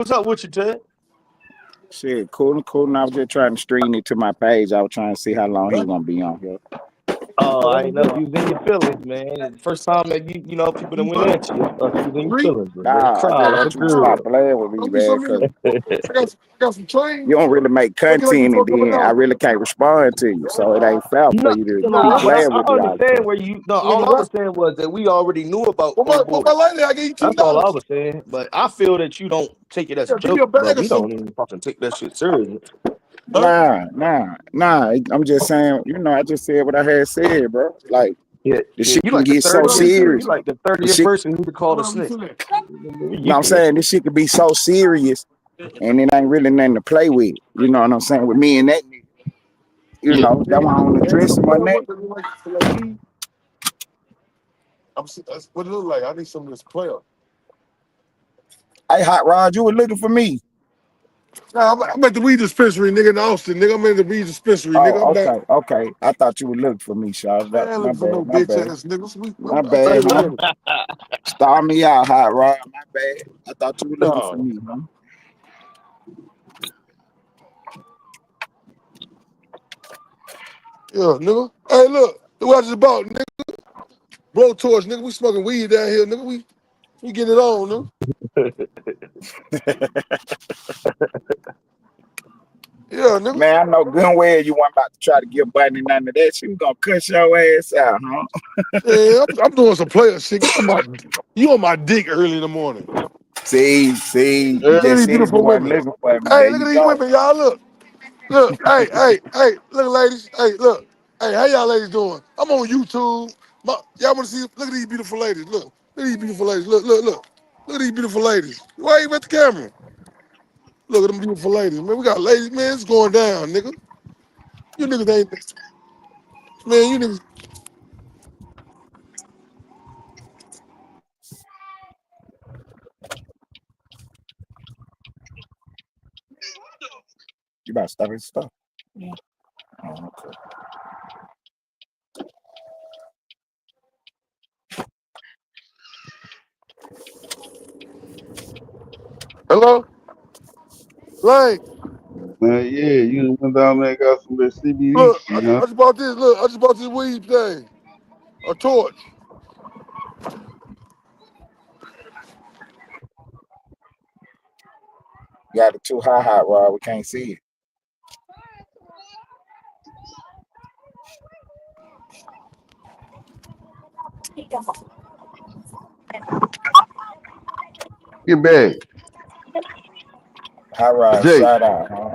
What's up with you, Ted? Shit, cool, cool. And I was just trying to stream it to my page. I was trying to see how long he was gonna be on here. Oh, Oh, I what ain't is know if that? you was in your feelings, man. It's the first time that you know people that went at you. I thought you was in your Three? feelings, but ready to Nah, I cry just like a want you to stop girl. playing with me, Don't be man, so because mean. I got some you trains. don't really make Looking like you content and fucked up then I enough. really can't respond to you. So it ain't fair for No, you to No, be no, but what? playing with I me all the understand time. where you. No, Nigga, all the I was rest. saying was that we already knew about old For boy. my lady, I gave you That's all I $10. was saying. But I feel that you don't take it as a Yeah, give me a joke, but bag or we don't something. even fucking take that shit serious. Huh? Nah. I'm just saying, I just said what I had said, bro. Like Yeah, the yeah. shit You can like the get so Hold on, let me 30th. see You serious. that. like the The 30th shit, person who could call Hold a on, let me snitch. see that. You I'm for that saying? shit. This shit could be so serious, and it ain't really nothing to play with. You know what I'm saying? With me and that nigga, Yeah. that's why I don't Ask address some him on player that. what they look like for like me. That's what it look like. I need some of this player. Hey, Hot Rod, you were looking for me. Nah, I'm at the weed dispensary, nigga, in Austin, nigga. I'm at the weed dispensary, nigga. I'm Oh, back. okay. I thought you were looking for me, Shawty. I ain't My looking for no bad, my bitch bad. ass niggas. My I tell bad, you huh? whatever. Star me out, Hot Rod. My bad. I thought you were looking for No. me, huh? Yeah, nigga. Hey, look. What it's about, nigga? Bro torch, nigga. We smoking weed down here, nigga. We get it on, nigga. Yeah, nigga. Man, I know good and well you weren't about to try to give Bunny none of that. She was gonna cut your ass out, huh? Yeah, I'm doing some player shit. You on my dick early in the morning. See, you Look at just these said you beautiful weren't women. looking for me. Hey, There look you at these go. women, y'all. Look. Hey. Look, ladies. Hey, look. Hey, how y'all ladies doing? I'm on YouTube. Y'all want to see? Look at these beautiful ladies. Look at these beautiful ladies. Look. Look at these beautiful ladies. Why you at the camera? Look at them beautiful ladies, man. We got ladies, man. It's going down, nigga. You niggas ain't, man. You niggas. You about to stop his stuff. Yeah. Oh, okay. Hello, Lane. Man, yeah, you went down there and got some of that CBD Look, shit, huh? I just bought this. Look, I just bought this weed thing. A torch. You got it too high, Hot Rod. We can't see it. Get back. Hot Rod, Jake. shout out, huh?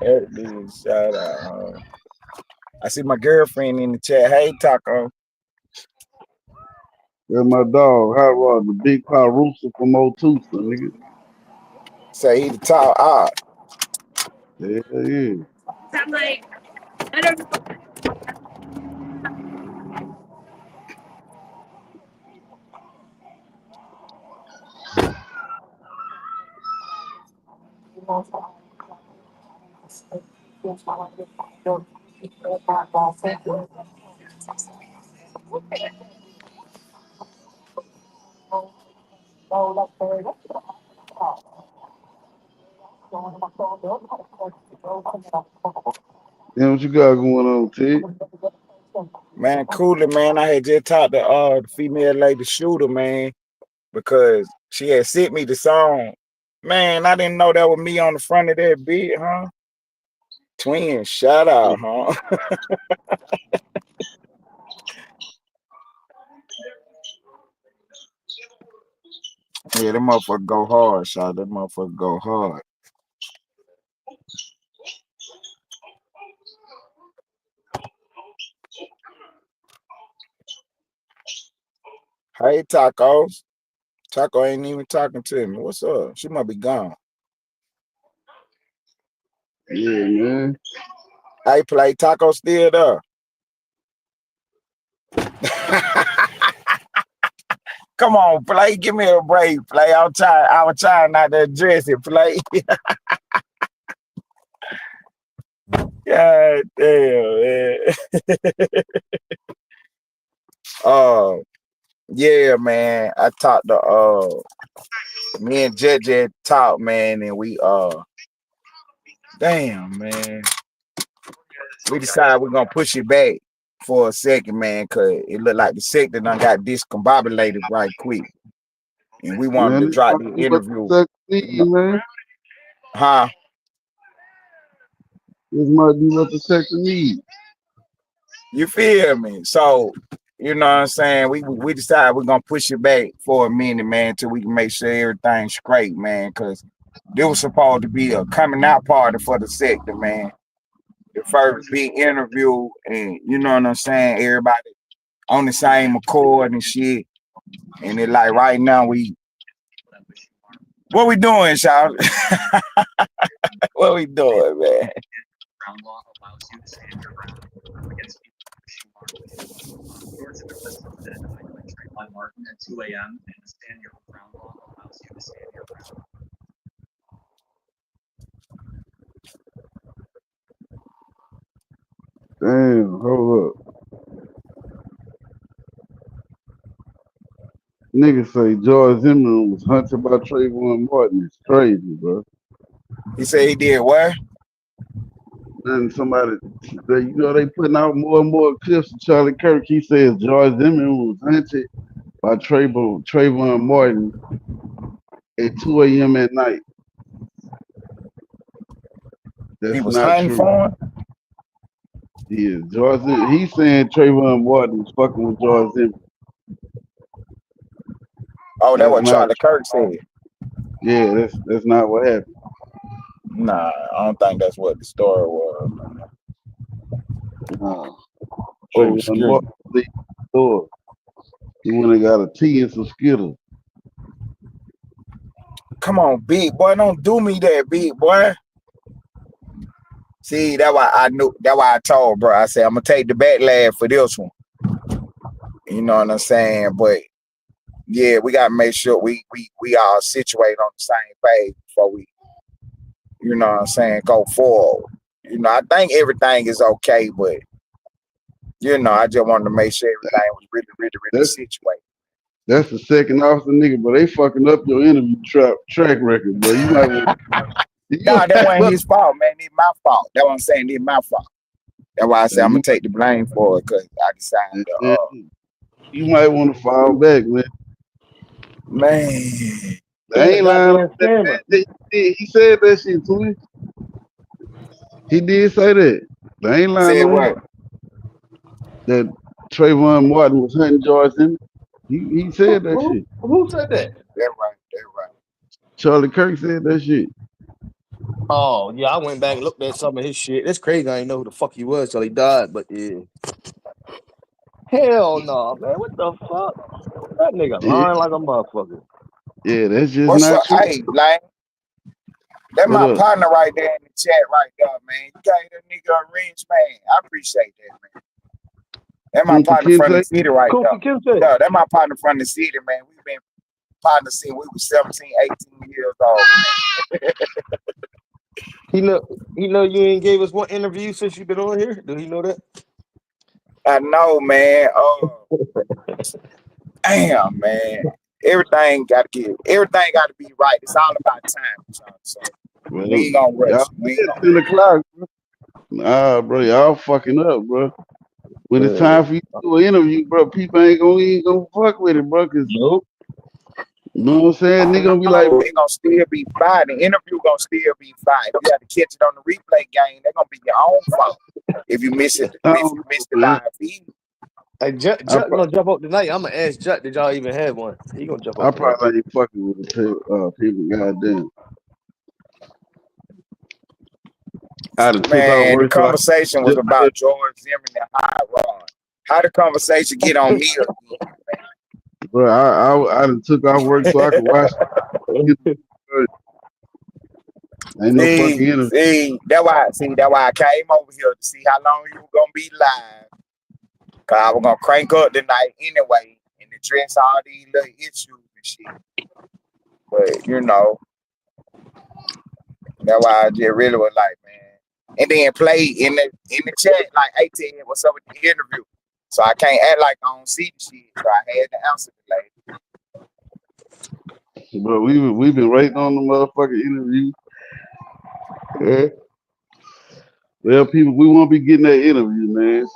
That dude, shout out, huh? I see my girlfriend in the chat. Hey, Taco. That's my dog, Hot Rod, the big pie rooster from Otusa, nigga. Say he the top out. Yeah, yeah. Damn, what you got going on, Ted? Man, cooler, man. I had just talked to the female lady shooter, man, because she had sent me the song. Man, I didn't know that was me on the front of that beat, huh? Twin, shout out, huh? Yeah, that motherfucker go hard, shot. That motherfucker go hard. Hey, tacos. Taco ain't even talking to me. What's up? She might be gone. Yeah, man. Hey, play Taco still there. Come on, play. Give me a break, play. I was trying not to address it, play. God damn, man. Oh, Yeah, man. I talked to me and Jet talked, man, and we damn, man. We decided we're gonna push it back for a second, man, cause it looked like the sector done got discombobulated right quick. And we wanted Man, to this drop might the be what interview. the second need, man. Huh? This might be what the second need. You feel me? So, you know what I'm saying? We decided we're gonna push it back for a minute, man, till we can make sure everything's straight, man. Cause there was supposed to be a coming out party for the sector, man. The first big interview, and you know what I'm saying? Everybody on the same accord and shit. And it like right now what we doing, y'all? What we doing, man? Damn, hold up. Niggas say George Zimmerman was hunted by Trayvon Martin. It's crazy, bro. He said he did what? And somebody, they putting out more and more clips of Charlie Kirk. He says George Zimmerman was hunted by Trayvon Martin at 2 a.m. at night. He That's was not hunting true. for him? Yeah, George Zimmerman. He's saying Trayvon Martin was fucking with George Zimmerman. Oh, that's That's what not Charlie Kirk said. Yeah, that's not what happened. Nah, I don't think that's what the story was. Oh, Oh, Trayvon excuse me. Martin leaving the store. He went and got a tea and some Skittles. Come on, big boy, don't do me that, big boy. See, that's why I told, bro. I said I'm gonna take the backlash for this one. You know what I'm saying? But yeah, we gotta make sure we all situate on the same page before we, you know what I'm saying, go forward. You know, I think everything is okay, but you know, I just wanted to make sure everything was really, really, really That's situated. that's the second officer nigga, but they fucking up your interview track record, bro. You might want. Nah, that wasn't his fault, man. It's my fault. That's what I'm saying. It's my fault. That's why I said I'm gonna take the blame for it, because I decided to you might want to fall back, man. man. They He a ain't lying. goddamn scammer. He said that shit to me. He did say that. They ain't lying Said on him. what? That Trayvon Martin was hunting George Zimmerman. He said that shit. Who said that? That's right, that's right. Charlie Kirk said that shit. Oh, yeah, I went back and looked at some of his shit. That's crazy. I didn't know who the fuck he was till he died, but yeah. Hell no, man. What the fuck? That nigga Yeah, lying like a motherfucker. yeah, that's just What's not up? true. Hey, Lane. That's What my up? partner right there in the chat right there, man. You gave that nigga a rings, man. I appreciate that, man. That's my Kunta partner from the Kinte? city right there. Kofi Kimche. Yeah, that's my partner from the city, man. We've been partners since we was 17, 18 years old. He know you ain't gave us one interview since you been on here. Do he know that? I know, man. Damn, man. Everything got to be right. It's all about time, so Well, we ain't gonna y'all rush. We ain't at gonna 10 o'clock. Nah, bro, y'all fucking up, bro. When it's time for you to do an interview, bro, people ain't gonna fuck with it, bro. Cause Nope. you know what I'm saying? They gonna be like, no, it gonna still be fine. The interview gonna still be fine. If you have to catch it on the replay game, they're gonna be your own fault. If you miss it, I if don't you know, miss the man. live feed. Hey, Jut I, gonna jump up tonight. I'm gonna ask Jut, did y'all even have one? He gonna jump I up tonight. probably ain't fucking with the people. Goddamn. I done took off Man, the work so I conversation was just about George Zimmerman and Hotrod. How the conversation get on me again? bro. I done took off work so I could watch. Ain't no fucking interview. That's why I came over here to see how long you were gonna be live. Cause I was gonna crank up tonight anyway and address all these little issues and shit. But you know, that's why I just really was like, man. And then play in the chat like, hey Ted, what's up with the interview? So I can't act like I don't see the shit. So I had to answer the lady. But we've been waiting on the motherfucking interview. Yeah. Well, people, we won't be getting that interview, man.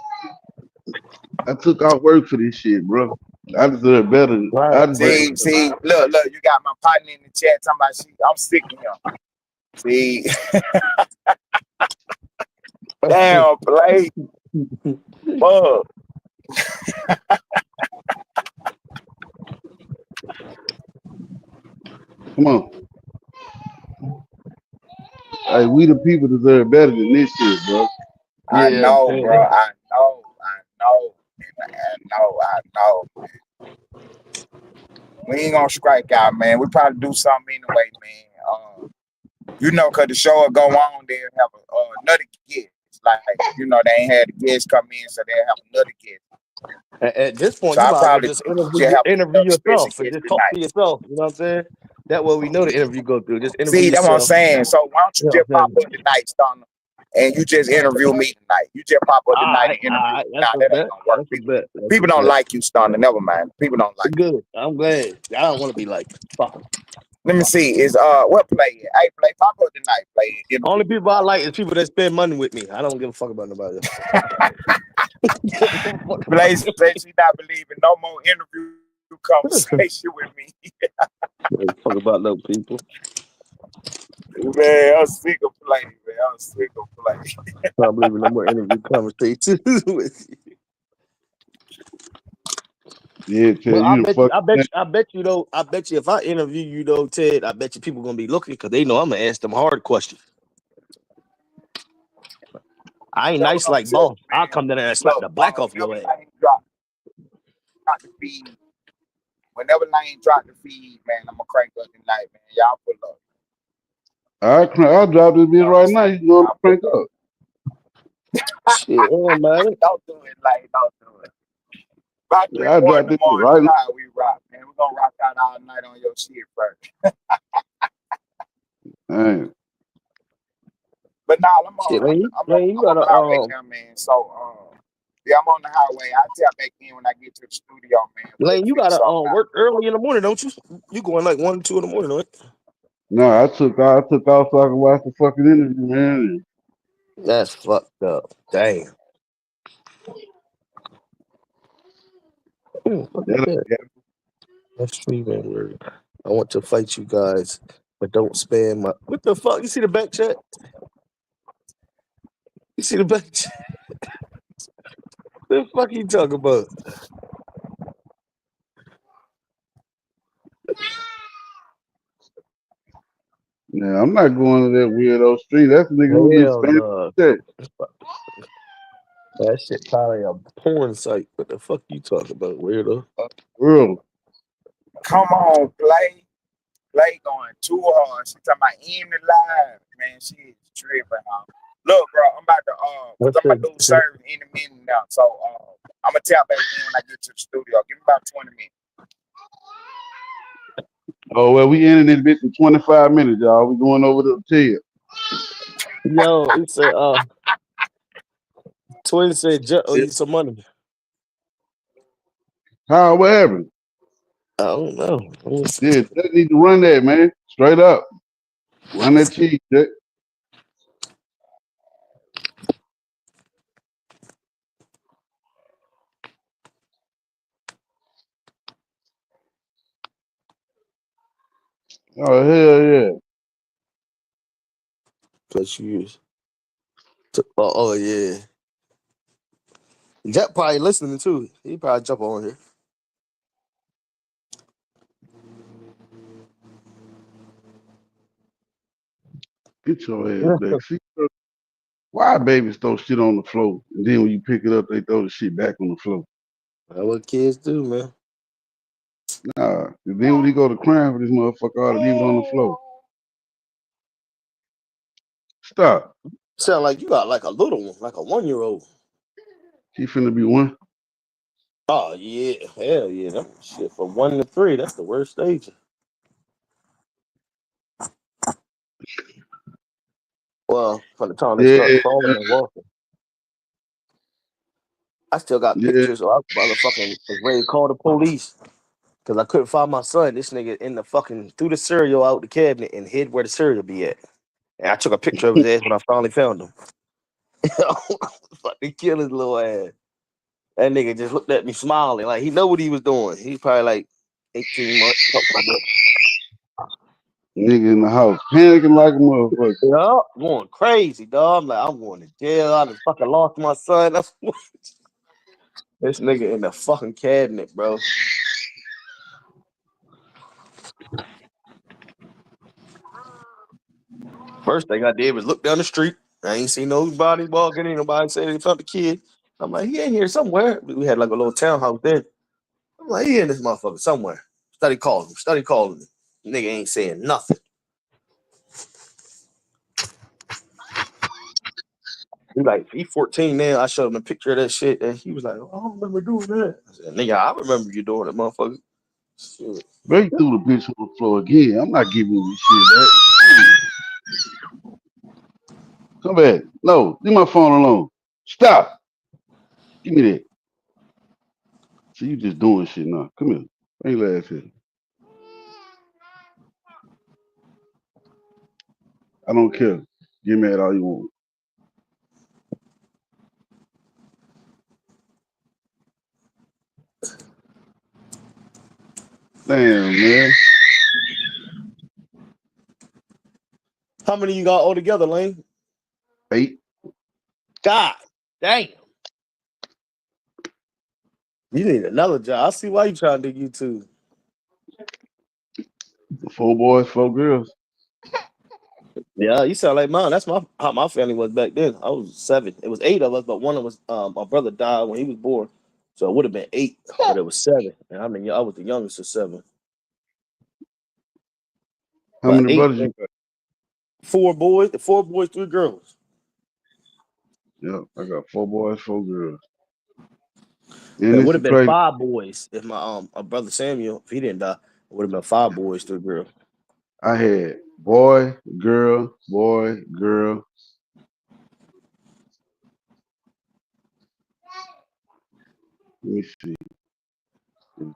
I took off work for this shit, bro. I deserve better. Right. I deserve See, look, you got my partner in the chat talking about shit. I'm sick of him. See, damn, play. Fuck. Come on. Hey, we the people deserve better than this shit, bro. I Yeah, know, man. bro. I know. We ain't gonna strike out, man. We probably do something anyway, man. Cause the show will go on, they'll have another guest. Like, they ain't had the guests come in, so they'll have another guest. At this point, So you I might as well probably just just have interview another special yourself and guest just talk to tonight. yourself. You know what I'm saying? That way we know the interview go through. Just interview See, that's what I'm yourself. saying. So why don't you You know just what I'm pop saying? up tonight, Stunner, and you just interview me tonight. You just pop up All tonight right, and interview me. that's Nah, a that bet. ain't gonna work. That's a bet. That's a People don't bet. like you, Stunner. Never mind. People don't like you. Good. I'm glad. I don't want to be like fuck. Let me see. Is what play? Hey, play pop up tonight. Play interview Only me people I tonight. like is people that spend money with me. I don't give a fuck about nobody else. Play say she not believing no more interview conversation with me. Fuck about those people. Man, I'm sick of play, man. I'm sick of play. I don't believe in no more interview conversations with you. Yeah, tell Well, I you the bet fuck. you, I bet you though. I bet you if I interview you though, Ted, I bet you people gonna be looking because they know I'm gonna ask them hard questions. I ain't That's what nice I'm like telling boss. you, I'll man. come down there and slap Look, the black off whenever your ass. Lane drop the feed, man, I'm gonna crank up tonight, man. Y'all pull up. I'll drop this bitch right now. You know, crank up. Shit, man. Don't do it, Lane. Don't do it. About Yeah, I'll 3-4 in drop the this bitch morning, right you now. know how we rock, man. We're gonna rock out all night on your shit first. Hey, But nah, I'm Shit, man. You on gotta the highway now, man. So yeah, I'm on the highway. I'll tap back in when I get to the studio, man. We'll Lane, you figure gotta something out. work early in the morning, don't you? You going like 1, 2 in the morning, right? no, I took off so I can watch the fucking interview, man. That's fucked up. Damn. Look at That, that. That's true, man. Word. I want to fight you guys, but don't spam my. What the fuck? You see the back chat? You see the back chat? What the fuck you talking about? yeah, I'm not going to that weirdo street. That's the nigga who gets Hell spanked. no. Shit. That shit probably a porn site. What the fuck you talking about, weirdo? World. Come on, play. Play going too hard. She talking about in the live, man. She is tripping, huh? Look, bro, I'm about to cause What's I'm gonna do service in a minute now. So I'm gonna tap back in when I get to the studio. Give me about 20 minutes. Oh, well, we ended this bitch in 25 minutes, y'all. We going over to the Yo, he said, Twin said, owe tail. you some money. How, what happened? I don't know. Yeah, they need to run that, man. Straight up. Run that cheese, Jack. Oh, hell yeah. Plus years. Oh, yeah. Jack probably listening too. He probably jump on here. Get your ass back. See, why babies throw shit on the floor? And then when you pick it up, they throw the shit back on the floor. That's what kids do, man. Nah. And then when he go to crying for this motherfucker, ought to leave it on the floor. Stop. Sound like you got like a little one, like a 1-year-old. She finna be one. Oh yeah, hell yeah. That shit from 1 to 3. That's the worst stage. Well, from the time they start Yeah. crawling and walking. I still got Yeah. pictures. So I motherfucking was ready to call the police because I couldn't find my son. This nigga in the fucking threw the cereal out the cabinet and hid where the cereal be at. And I took a picture of his ass when I finally found him. Fucking kill his little ass. That nigga just looked at me smiling like he know what he was doing. He's probably like 18 months. Something like that. Nigga in the house, panicking like a motherfucker. Yeah, going crazy, dog. I'm like, I'm going to jail. I just fucking lost my son. That's this nigga in the fucking cabinet, bro. First thing I did was look down the street. I ain't seen nobody walking. Ain't nobody say they found the kid. I'm like, he ain't here somewhere. We had like a little townhouse there. I'm like, he in this motherfucker somewhere. Study calling him. Study calling him. Nigga ain't saying nothing. He 14 now. I showed him a picture of that shit, and he was like, oh, I don't remember doing that. I said, nigga, I remember you doing it, motherfucker. Shit. Break through the bitch on the floor again. I'm not giving you shit back. Come back. No, leave my phone alone. Stop. Give me that. So you just doing shit now. Come here. Bring your ass here. I don't care. Get mad all you want. Damn, man. How many you got altogether, Lane? 8. God damn. You need another job. I see why you trying to do YouTube. 4 boys, 4 girls. Yeah, you sound like mine. That's how my family was back then. I was 7. It was 8 of us, but one of us, my brother died when he was born, so it would have been 8, but it was 7. And I mean, I was the youngest of 7. How But many 8, brothers you got? 4 boys, 4 boys, 3 girls. Yeah, I got 4 boys, 4 girls. And It this would is have been crazy. 5 boys if my brother Samuel, if he didn't die, it would have been 5 boys, 3 girls. I had boy, girl, boy, girl. Let me see.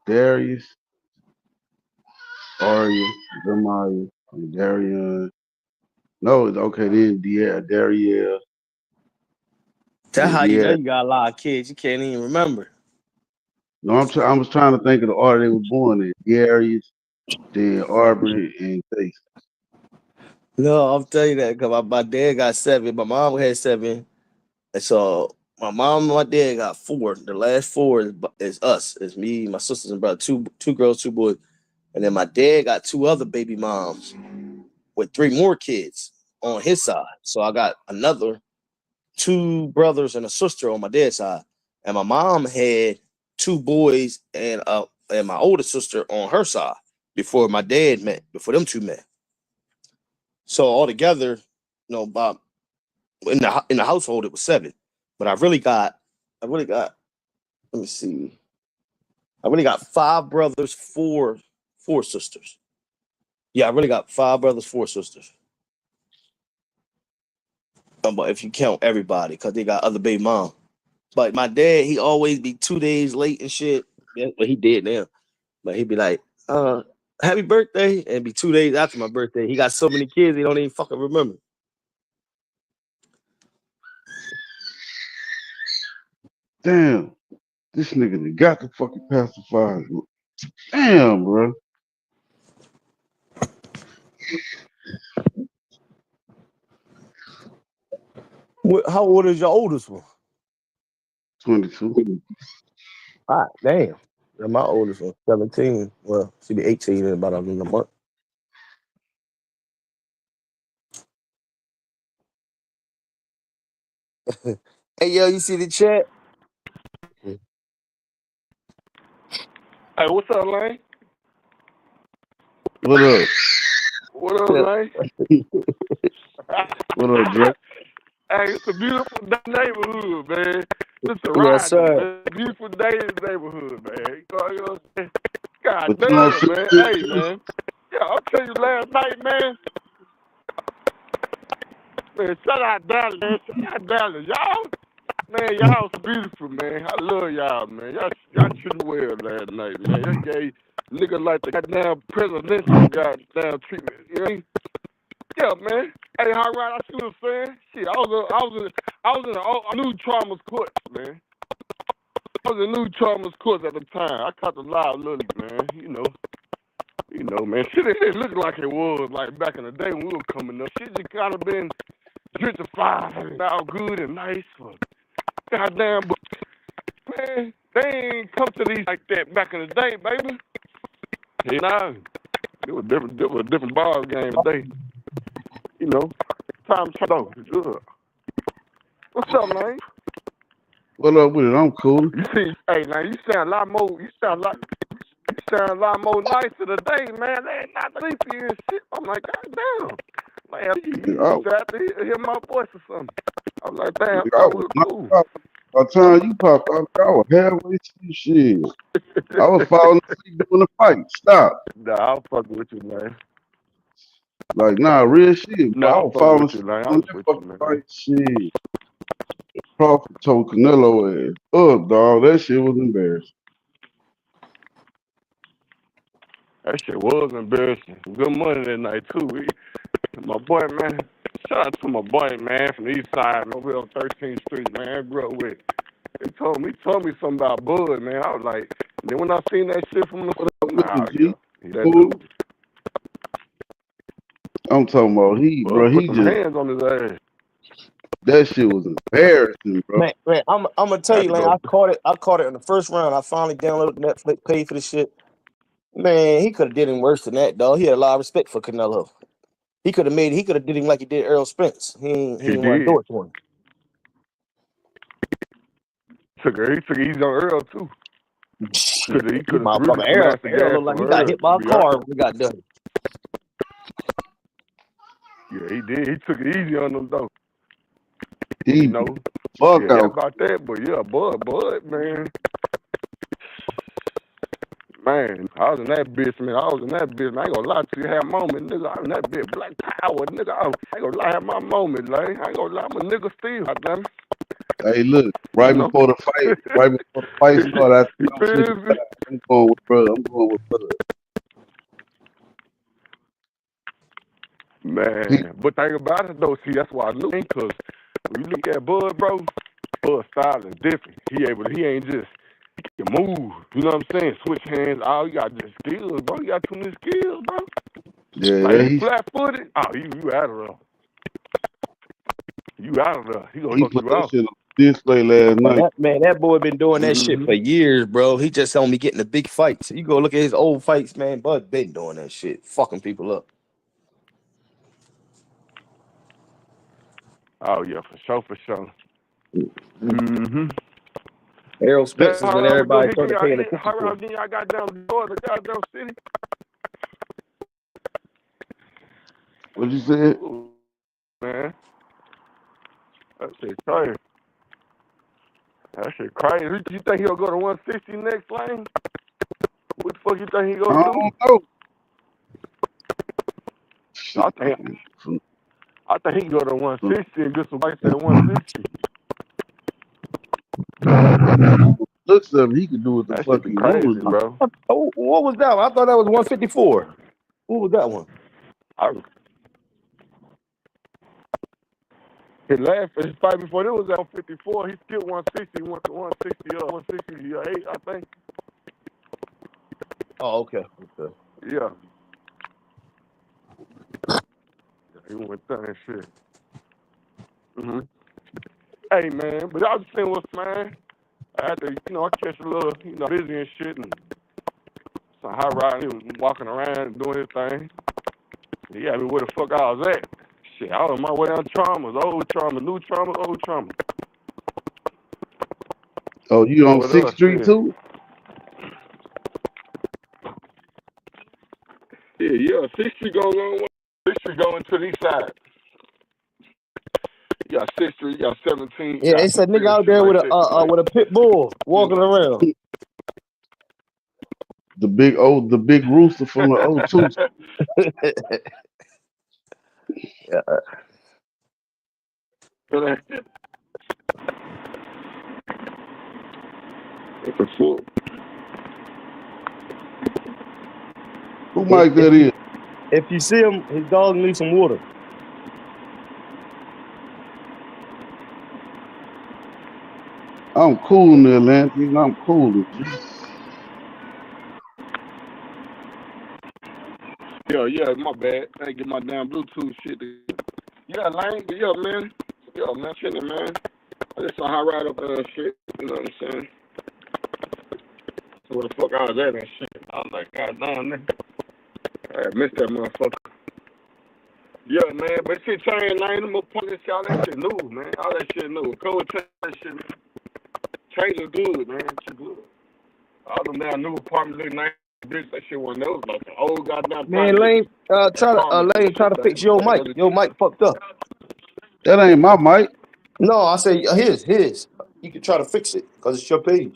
Darius, Aria, Jeremiah, Darian. No, okay, then Dariel. That's Then how you know yeah. you got a lot of kids. You can't even remember. No, I was trying to think of the order they were born in. Darius, then Aubrey, and Chase. No, I'm telling you that because my dad got 7, my mom had 7, and so my mom and my dad got 4. The last 4 is us. It's me, my sisters and brother. Two girls, 2 boys, and then my dad got 2 other baby moms with 3 more kids on his side. So I got another 2 brothers and a sister on my dad's side, and my mom had 2 boys and my older sister on her side before my dad met. Before them 2 met. So altogether, about in the household it was 7, but I really got. Let me see. I really got 5 brothers, 4 sisters. Yeah, I really got 5 brothers, 4 sisters. But if you count everybody, because they got other baby mom. But my dad, he always be 2 days late and shit. Yeah, but he did now. But he'd be like, happy birthday. And be 2 days after my birthday. He got so many kids he don't even fucking remember. Damn, this nigga done got the fucking pacifier. Damn, bro. How old is your oldest one? 22. Ah, damn. And my oldest one, 17. Well, she be 18 in about a month. Hey, yo, you see the chat? Hey, what's up, Lane? What up? What up, Lane? What up, Drake? Hey, it's a beautiful neighborhood, man. It's a Yes, ride, sir. man. Beautiful day in the neighborhood, man. You know what I'm saying? God But you know, damn, man. Hey, man. Yeah, I'll tell you last night, man. Man, shout out Dallas, man. Shout out Dallas. Man, y'all was beautiful, man. I love y'all, man. Y'all treated well last night, man. Y'all gave niggas like the goddamn presidential goddamn treatment. You know what I mean? Yeah, man. Hey, Hotrod, I see what I'm saying. Shit, I was in a new trauma's courts, man. I was in new trauma's courts at the time. I caught the live Lily, man. You know, man. Shit, it looked like it was like back in the day when we were coming up. Shit just kind of been gentrified and all good and nice for goddamn. But man, they ain't come to these like that back in the day, baby. Hey, nah, it was a different ball game today. You know, time to go. Good. What's up, man? What up with it? I'm cool. You see, hey, now you sound a lot more. You sound a lot more nicer today, man. They ain't not sleepy and shit. I'm like, goddamn. Man, you got to hear my voice or something. I'm like, damn, I thought we were cool. By the time you popped up, I was halfway through shit. I was falling asleep doing the fight. Stop. Nah, I'll fuck with you, man. Like, nah, real shit. Nah, I I'll was fuck falling with you, asleep man. on I'll that with fucking you, man. fight. Shit. Crawford told Canelo ass up, dog. That shit was embarrassing. That shit was embarrassing. Good money that night, too. My boy, man. Shout out to my boy, man, from the east side, over here on 13th Street, man. I grew up with. He told me something about Bud, man. I was like, then when I seen that shit from the nah, yeah, that dude. I'm talking about Bud he put some just hands on his ass. that shit was embarrassing, bro. Man, I'm gonna tell you, man. I caught it in the first round. I finally downloaded Netflix, paid for the shit. Man, he could have did him worse than that, dog. He had a lot of respect for Canelo. He could have did him like he did Errol Spence. He didn't want to do it to him. He took it easy on Earl too. Shit, He could have motherfucker really smashed the gas Errol looked like on he got Earl, hit by a to be car honest. when he got done. Yeah, he did. He took it easy on them though. He You know, fuck yeah, out. about that, but yeah, Bud, man. Man, I was in that bitch, man. I ain't gonna lie to you. I had moment, nigga. I was in that bitch. Black power, nigga. I ain't gonna lie, I had my moment, like. I ain't gonna lie, I'm a nigga still, goddamn. Hey, look, right before the fight started, I'm going with brother. Man, but think about it though. See, that's why I knew, because when you look at Bud, bro, Bud's style is different. He ain't just, he can move. You know what I'm saying? Switch hands. Oh, you got just skills, bro. You got too many skills, bro. Yeah, like you flat footed. Oh, you out of there. You out of there. He gonna fuck you out. Shit on display last night. That boy been doing that shit for years, bro. He just on me getting the big fights. You go look at his old fights, man. Bud been doing that shit, fucking people up. Oh yeah, for sure. Mm-hmm. Errol Spence is when everybody started paying attention to him. Then y'all got down the door to goddamn city. What you said? Ooh, man, that shit crazy. That shit crazy. You think he'll go to 160 next lane? What the fuck you think he gonna do? I don't know. I think he can go to 160 and get some fights at 160. Looks like he could do what the that fuck he crazy, bro. What was that one? I thought that was 154. What was that one? His fight before it was at 154. He skipped 160. He went to 168, I think. Oh, okay. Yeah. He went down and shit. Mm-hmm. Hey, man, but I was just saying man. I had to, I catch a little, busy and shit, and so Hotrod, he was walking around doing his thing. He asked me where the fuck I was at. Shit, I was on my way down traumas, old trauma, new trauma, old trauma. Oh, you on 6th Street too? Yeah, 6th Street going on. 6th Street going to the east side. You got 6th Street, you got 17. Yeah, it's a nigga out there with a pit bull walking around. The big rooster from the O2. Yeah. It's a full. Who If, mic if that you is? if you see him, his dog needs some water. I'm cool in Atlantic. I'm cool with you. Yeah, my bad. I ain't get my damn Bluetooth shit. Yeah, Lane. Yeah, man. Yeah, man. Chilling, man. I just saw how ride up shit. You know what I'm saying? So where the fuck I was at and shit. I was like, God damn, nigga. I missed that motherfucker. Yeah, man. But shit changed, Lane. Them motherfuckers, all that shit new, man. All that shit new. Code change that shit, man. Change is good, man. It's good. All them damn new apartments, they nice. Bitch, that shit wasn't. That was like an old goddamn Man, project Lane, apartment and Lane, try shit to back fix in the your day. mic. Your mic fucked up. That ain't my mic. No, I say his. You can try to fix it because it's your page.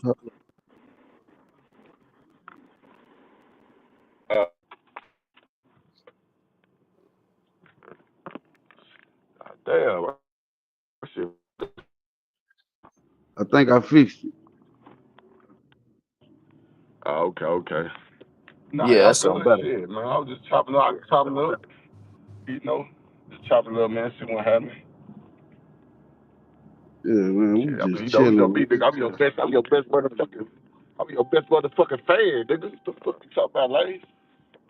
Uh, damn. Shit. I think I fixed it. Oh, okay. Nah, Yeah, y'all that sounds good better. shit, man. I was just chopping up, you know, just chopping up, man. See what happened. Yeah, man, we Shit, I mean, just you gonna chilling. be big. I'm your best motherfucking fan, nigga. What the fuck you talking about, lane?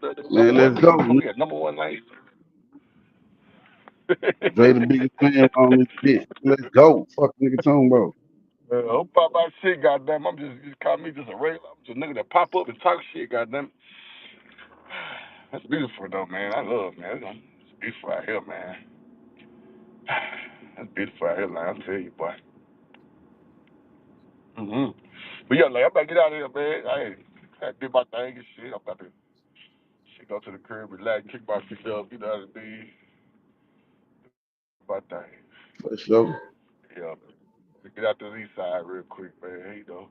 The number Man, one let's nigga. go. You gonna be a number one lane? Dre the biggest fan on this bitch. Let's go. Fuck nigga talking about. Don't pop my shit, goddamn. I'm just call me just a regular. I'm just a nigga that pop up and talk shit, goddamn. That's beautiful though, man. I love, man. It's beautiful out here, man. That's beautiful out here, man. I'll tell you, boy. But yeah, like, I'm about to get out of here, man. I did my thing and shit. I'm about to go to the crib, relax, kick my feet up, you know what I mean? My thing. For sure. Yeah. Get out to the east side real quick, man. You know.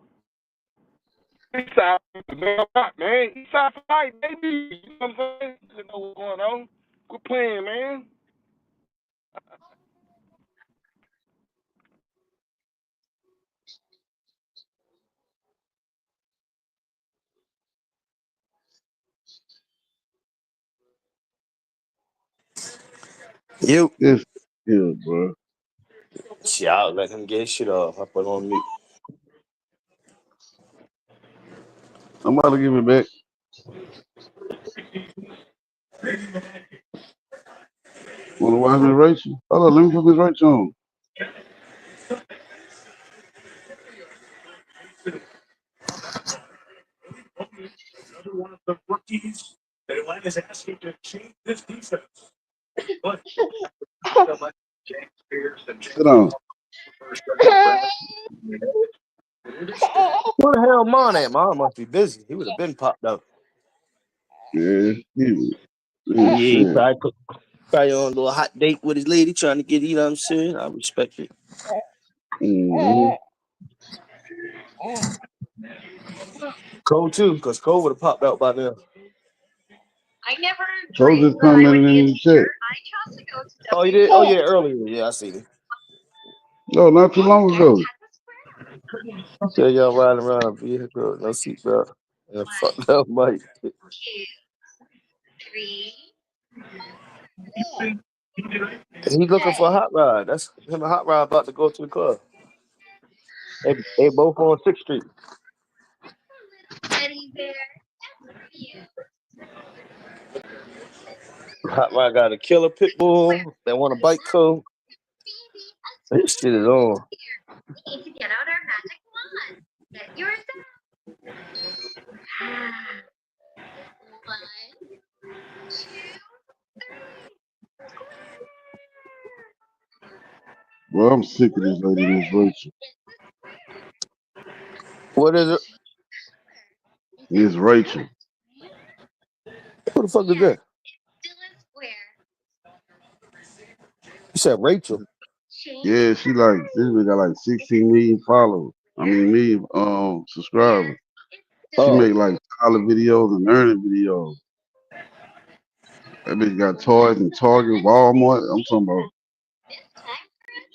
East side, man. East side fight, baby. You know what I'm saying? You know what's going on. Quit playing, man. You. It's good, bro. Shit, I'll let him get his shit off. I put on mute. I'm about to give it back. Wanna watch me Rachel? Hold on, let me put this Rachel on. Sit down. Where the hell Mon at? Mon must be busy. He would have been popped up. Yeah, he Yeah, he shit. probably on a little hot date with his lady trying to get, you know what I'm saying? I respect it. Mm-hmm. Cole too, because Cole would have popped out by now. Told just commented in the chat. Oh, you did? Oh, yeah, earlier. Yeah, I see him. No, not too long ago. Yeah, y'all riding around a vehicle, no seatbelt. And fucked up, Mike. He's looking for a hot ride. That's him and Hot Rod about to go to the club. They both on 6th Street. Hot Rod got a killer pit bull. They want a bike code. This shit is on. Well, I'm sick of this lady, Miss Rachel. What is it? It's Rachel. Who the fuck is that? You said Rachel. Yeah, she like this bitch got like 16 million followers. I mean million subscribers. She Oh, make like dollar videos and earning videos. That bitch got toys and Target, Walmart. I'm talking about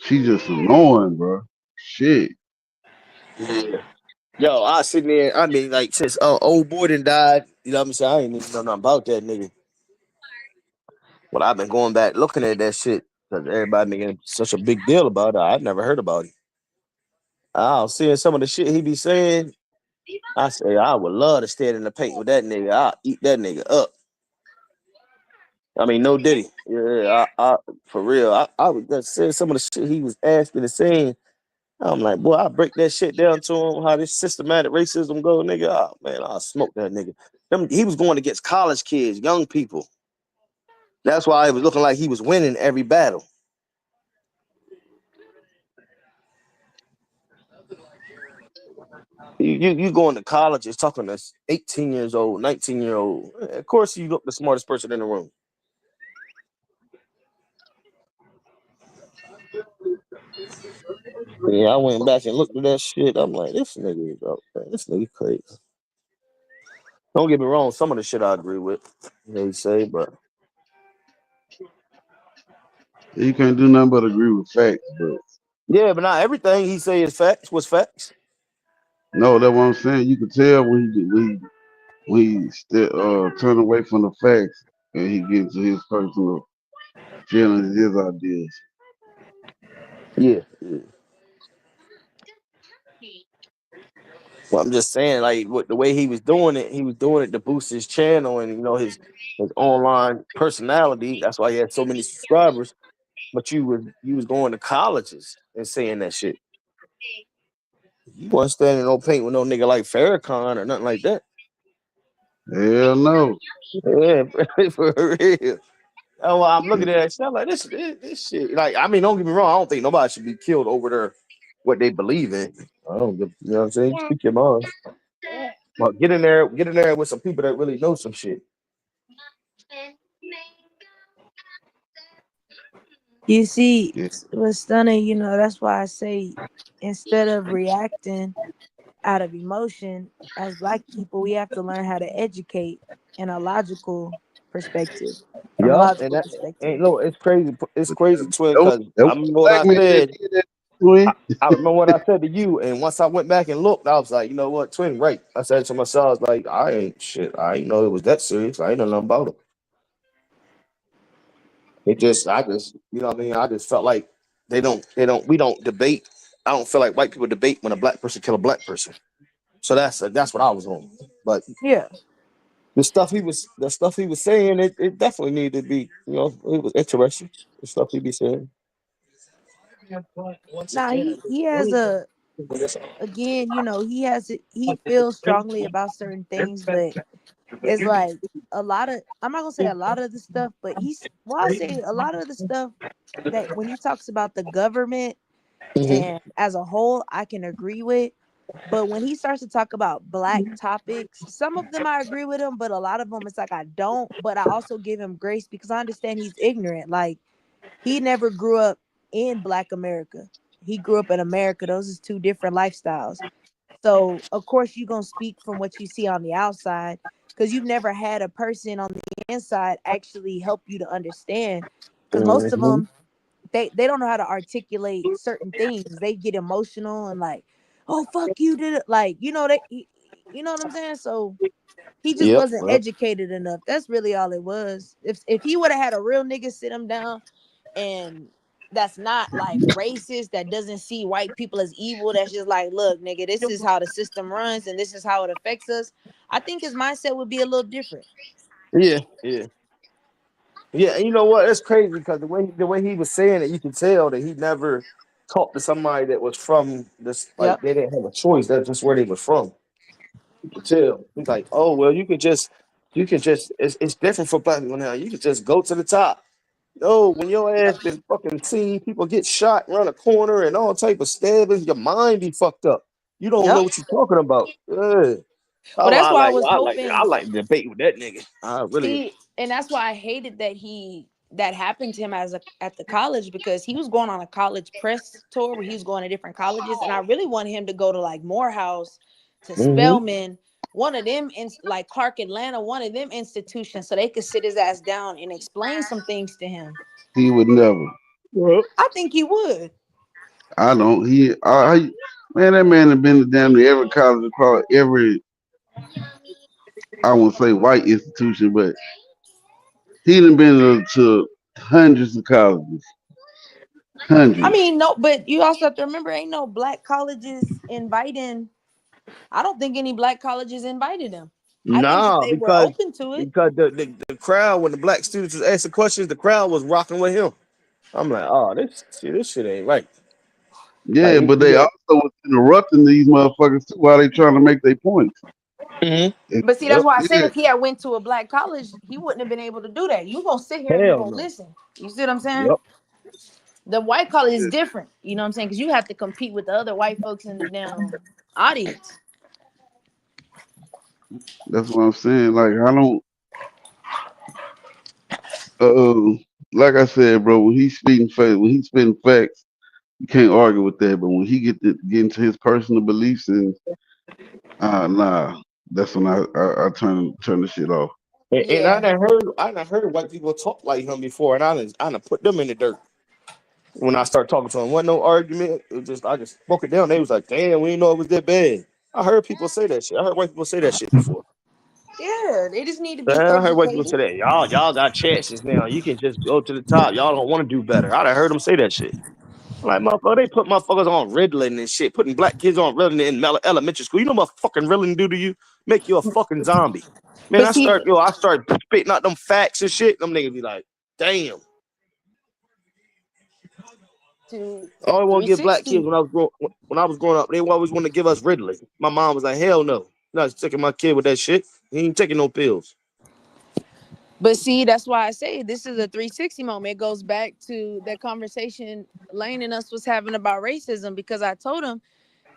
she just annoying, bro. Shit. yeah. Yo, I sitting there. I mean, like since old boy done died. You know what I'm saying? I ain't even know nothing about that nigga. But I've been going back looking at that shit because everybody making such a big deal about it. I've never heard about it. I was seeing some of the shit he be saying. I say I would love to stand in the paint with that nigga. I'll eat that nigga up. I mean, no diddy. Yeah, I for real. I was just saying some of the shit he was asking and saying. I'm like, boy, I break that shit down to him. How this systematic racism go, nigga. Oh man, I'll smoke that nigga. He was going against college kids, young people. That's why it was looking like he was winning every battle. You going to college is talking to 18 years old, 19-year old. Of course, you look the smartest person in the room. Yeah, I went back and looked at that shit. I'm like, this nigga is up, man. This nigga crazy. Don't get me wrong, some of the shit I agree with. They say, but You can't do nothing but agree with facts, but yeah, but not everything he say is facts. Was facts. no, that's what I'm saying. You can tell when he still turn away from the facts and he gets to his personal feelings, his ideas. Yeah, yeah. Well, I'm just saying, like, what the way he was doing it to boost his channel and his online personality. That's why he had so many subscribers. But you was going to colleges and saying that shit. You wasn't standing no paint with no nigga like Farrakhan or nothing like that. Hell no. Yeah, for real. Oh, I'm looking at that shit. I'm like, this shit. Like, I mean, don't get me wrong. I don't think nobody should be killed over their what they believe in. I don't give, you know what I'm saying? Speak your mind. But get in there with some people that really know some shit. You see, Yeah. what's stunning, that's why I say instead of reacting out of emotion, as black people, we have to learn how to educate in a logical perspective, from a Yup, and logical that perspective. ain't no. It's crazy. It's crazy, twin. That was, Because that I was remember what black I man that said. did that twin. I remember what I said to you, and once I went back and looked, I was like, you know what, twin, right? I said to myself, I was like, I ain't shit. I ain't know it was that serious. I ain't know nothing about it. I just, you know what I mean? I just felt like we don't debate. I don't feel like white people debate when a black person kill a black person. So that's what I was on. But Yeah. the stuff he was saying, it definitely needed to be, it was interesting. The stuff he be saying. Now he has a again, he feels strongly about certain things, but it's like a lot of I'm not gonna say a lot of the stuff, but I say a lot of the stuff that when he talks about the government Hmm. and as a whole, I can agree with. But when he starts to talk about black topics, some of them I agree with him, but a lot of them it's like I don't. But I also give him grace because I understand he's ignorant. Like he never grew up in Black America. He grew up in America. Those is two different lifestyles. So of course you're gonna speak from what you see on the outside because you've never had a person on the inside actually help you to understand. Because most of Hmm. them they don't know how to articulate certain things. They get emotional and like, oh fuck you did it. Like you know what I'm saying. So he just Yep. wasn't Well, educated enough. That's really all it was. If he would have had a real nigga sit him down and that's not like racist, that doesn't see white people as evil, that's just like, look, nigga, this is how the system runs and this is how it affects us. I think his mindset would be a little different. yeah, yeah. Yeah, and you know what? It's crazy because the way he was saying it, you can tell that he never talked to somebody that was from this. Like Yep. they didn't have a choice. That's just where they were from. You could tell. He's like, oh well, you could just. It's different for black people now. You could just go to the top. No, when your ass been fucking seen people get shot around a corner and all type of stabbings, your mind be fucked up. You don't know Yep. what you're talking about. Yeah. Well, that's I why I like, was I like, I hoping. like to debate with that nigga. I really. See, and that's why I hated that happened to him at the college because he was going on a college press tour where he was going to different colleges, and I really wanted him to go to like Morehouse, to Hmm. Spelman, one of them in like Clark Atlanta, one of them institutions, so they could sit his ass down and explain some things to him. He would never. Well, I think he would. I don't. Man, that man have been to damn near every college across every, I won't say white institution, but he done been to hundreds of colleges. I Hundreds. mean, no, but you also have to remember, ain't no black colleges inviting. I don't think any black colleges invited him. I think if Nah, they were open to it, because the crowd when the black students was asking questions, the crowd was rocking with him. I'm like, oh, this shit ain't right. Like, Yeah, but they also was interrupting these motherfuckers too while they trying to make their points. Mhm. but see, that's Yep. why I said Yeah. if he had went to a black college, he wouldn't have been able to do that. You gonna sit here and you Hell gonna no. listen. You see what I'm saying? Yep. The white college is Yeah. different. You know what I'm saying? Because you have to compete with the other white folks in the damn audience. That's what I'm saying. Like I don't like I said, bro, when he's spitting facts, you can't argue with that. But when he get into his personal beliefs and nah, that's when I turn the shit off. And Yeah. I done heard white people talk like him before, and I done put them in the dirt. When I started talking to him, wasn't no argument. It was just I just broke it down. They was like, "Damn, we didn't know it was that bad." I heard people say that shit. I heard white people say that shit before. Yeah, they just need to be I heard white people educated. say that. Y'all got chances now. You can just go to the top. Y'all don't want to do better. I done heard them say that shit. Like motherfucker, they put motherfuckers on Ritalin and shit, putting black kids on Ritalin in elementary school. You know what fucking Ritalin do to you? Make you a fucking zombie. Man, But see, I start spitting out them facts and shit. Them niggas be like, damn. to I always want to give black 360. kids when I was growing up, they always want to give us Ritalin. My mom was like, hell no. Not taking my kid with that shit. He ain't taking no pills. But see, that's why I say this is a 360 moment. It goes back to that conversation Lane and us was having about racism because I told him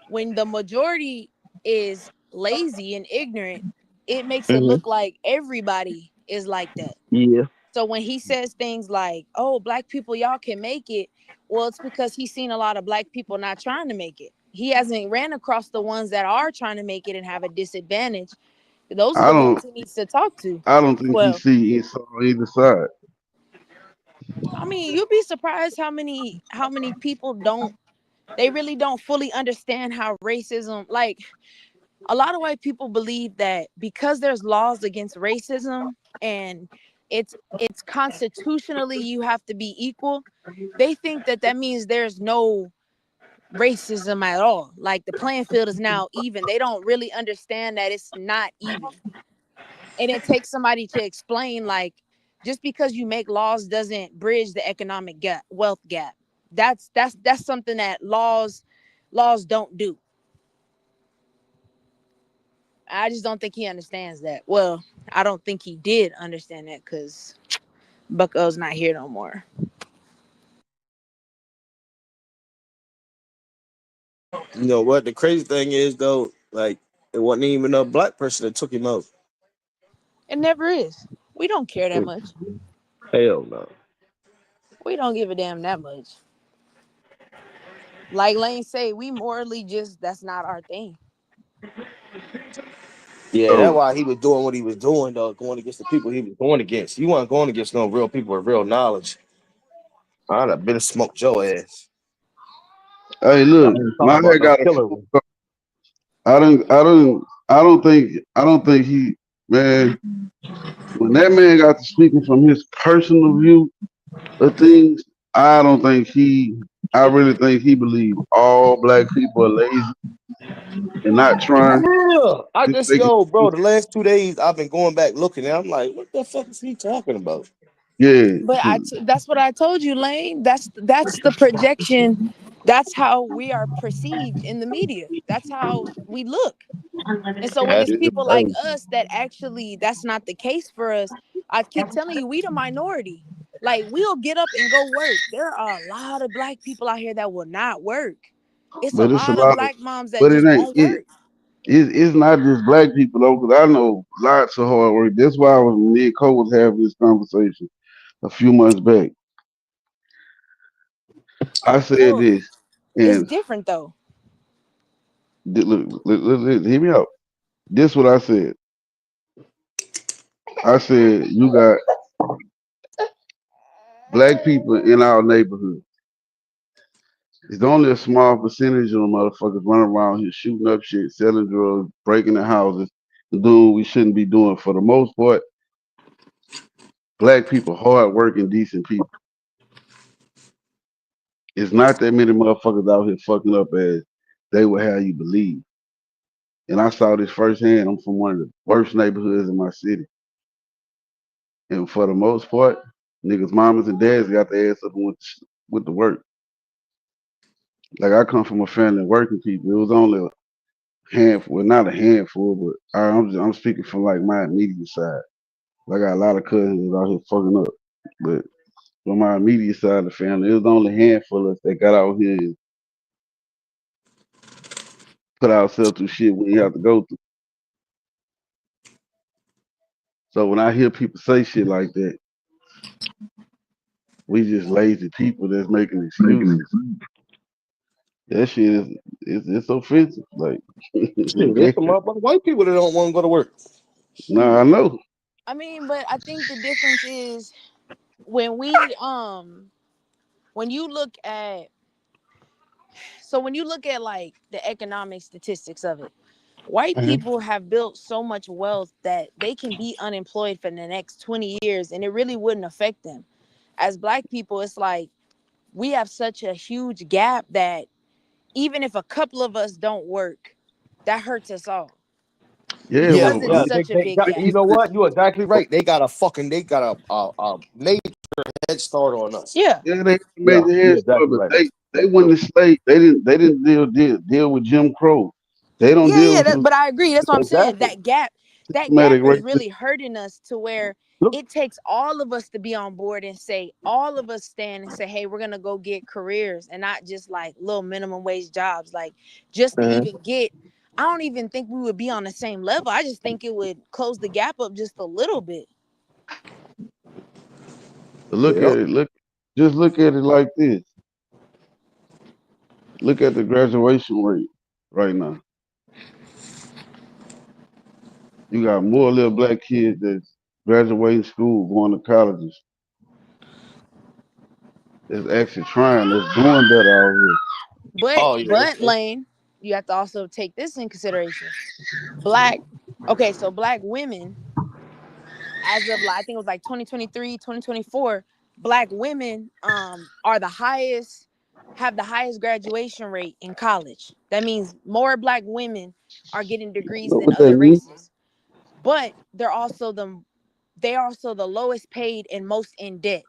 when the majority is lazy and ignorant, it makes it Mm-hmm. look like everybody is like that. Yeah. So when he says things like, "Oh, black people, y'all can make it," well, it's because he's seen a lot of black people not trying to make it. He hasn't ran across the ones that are trying to make it and have a disadvantage. Those are I the ones don't he needs to talk to. I don't think he Well, saw either side. I mean, you'd be surprised how many people don't they really don't fully understand how racism, like a lot of white people believe that because there's laws against racism and it's constitutionally you have to be equal, they think that that means there's no racism at all, like the playing field is now even. They don't really understand that it's not even, and it takes somebody to explain like just because you make laws doesn't bridge the economic gap, wealth gap. That's something that laws don't do. I just don't think he understands that. Well, I don't think he did understand that because Bucko's not here no more. You know what? The crazy thing is though, like it wasn't even a black person that took him out. It never is. We don't care that much. Hell no. We don't give a damn that much. Like Lane say, we morally just that's not our thing. Yeah, that's So why he was doing what he was doing though, going against the people he was going against. You weren't going against no real people with real knowledge. I'd have been smoked your ass. hey, I look, ain't talking my about head no got a killer. full. I don't think he, man. When that man got to speaking from his personal view of things, I don't think he. I really think he believed all black people are lazy and not trying. Yeah, I Think just they can yo, do bro. The last 2 days I've been going back looking, and I'm like, what the fuck is he talking about? it. But Yeah, that's what I told you, Lane. That's the projection. That's how we are perceived in the media. That's how we look. And so when That's it's yeah. people like crazy. us that actually that's not the case for us, I keep telling you, we the minority. Like we'll get up and go work. There are a lot of black people out here that will not work. It's a But it's a lot of lot of, black moms that but it just ain't won't work. it's not just black people though, because I know lots of hard work. That's why I was me and Cole was having this conversation a few months back. I said Well, this, it's and different though. hear me out. This what I said. I said you got black people in our neighborhood. It's only a small percentage of the motherfuckers running around here shooting up shit, selling drugs, breaking the houses, and doing what we shouldn't be doing. For the most part, black people, hard working, decent people. It's not that many motherfuckers out here fucking up as they would have you believe. And I saw this firsthand. I'm from one of the worst neighborhoods in my city. And for the most part, niggas' mamas and dads got their ass up and with the work. Like I come from a family of working people. It was only a handful, well, not a handful, but I'm speaking from like my immediate side. I got a lot of cousins that's out here fucking up. But from my immediate side of the family, it was only a handful of us that got out here and put ourselves through shit we have to go through. So when I hear people say shit like that, we just lazy people that's making excuses. That shit is it's offensive. Like, Shit, there's some motherfucking white people that don't want to go to work. nah, I know. I mean, but I think the difference is when when you look at when you look at like the economic statistics of it, white people have built so much wealth that they can be unemployed for the next 20 years and it really wouldn't affect them. As black people, it's like we have such a huge gap that even if a couple of us don't work, that hurts us all Yeah, Yeah, because well, it's yeah. such a They big got, gap. you know what? You're exactly right. They got a major head start on us. Yeah. yeah, they Yeah, made the you're head start, exactly but right. they wouldn't enslaved. They didn't deal with Jim Crow. They don't Yeah, deal yeah, with but I agree. That's what I'm saying. Exactly. That gap systematic is racism. really hurting us to where Look, it takes all of us to be on board and say, all of us stand and say, hey, we're gonna go get careers and not just like little minimum wage jobs. Like just to even get, I don't even think we would be on the same level. I just think it would close the gap up just a little bit. But look yeah. at it. Look at it like this. Look at the graduation rate right now. You got more little black kids that's graduating school, going to colleges, that's actually trying, that's doing better out here. But Oh yeah. Lane, you have to also take this in consideration. Black, okay, so black women as of like, I think it was like 2023, 2024, black women are the highest, have the highest graduation rate in college. That means more black women are getting degrees Know than what that other mean? races. But they're also the lowest paid and most in debt.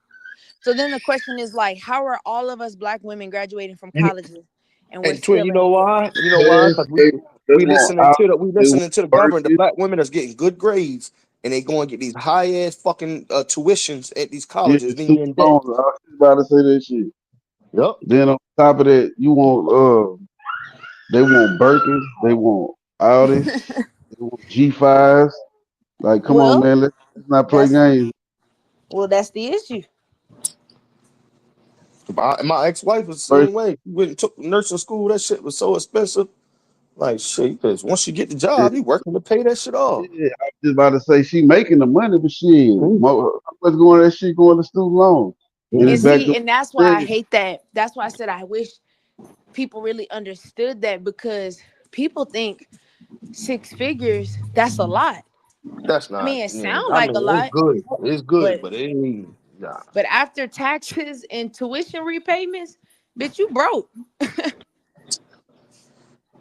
So then the question is like, how are all of us black women graduating from colleges and we're And twin, still you in know debt? why? You know why? Yes, Because they want out, we they want listening to the government. The working. black women that's getting good grades, and they going to get these high ass fucking tuitions at these Yeah, colleges. Then student you're in debt. loans. I was just about to say that shit. Yep. Then on top of that, you want they want Birkins, they want Audis, they want G5s. Like, come on, Well, man, let's not play that's games. that's the issue. My ex wife was the First, same way. We went and took nursing school. That shit was so expensive. Like shit, because once you get the yeah, job, you working to pay that shit off. yeah, I was just about to say she making the money, but shit, Mhm. how much going that shit going to student loans, and And it's Mhm. back see, to and that's why I credit. hate that. That's why I said I wish people really understood that because people think six figures, that's a lot. That's I not. mean, it Yeah, sounds I like a mean, it's lot, good. It's good, but but it ain't. Nah. after taxes and tuition repayments, bitch, you broke.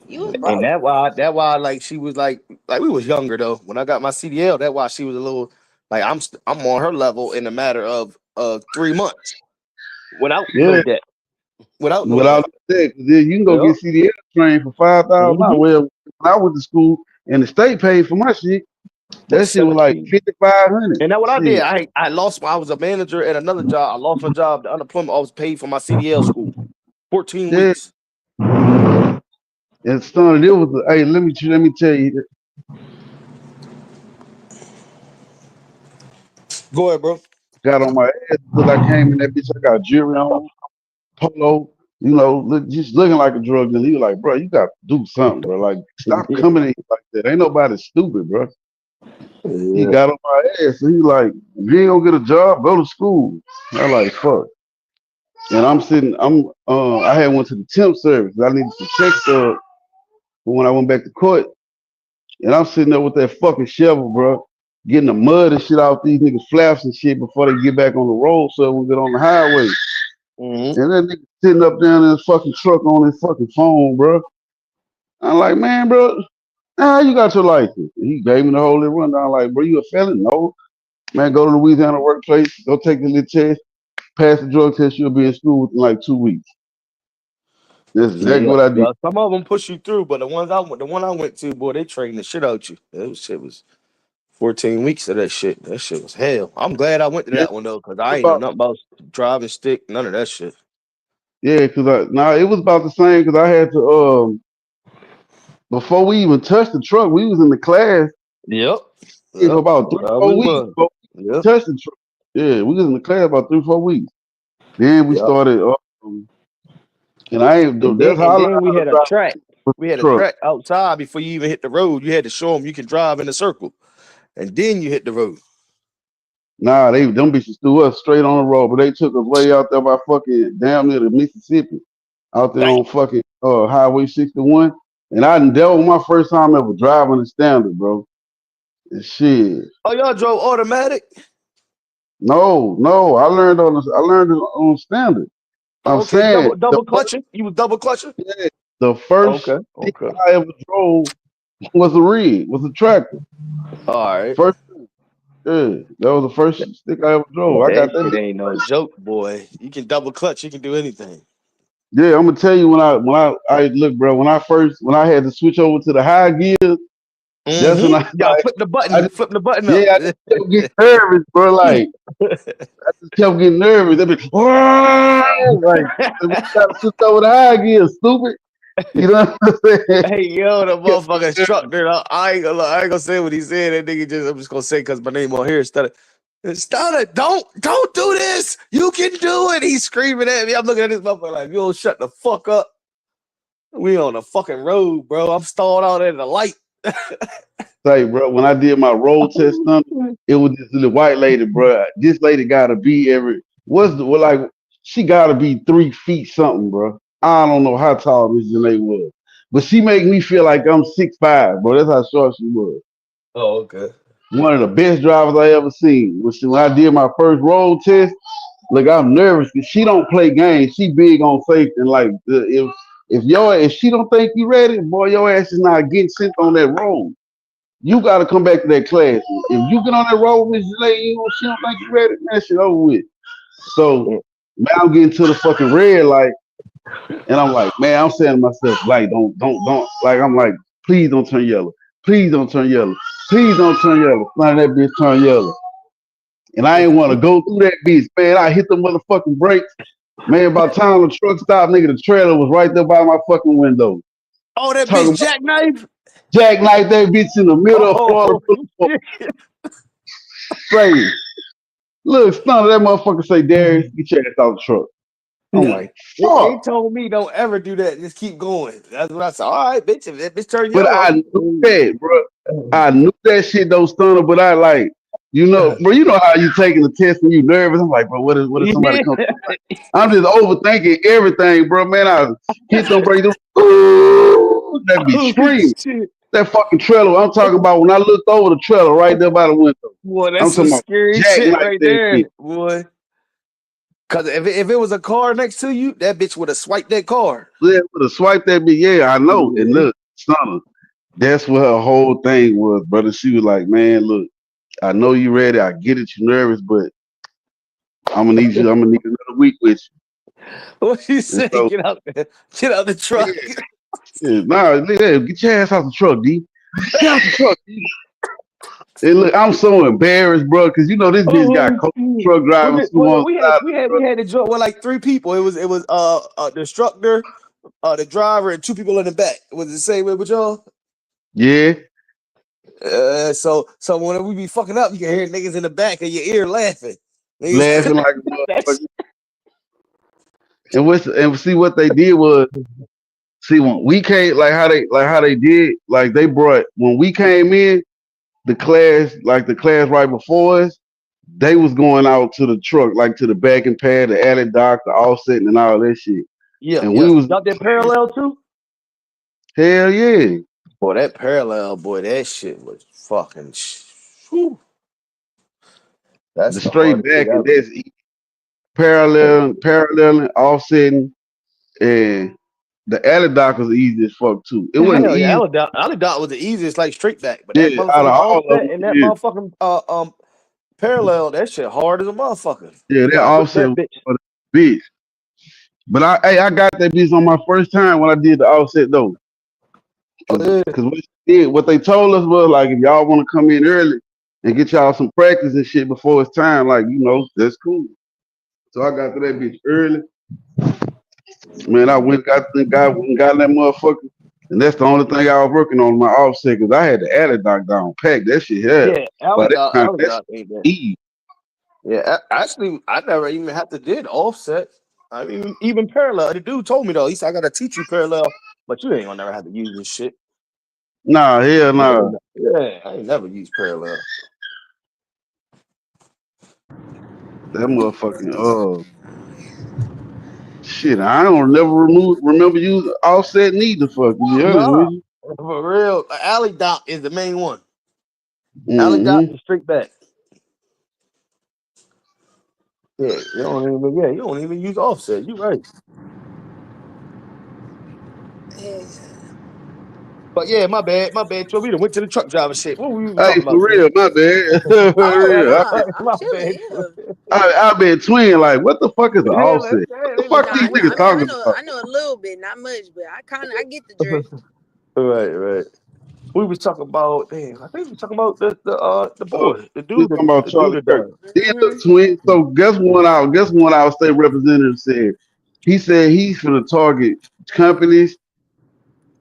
You was And broke. that why like she was like we was younger though. When I got my CDL, that why she was a little like I'm on her level in a matter of 3 months without no Yeah, debt. Without no without debt. that, 'cause then you can go Yep. get CDL trained for $5,000. Mm-hmm. Well, when I went to school and the state paid for my shit, What's that shit was like 17? 5,500. And that what I did. Shit, I lost I was a manager at another job. I lost my job. The unemployment I was paid for my CDL school. 14 yeah. weeks. And son, it was. Hey, let me tell you. Go ahead, bro. Got on my ass because I came in that bitch. I got jewelry on, polo. Just looking like a drug dealer. He was like, bro, you got to do something, bro. Like, stop Yeah. coming in like that. Ain't nobody stupid, bro. He Yeah. got on my ass. And he like, if you ain't gonna get a job, go to school. I like, fuck. And I'm sitting. I had went to the temp service. I needed some check stub for when I went back to court. And I'm sitting there with that fucking shovel, bro, getting the mud and shit out these niggas' flaps and shit before they get back on the road so we get on the highway. Mm-hmm. And that nigga sitting up down in his fucking truck on his fucking phone, bro. I'm like, man, bro, you got your license. And he gave me the whole little rundown. Like, bro, you a felon? No. Man, go to the Louisiana workplace, go take the little test, pass the drug test, you'll be in school within like 2 weeks. That's exactly Yeah, what I did. yeah. Some of them push you through, but the one I went to, boy, they trained the shit out you. That shit was 14 weeks of that shit. That shit was hell. I'm glad I went to Yeah, that one though, cause I ain't know nothing about driving stick, none of that shit. yeah, cause it was about the same. Cause I had to before we even touched the truck, we was in the class Yep. for Yep. about three, Whatever four it weeks. was. Before we Yep. touched the truck. Yeah, we was in the class about 3, 4 weeks. Then we Yep. started, and I ain't. And then That's and how I learned then we how to had a drive track. with We the had a truck. track outside before you even hit the road. You had to show them you can drive in a circle, and then you hit the road. Nah, them bitches threw us straight on the road, but they took us way out there by fucking damn near the Mississippi, out there Damn. on fucking Highway 61. And that was my first time ever driving the standard, bro. And shit. Oh, y'all drove automatic? No, I learned it on standard. I'm Oh, okay, saying double clutching. You was double clutching. the first Okay. stick Okay. I ever drove was a rig, was a tractor. All right. First, yeah, that was the first stick I ever drove. I That got that shit bitch. ain't no joke, boy. You can double clutch. You can do anything. Yeah, I'm gonna tell you when I look, bro. When I had to switch over to the high gear, that's when Mm-hmm. Y'all flip the I button. just Flip the button up. yeah, I just kept getting nervous, bro. Like I just kept getting nervous. They be like we gotta switch over to high gear, stupid. You know what I'm saying? Hey, yo, the Kept motherfucker getting nervous. instructor. I ain't gonna say what he said. That nigga I'm just gonna say because my name on here instead of. Stunner, don't do this. You can do it. He's screaming at me. I'm looking at this motherfucker like, you don't shut the fuck up. We on the fucking road, bro. I'm stalled out at the light. Say, bro, when I did my road test stuff, it was this little white lady, bro. This lady gotta be she gotta be 3 feet something, bro. I don't know how tall Miss Janae was, but she made me feel like I'm 6'5", bro. That's how short she was. Oh, okay. One of the best drivers I ever seen. When I did my first road test, look, I'm nervous because she don't play games. She big on safety. And like, if she don't think you ready, boy, your ass is not getting sent on that road. You got to come back to that class. If you get on that road, Miss Lady, she don't think you ready, man, shit over with. So, man, I'm getting to the fucking red light, and I'm like, man, I'm saying to myself, like, don't, like, I'm like, please don't turn yellow. Please don't turn yellow. Please don't turn yellow. Finally, that bitch turn yellow. And I ain't want to go through that bitch, man. I hit the motherfucking brakes. Man, by the time the truck stopped, nigga, the trailer was right there by my fucking window. Oh, that Talking bitch about jackknife? jackknife that bitch in the middle of Florida Oh, Boulevard. shit. Straight. Look, son of that motherfucker say, Darius, get your ass out the truck. I'm Yeah. like, They fuck. told me don't ever do that. Just keep going. That's what I said. All right, bitch. If that bitch turn But yellow, I I'm knew that, bro. I knew that shit don't stun her, but I like, bro, you know how you taking the test and you nervous. I'm like, bro, what if somebody yeah. comes? I'm just overthinking everything, bro. Man, I hit them break them. Ooh, that be Oh, screaming. shit. That fucking trailer. I'm talking about when I looked over the trailer right there by the window. Boy, I'm that's some talking about scary shit jackknife right that bitch. there, boy. Cause if it was a car next to you, that bitch would have swiped that car. Yeah, would have swiped that bitch. Yeah, I know. And Yeah. look, son, that's what her whole thing was, brother. She was like, man, look, I know you ready. I get it, you nervous, but I'm gonna need another week with What you you. And say? so, Get out the yeah, truck. get your ass out the truck, D. Get out the truck, D. And look, I'm so embarrassed, bro, because this bitch got Oh, coach shit. truck driving school Well, on we the had side of we the had truck. we had to join with like three people. It was the instructor, the driver, and two people in the back. Was it the same way with y'all? Yeah, So when we be fucking up, you can hear niggas in the back of your ear laughing. Niggas, laughing like a that's motherfucker. And see what they did was, see, when we came, like how they did, like they brought when we came in, the class right before us. they was going out to the truck, like to the backing pad, the alley dock, the offsetting, and all that shit. Yeah, And we yeah. was Y'all did parallel too? hell yeah, Boy, that parallel, boy, that shit was fucking. Whew. That's the the straight hardest thing back, and ever. that's paralleling, offsetting, and the alley dock was easy as fuck too. It wasn't Hell yeah, easy, Alley Dot was the easiest, like straight back, but yeah, that out of motherfucking all of offset them, and that yeah, motherfucking parallel, that shit hard as a motherfucker. yeah, You that gotta whip offset that was bitch. for the bitch. But I got that bitch on my first time when I did the offset though. Oh, Cause, yeah. cause what they told us was like if y'all want to come in early and get y'all some practice and shit before it's time, like that's cool. So I got to that bitch early. Man, I went got that motherfucker. And that's the only thing I was working on my offset because I had the attic dock down packed. That shit here. Yeah, Alley By that Dot, time, Alley that shit Dot ain't that. easy. Yeah, actually, I never even had to did offset. I mean, even parallel. The dude told me though, he said I gotta teach you parallel, but you ain't gonna never have to use this shit. Nah, hell nah. Yeah, I ain't never used parallel. That motherfucking shit. I don't never remember using offset neither. Fuck to be honest Nah, with you. for real. Alley Dot is the main one. Alley Dot Mm-hmm. is straight back. Yeah, you don't even use offset. You right. But yeah, my bad. So we done went to the truck driver shit. What were we Hey, talking for about, Twin? real, my bad. For Oh real. nah, I'm My chilling. bad. Yeah. I've been twin like, what the fuck is an Yeah, let's offset? What the say fuck Nah, these I know. niggas I mean, talking about? I know a little bit, not much, but I get the drift. right. We was talking about damn. I think we was talking about the So boy, we talking about the dude Charlie that Kirk. died. Then Hmm. the twin. So guess what our state representative said? He said he's gonna target companies,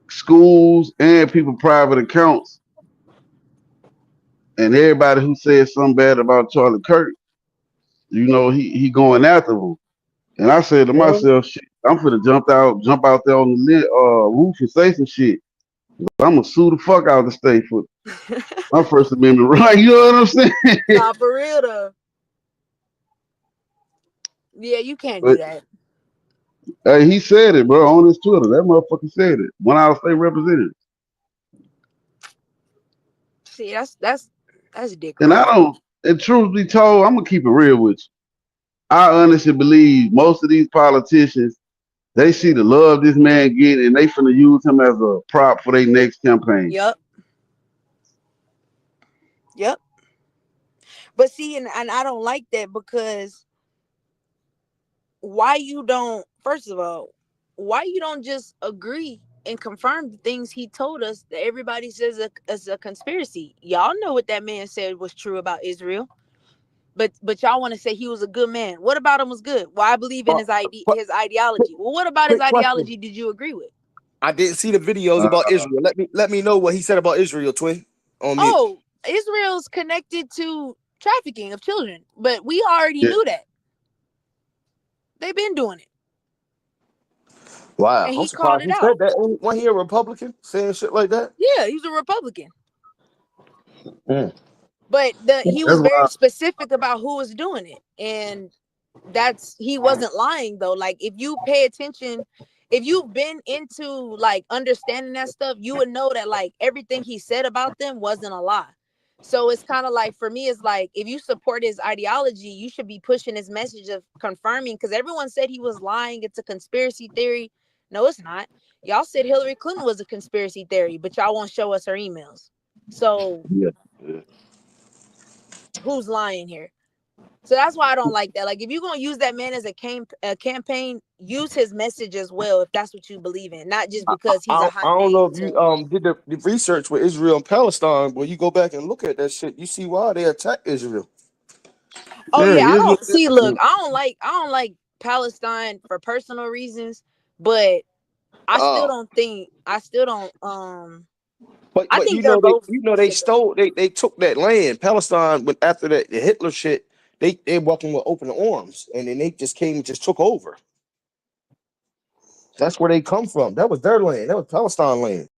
schools, and people private accounts, and everybody who said something bad about Charlie Kirk. He going after them. And I said to Man, myself, shit, I'm finna jump out there on the roof and say some shit. I'm gonna sue the fuck out of the state for my First Amendment right. You know what I'm saying? Nah, for real though. Yeah, you can't do But that. hey, he said it, bro, on his Twitter. That motherfucker said it. When I was state representative. See, that's dick And I riding. don't, and truth be told, I'm gonna keep it real with you. I honestly believe most of these politicians, they see the love this man get and they finna use him as a prop for their next campaign. Yep, yep. But see, and I don't like that because why you don't? First of all, why you don't just agree and confirm the things he told us that everybody says is a conspiracy? Y'all know what that man said was true about Israel. But y'all want to say he was a good man. What about him was good? Well, I believe in uh, quick, his ideology. Well, what about his quick question. ideology did you agree with? I didn't see the videos Uh, about Israel. Let me know what he said about Israel, Twin. On mute. Oh, Israel's connected to trafficking of children, but we already yeah, knew that. They've been doing it, Wow, and I'm he called surprised it he said out. that. Wasn't he a Republican saying shit like that? Yeah, he's a Republican, Mm. but he that's was why very specific about who was doing it, and that's he wasn't lying though. Like if you pay attention, if you've been into like understanding that stuff, you would know that like everything he said about them wasn't a lie. So it's kind of like for me, it's like if you support his ideology, you should be pushing his message of confirming because everyone said he was lying. It's a conspiracy theory. No, it's not. Y'all said Hillary Clinton was a conspiracy theory, but y'all won't show us her emails. So yeah. who's lying here? So that's why I don't like that. Like, if you're gonna use that man as a campaign, use his message as well if that's what you believe in, not just because he's a I hot don't know name. if you To did the research with Israel and Palestine, but you go back and look at that shit, you see why they attacked Israel. oh Yeah, yeah, I Israel. don't see. Look, I don't like Palestine for personal reasons, but Uh, I still don't. I but think they're both they sick. stole they took that land. Palestine, but after that the Hitler shit, they welcomed with open arms, and then they just came and just took over. That's where they come from. That was their land. That was Palestine land.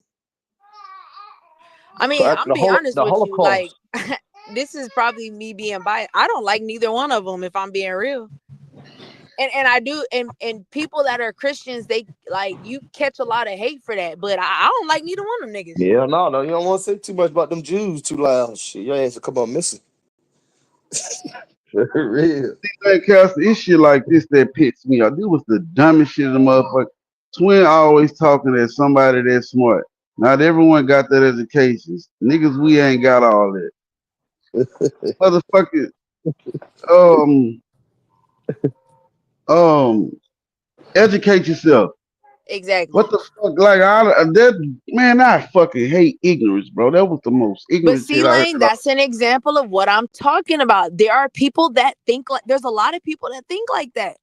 I So mean, after I'm being honest the with you. Like, Holocaust. this is probably me being biased. I don't like neither one of them, if I'm being real. And I do, and people that are Christians, they like, you catch a lot of hate for that, but I don't like neither one of them niggas. Yeah, no, you don't want to say too much about them Jews too loud. Shit, your ass will come up missing. For real. Like, Castle, it's shit like this that pits me off. This was the dumbest shit in the motherfucker. Twin always talking at somebody that's smart. Not everyone got that education. Niggas, we ain't got all that. Motherfucker, um, um, educate yourself. Exactly. What the fuck? Like, that man, I fucking hate ignorance, bro. That was the most But ignorant see, shit I heard. Lane, that's an example of what I'm talking about. There are people that think like, there's a lot of people that think like that,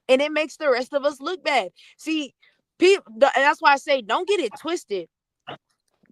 and it makes the rest of us look bad. See, people, and that's why I say, don't get it twisted.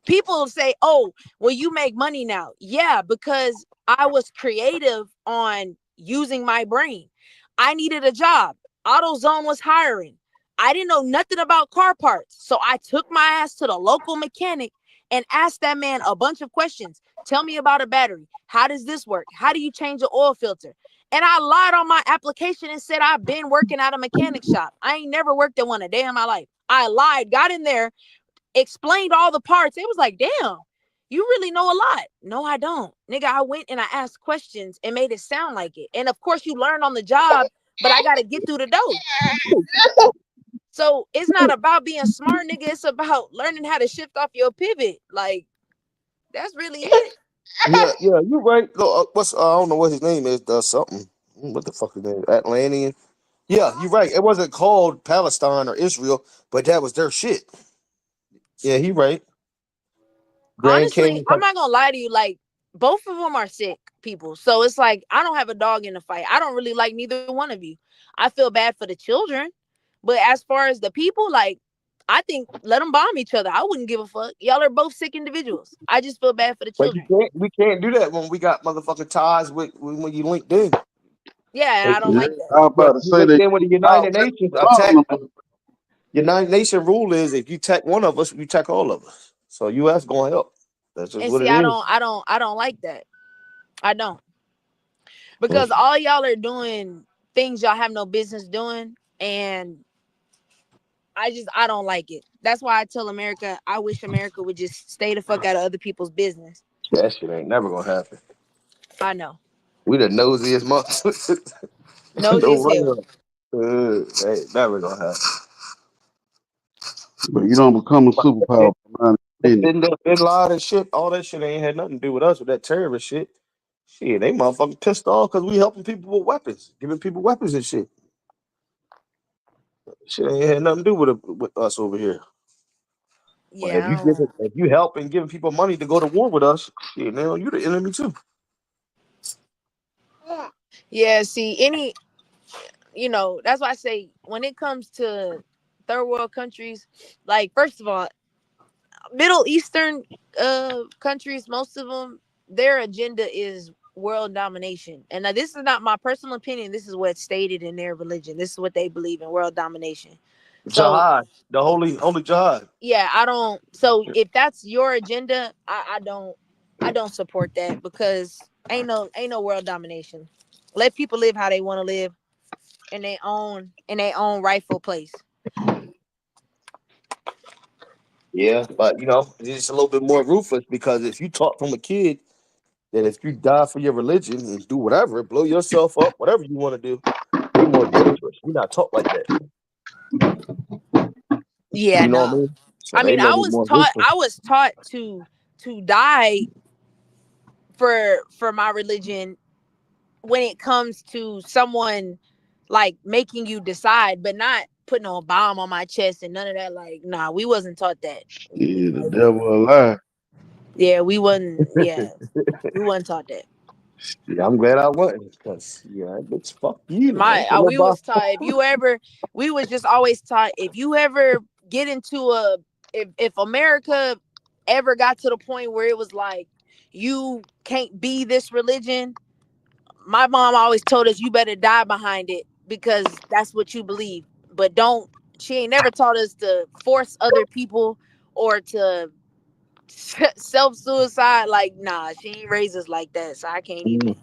People say, "Oh, well, you make money now." Yeah, because I was creative on using my brain. I needed a job. AutoZone was hiring. I didn't know nothing about car parts, so I took my ass to the local mechanic and asked that man a bunch of questions. Tell me about a battery. How does this work? How do you change an oil filter? And I lied on my application and said I've been working at a mechanic shop. I ain't never worked at one a day in my life. I lied, got in there, explained all the parts. It was like, damn, you really know a lot. No, I don't. Nigga, I went and I asked questions and made it sound like it. And of course, you learn on the job, but I got to get through the door. So it's not about being smart, nigga. It's about learning how to shift off your pivot. Like, that's really it. Yeah, you're right. No, what's I don't know what his name is. Does something. What the fuck is his name? Atlantean. Yeah, you're right. It wasn't called Palestine or Israel, but that was their shit. Yeah, he right. Grand Honestly, Canyon. I'm not gonna lie to you. Like, both of them are sick people. So it's like, I don't have a dog in the fight. I don't really like neither one of you. I feel bad for the children. But as far as the people, like, I think let them bomb each other. I wouldn't give a fuck. Y'all are both sick individuals. I just feel bad for the But you children. can't. We can't do that when we got motherfucking ties with when you linked in. Yeah, and Like, I don't Yeah, like that. I was about to you say linked that. in with the United Nations attack. United Nation rule is if you attack one of us, you attack all of us. So U.S. gonna help. That's just And what see, it is. I don't like that. I don't. Mm. Because all y'all are doing things y'all have no business doing. And I don't like it. That's why I tell America, I wish America would just stay the fuck out of other people's business. That shit ain't never gonna happen. I know. We the nosiest motherfuckers. Nosy No as hell. way. Ain't never gonna happen. But you don't become a superpower. Bin Laden shit, all that shit ain't had nothing to do with us with that terrorist shit. Shit, they motherfucking pissed off because we helping people with weapons, giving people weapons and shit. Shit ain't had nothing to do with us over here. But Yeah, I don't. if you help and giving people money to go to war with us, shit, now you the enemy too. Yeah, see, that's why I say when it comes to third world countries, like, first of all, Middle Eastern countries, most of them, their agenda is world domination. And now this is not my personal opinion. This is what's stated in their religion. This is what they believe in, world domination. So Jihad, the holy jihad. yeah, I don't. So if that's your agenda, I don't support that, because ain't no world domination. Let people live how they want to live in their own rightful place. Yeah, but it's just a little bit more ruthless because if you taught from a kid that if you die for your religion and do whatever, blow yourself up, whatever you want to do, they more dangerous. We're not taught like that. Yeah, You know what I no. mean? So I they mean, may be more ruthless. I was taught to die for my religion when it comes to someone like making you decide, but not putting a bomb on my chest and none of that. Like, nah, we wasn't taught that. Yeah, the Like, devil alive. yeah, we wasn't. Yeah, we wasn't taught that. Yeah, I'm glad I wasn't because bitch, fuck you. I My ain't gonna we buy. was taught, we was just always taught, if you ever get into if America ever got to the point where it was like you can't be this religion, my mom always told us, you better die behind it because that's what you believe. But don't, she ain't never taught us to force other people or to self-suicide. Like, nah, she ain't raised us like that, so I can't even.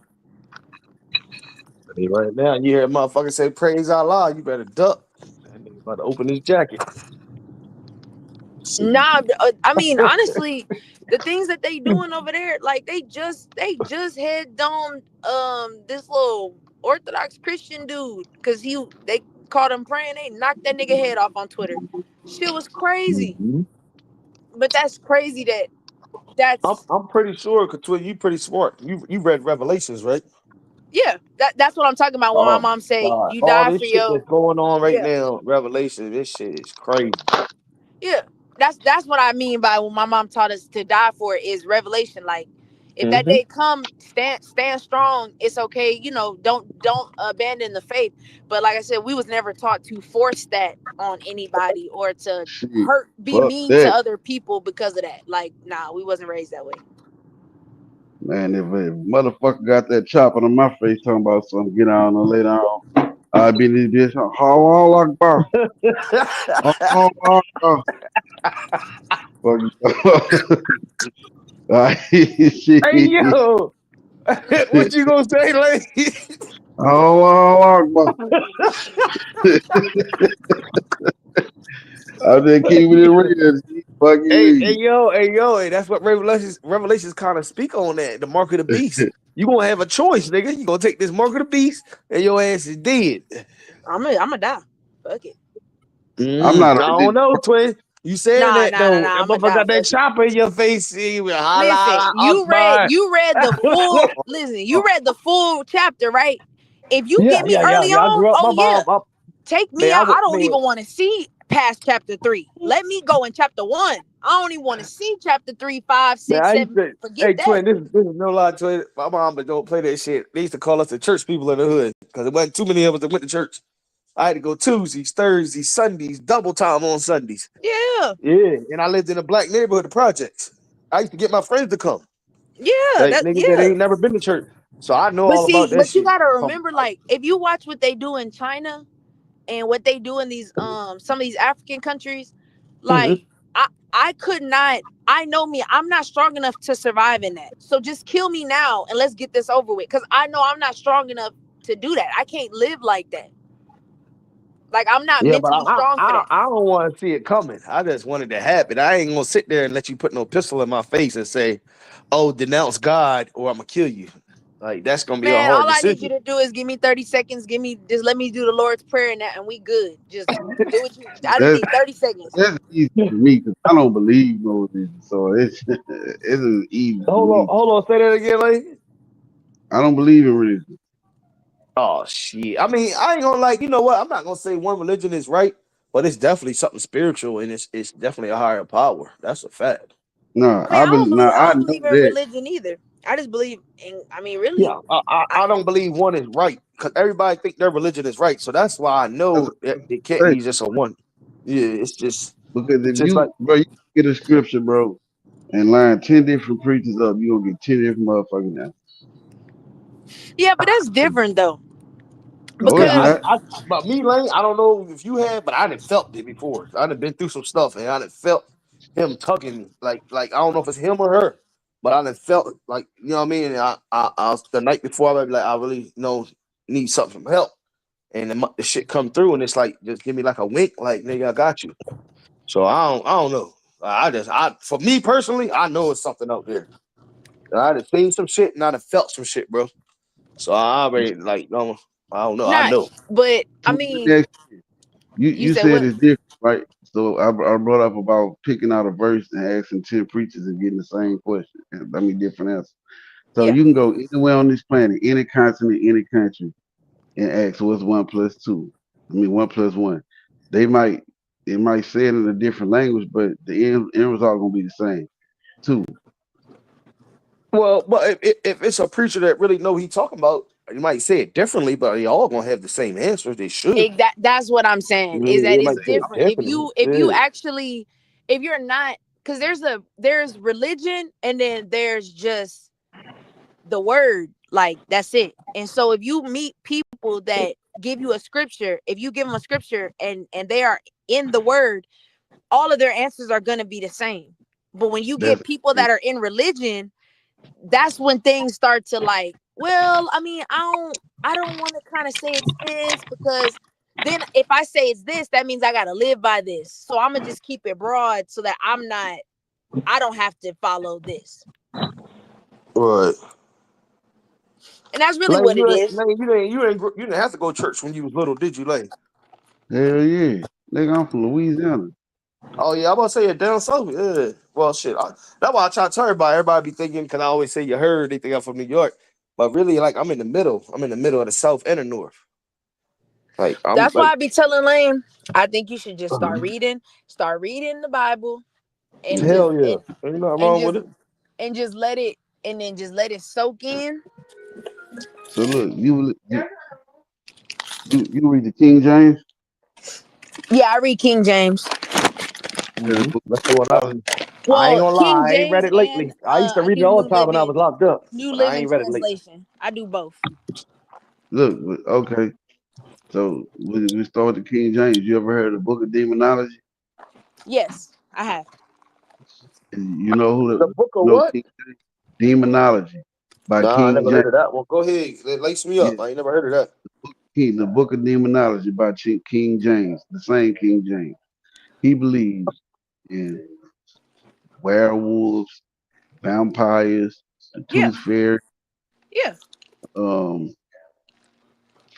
Right now, you hear a motherfucker say praise Allah, you better duck. That nigga about to open his jacket. Nah, I mean, honestly, the things that they doing over there, like they just had on this little Orthodox Christian dude because they caught him praying. They knocked that nigga head off on Twitter. Shit was crazy, Mhm. but that's crazy that that's I'm pretty sure, cause you pretty smart. You read Revelations, right? yeah, that's what I'm talking about when my Oh mom say God, you all die for this shit your that's going on right yeah. now, Revelation, this shit is crazy. Yeah, that's what I mean by when my mom taught us to die for it is revelation. Like, if that Hmm. day come, stand strong. It's okay. Don't abandon the faith. But like I said, we was never taught to force that on anybody or to Shit, be fuck mean to that, other people because of that. Like, nah, we wasn't raised that way. man. If a motherfucker got that chopping on my face talking about something, get on and lay down. I be this bitch. How Akbar? Akbar. Fuck. Hey Shit. yo, what you gonna say, lady? Allah Akbar. I'm just keeping it real. G. Fucking Hey real. yo, hey, that's what Revelations kind of speak on that. The mark of the beast. You gonna have a choice, nigga. You gonna take this mark of the beast, and your ass is dead. I'm gonna die. Fuck it. I'm I not a don't religious. know, twin. You saying Nah, that nah, nah, though? nah. That I'm gonna motherfucker die. got that Fuck it. chopper in your face. See, Listen, holla, you read Akbar. you read the full listen, you read the full chapter, right? If you Yeah, get me yeah, yeah, early yeah. I on, grew up. oh My yeah, mom, take me man, out. I don't man. even want to see past chapter 3. Let me go in chapter 1. I don't even want to see chapter 3, 5, Man, 6, I used 7. to, Forget hey, that. twin, this is no lie, twin. My mom, but don't play that shit. They used to call us the church people in the hood because it wasn't too many of us that went to church. I had to go Tuesdays, Thursdays, Sundays, double time on Sundays. Yeah. Yeah, and I lived in a black neighborhood, the projects. I used to get my friends to come, Yeah, like that niggas that yeah. ain't never been to church. So I know But all about see, that but you shit. got to remember like if you watch what they do in China and what they do in these some of these African countries, Mhm. like I could not. I know me. I'm not strong enough to survive in that. So just kill me now and let's get this over with. Cause I know I'm not strong enough to do that. I can't live like that. Like I'm not Yeah, but mentally strong for that. I don't want to see it coming. I just wanted to happen. I ain't gonna sit there and let you put no pistol in my face and say, "Oh, denounce God or I'm gonna kill you." Like that's gonna be a Man, hard all I need you decision. to do is give me 30 seconds. Just let me do the Lord's Prayer and that, and we good. Just do what you. I just That's need 30 seconds. that's easy for me because I don't believe no religion, so it's it's easy for me. Hold on, say that again, lady. I don't believe in religion. Oh shit. I mean, I ain't gonna like, you know what? I'm not gonna say one religion is right, but it's definitely something spiritual and it's definitely a higher power. That's a fact. No, I mean, now I I don't know believe in that. religion either. I just believe in. I mean, really, Yeah, I don't believe one is right because everybody think their religion is right. So that's why I That's know what that I'm it can't saying. be just a one. Yeah, Because it's if just like you, bro, you get a scripture, bro, and line 10 different preachers up, you gonna get 10 different motherfucking answers. yeah, but that's different though No, yeah, it's because not. but me, Lane, I don't know if you have, but I done felt it before. I done been through some stuff and I done felt him tugging me. Like I don't know if it's him or her, but I done felt like, you know what I mean? And I was the night before I was like, I really need something from help. And the shit come through and it's like just give me like a wink, like nigga, I got you. So I don't know. For me personally, I know it's something out there. I done seen some shit and I done felt some shit, bro. So I already like no, I don't know. I not. know. But I So let me mean, ask you, you you said said what? it's different, right? So I brought up about picking out a verse and asking 10 preachers and getting the same question. I mean, different answers. So Yeah, you can go anywhere on this planet, any continent, any country, and ask what's one plus two. I mean, one plus one. They might it might say it in a different language, but the end result gonna be the same. Two. Well, but if it's a preacher that really know he talking about, you might say it differently, but they all gonna have the same answers. They should. that's what I'm saying. Yeah, Is that they it's might say it different differently. if you Yeah. actually if you're not because there's religion and then there's just the word, like that's it. And so if you meet people that give you a scripture, if you give them a scripture and they are in the word, all of their answers are going to be the same. But when you That's get people that are in religion, that's when things start to like, well, I mean, I don't want to kind of say it's this because then if I say it's this, that means I gotta live by this. So I'm gonna just keep it broad so that I don't have to follow this. Right. And that's really Lane, what it is. you didn't have to go to church when you was little, did you, Lane? hell yeah. Nigga, I'm from Louisiana. Oh yeah, I'm about to say it down south. Yeah. Well, shit. That's why I try to tell everybody. Everybody be thinking because I always say you heard they think I'm from New York, but really, like I'm in the middle. I'm in the middle of the south and the north. Like I'm That's why like I be telling Lane, I think you should just start reading the Bible and Yeah. just hell yeah. Ain't nothing and wrong just with it. and just let it and then just let it soak in. So look, you read the King James? Yeah, I read King James. Yeah, the Hmm. book That's the one I ain't Well, gonna King lie, I ain't read James it and lately. I used to I read it do all the time when I was locked up, New but I Living ain't read it lately. Translation. I do both. okay. So we start with the King James. You ever heard of the book of demonology? Yes, I have. And you know who the The book you of know what? King James? Demonology by Nah, I King never James. heard of that one. Go ahead, lace me Yeah, up. I ain't never heard of that. the book of demonology by King James, the same King James. He believes in werewolves, vampires, the Yeah, tooth fairy. yeah. Um,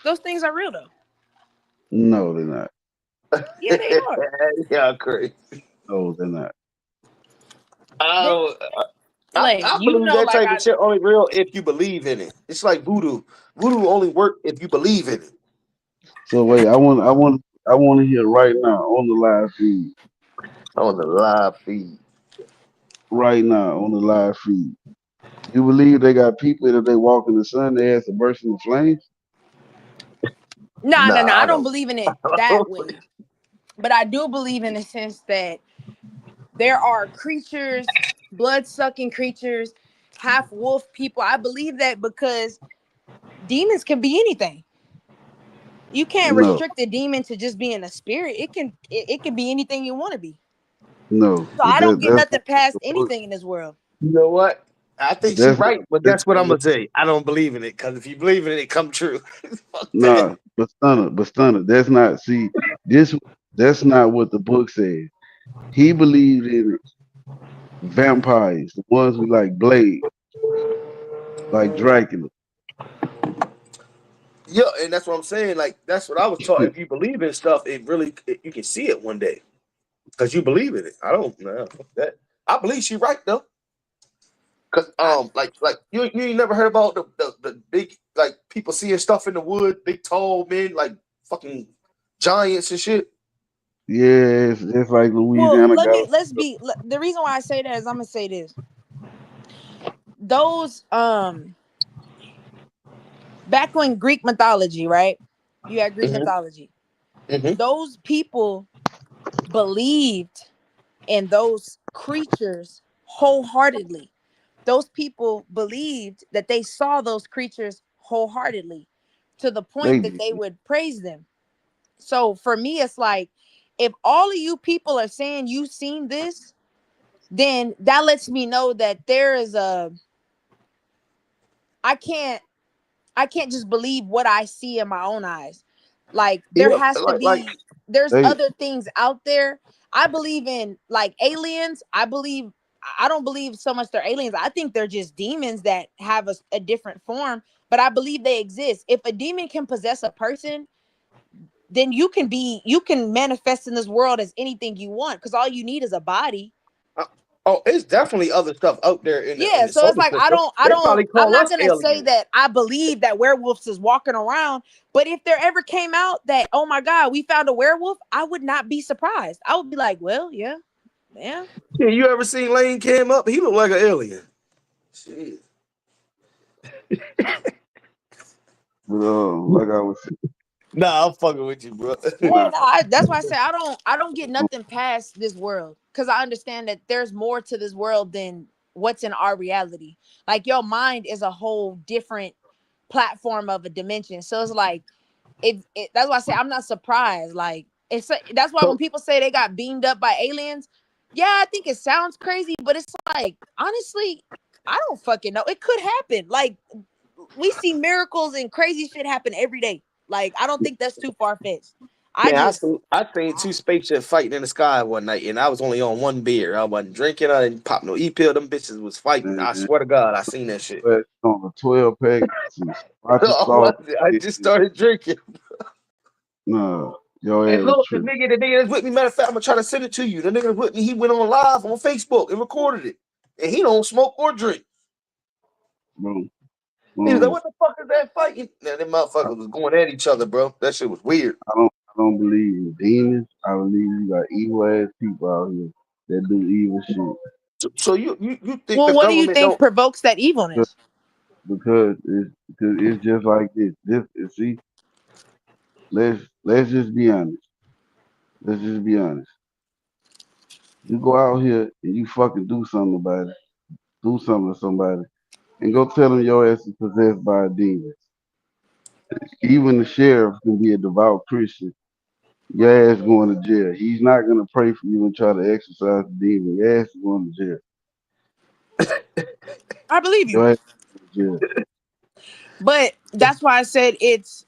Those things are real though. no, they're not. Yeah, they are. Yeah, crazy. No, they're not. They Oh, like I you believe know, that like type I of shit only real if you believe in it. It's like voodoo. Voodoo only work if you believe in it. So wait, I want to hear right now on the live feed. On the live feed. Right now on the live feed. You believe they got people that they walk in the sun, they ask to burst into flames? no. Nah, I I don't don't. believe in it that way. But I do believe in the sense that there are creatures, blood sucking creatures, half wolf people. I believe that because demons can be anything. You can't No, restrict a demon to just being a spirit. It can be anything you want to be. no. So But I don't get that's nothing not what past the book. anything in this world. You know what? I But think she that's not. right, but That's guess what not I'm what. gonna say? I don't believe in it because if you believe in it, it come true. Fuck that. Nah, but stunner. That's not. See, this. That's not what the book says. He believed in vampires, the ones who like Blade, like Dracula. Yeah, and that's what I'm saying. Like that's what I was taught. If you believe in stuff, you can see it one day because you believe in it. I don't know that. I believe she right though. Cause I, like you ain't never heard about the big like people seeing stuff in the wood, big tall men like fucking giants and shit. Yeah, it's just like well, Louisiana got. the reason why I say that is I'm gonna say this. Those back when Greek mythology, right? You had Greek Hmm. mythology. Hmm. Those people believed in those creatures wholeheartedly. Those people believed that they saw those creatures wholeheartedly to the point that They they would praise them. So for me, it's like if all of you people are saying you've seen this, then that lets me know that there is a I can't I can't just believe what I see in my own eyes. Like there Yeah, has to like be there's they other things out there. I believe in like aliens. I don't believe so much they're aliens. I think they're just demons that have a different form, but I believe they exist. If a demon can possess a person, then you can manifest in this world as anything you want because all you need is a body. uh, oh, it's definitely other stuff out there in Yeah, the so it's solar like system. They probably I'm call not us gonna say aliens. that I believe that werewolves is walking around, but if there ever came out that, oh my God, we found a werewolf, I would not be surprised. I would be like, well, yeah, yeah. Yeah, you ever seen Lane came up? He looked like an alien. Shit. but like I was Nah, I'm fucking with you, bro. Yeah, saying, no, that's why I say I don't get nothing past this world because I understand that there's more to this world than what's in our reality. Like your mind is a whole different platform of a dimension. So it's like that's why I say I'm not surprised. Like that's why when so people say they got beamed up by aliens, Yeah, I think it sounds crazy, but it's like, honestly, I don't fucking know. It could happen. Like, we see miracles and crazy shit happen every day. Like, I don't think that's too far fetched. I Man, just, I seen two spaceships fighting in the sky one night, and I was only on one beer. I wasn't drinking. I didn't pop no E-pill. Them bitches was fighting. I Man, swear to God, I seen that shit. but on a 12 pack, some vodka sauce. I just started drinking. Nah, your And ass was look, the tripping. nigga that's with me. Matter of fact, I'm gonna try to send it to you. The nigga with me, he went on live on Facebook and recorded it, and he don't smoke or drink. Bro. He was like, "What the fuck is that fighting?" Now them I, motherfuckers was going at each other, bro. That shit was weird. I don't believe in demons. I believe you got evil ass people out here that do evil shit. So you think well, the what do you government think don't? provokes that evilness? Because it's just like this. See, let's just be honest. Let's just be honest. You go out here and you fucking do something about it. Do something to somebody. And go tell them your ass is possessed by a demon. Even the sheriff can be a devout Christian. Your ass going to jail. He's not gonna pray for you and try to exorcise the demon. Your ass is going to jail. I believe you, Your ass is going to jail. but that's why I said it's.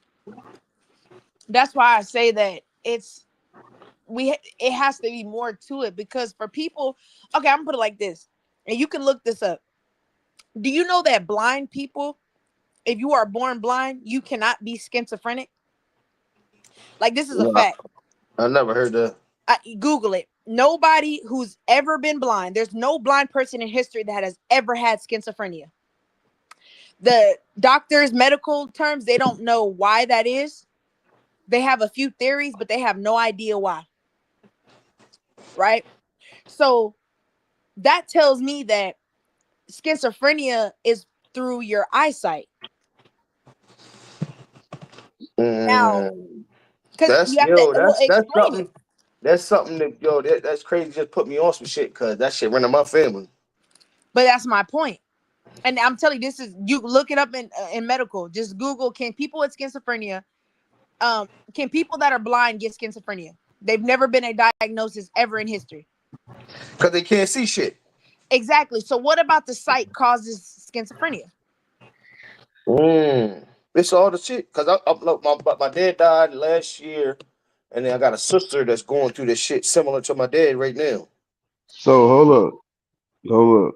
That's why I say that it's it has to be more to it because for people, okay, I'm gonna put it like this, and you can look this up. Do you know that blind people, if you are born blind, you cannot be schizophrenic? Like, this is a No, fact. I never heard that. Google it. Nobody who's ever been blind, there's no blind person in history that has ever had schizophrenia. The doctors, medical terms, they don't know why that is. They have a few theories, but they have no idea why. Right? So that tells me that schizophrenia is through your eyesight. Now, Mm, because that's you have to, yo, well, that's explain it. something. That's something that that's crazy. Just put me on some shit because that shit running my family. But that's my point. And I'm telling you, this is, you look it up in medical. Just Google, can people with schizophrenia, can people that are blind get schizophrenia? They've never been a diagnosis ever in history. Because they can't see shit. Exactly. So what about the sight causes schizophrenia? It's all the shit. Because look, my dad died last year, and then I got a sister that's going through this shit similar to my dad right now. So hold up.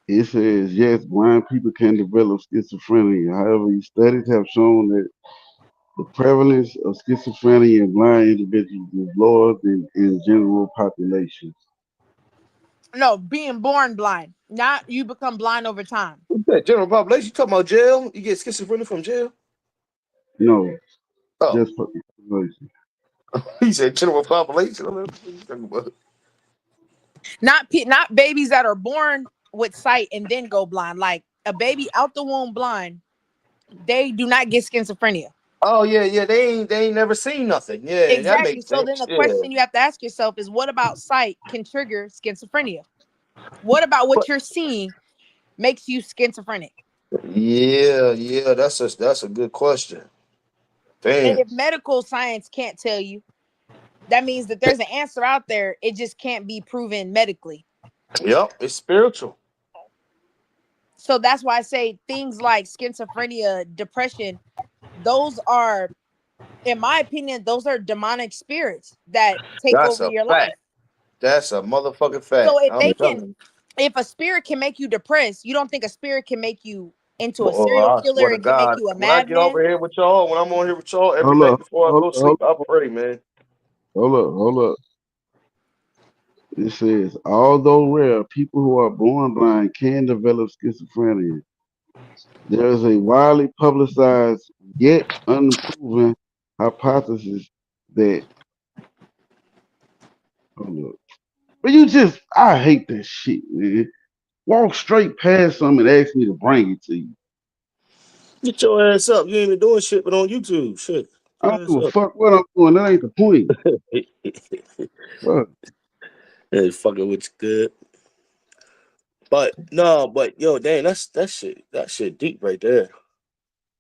It says yes, blind people can develop schizophrenia. However, studies have shown that the prevalence of schizophrenia in blind individuals is lower than in general populations. No, being born blind, not you become blind over time. What's that general population? You talking about jail? You get schizophrenia from jail? No, Oh, just population. he said general population. I'm like, what you talking about? Not babies that are born with sight and then go blind. Like a baby out the womb blind, they do not get schizophrenia. Oh yeah. They ain't never seen nothing. Yeah, that Exactly. makes So then sense. the Yeah, question you have to ask yourself is, what about sight can trigger schizophrenia? What about what but you're seeing makes you schizophrenic? yeah. That's a good question. And Damn. if medical science can't tell you, that means that there's an answer out there. It just can't be proven medically. Yep, it's spiritual. So that's why I say things like schizophrenia, depression, those are, in my opinion, those are demonic spirits that take That's over a your fact. life. That's a motherfucking So fact. if I'm they can, telling you. if a spirit can make you depressed, you don't think a spirit can make you into a Boy, serial I killer swear to and can make God, you a when I get over madman? here with y'all, when I'm on here with y'all every Hold night up, before I hold go up, to sleep, I pray, man. hold up. It says, although rare, people who are born blind can develop schizophrenia. There is a widely publicized yet unproven hypothesis that, hold up. But I hate that shit, man. Walk straight past something and ask me to bring it to you. Get your ass up. You ain't even doing shit but on YouTube. Shit. I Get don't your give ass a up. fuck what I'm doing. That ain't the point. Fuck. Hey, fucking with you good. But no, but yo, dang, that shit deep right there.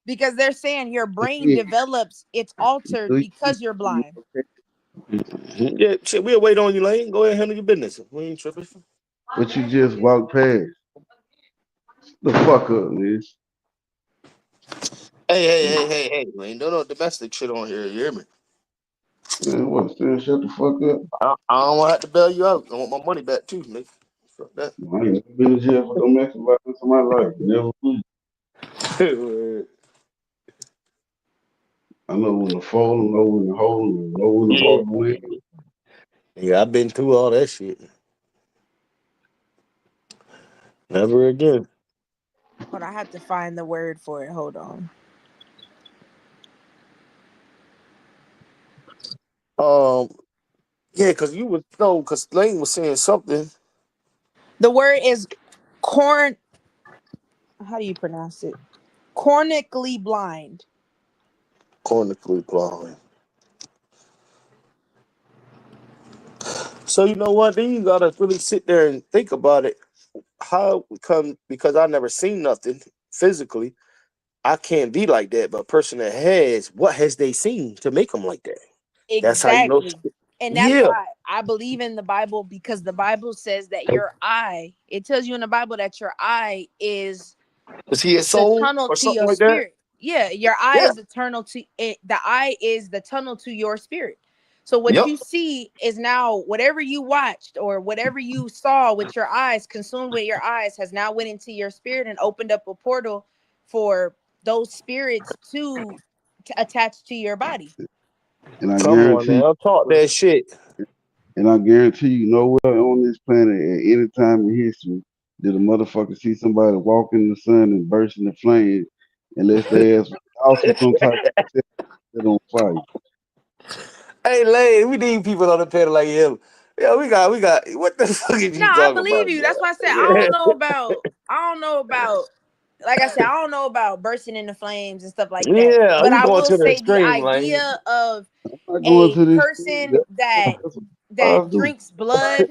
Because they're saying your brain Yeah, develops, it's altered do because you're blind. you- Yeah, shit, we'll wait on you, Lane. Go ahead and handle your business. We ain't tripping. But you just walked past. The fuck up, man. Hey, Lane. No domestic shit on here. You hear me? Man, what? Still shut the fuck up. I don't want to have to bail you out. I want my money back too, nigga. Fuck that. I ain't never been in jail for domestic violence in my life. Never will. I know when to fold, I know when to hold, I know when to Yeah. walk away. Yeah, I've been through all that shit. Never again. Hold on, I have to find the word for it. Hold on. Um, yeah, cause you was no, cause Lane was saying something. The word is corn. How do you pronounce it? Chronically blind. Cornically blind. So you know what? Then you gotta really sit there and think about it. How we come because I never seen nothing physically. I can't be like that. But a person that has, what has they seen to make them like that? That's how you know. Exactly. And that's Yeah, why I believe in the Bible, because the Bible says that your eye, it tells you in the Bible that your eye is is he a the soul tunnel or to something your like that? spirit. Yeah, your eye Yeah. is eternal to it. The eye is the tunnel to your spirit. So what Yep. you see is now whatever you watched or whatever you saw with your eyes, consumed with your eyes, has now went into your spirit and opened up a portal for those spirits to attach to your body. And I Come on guarantee now, talk that shit. And I guarantee you, nowhere on this planet at any time in history did a motherfucker see somebody walk in the sun and burst into flames unless they ass was off of some type of set on fire. Hey, Lane, we need people on the panel like him. Yeah, we got. What the fuck is No, you I talking believe about, you. man? That's why I said Yeah. I don't know about like I said, I don't know about bursting into flames and stuff like that. Yeah, But you I going will to the say the extreme, Lane. idea of I'm not going a to this. person that That's what I that do. drinks blood,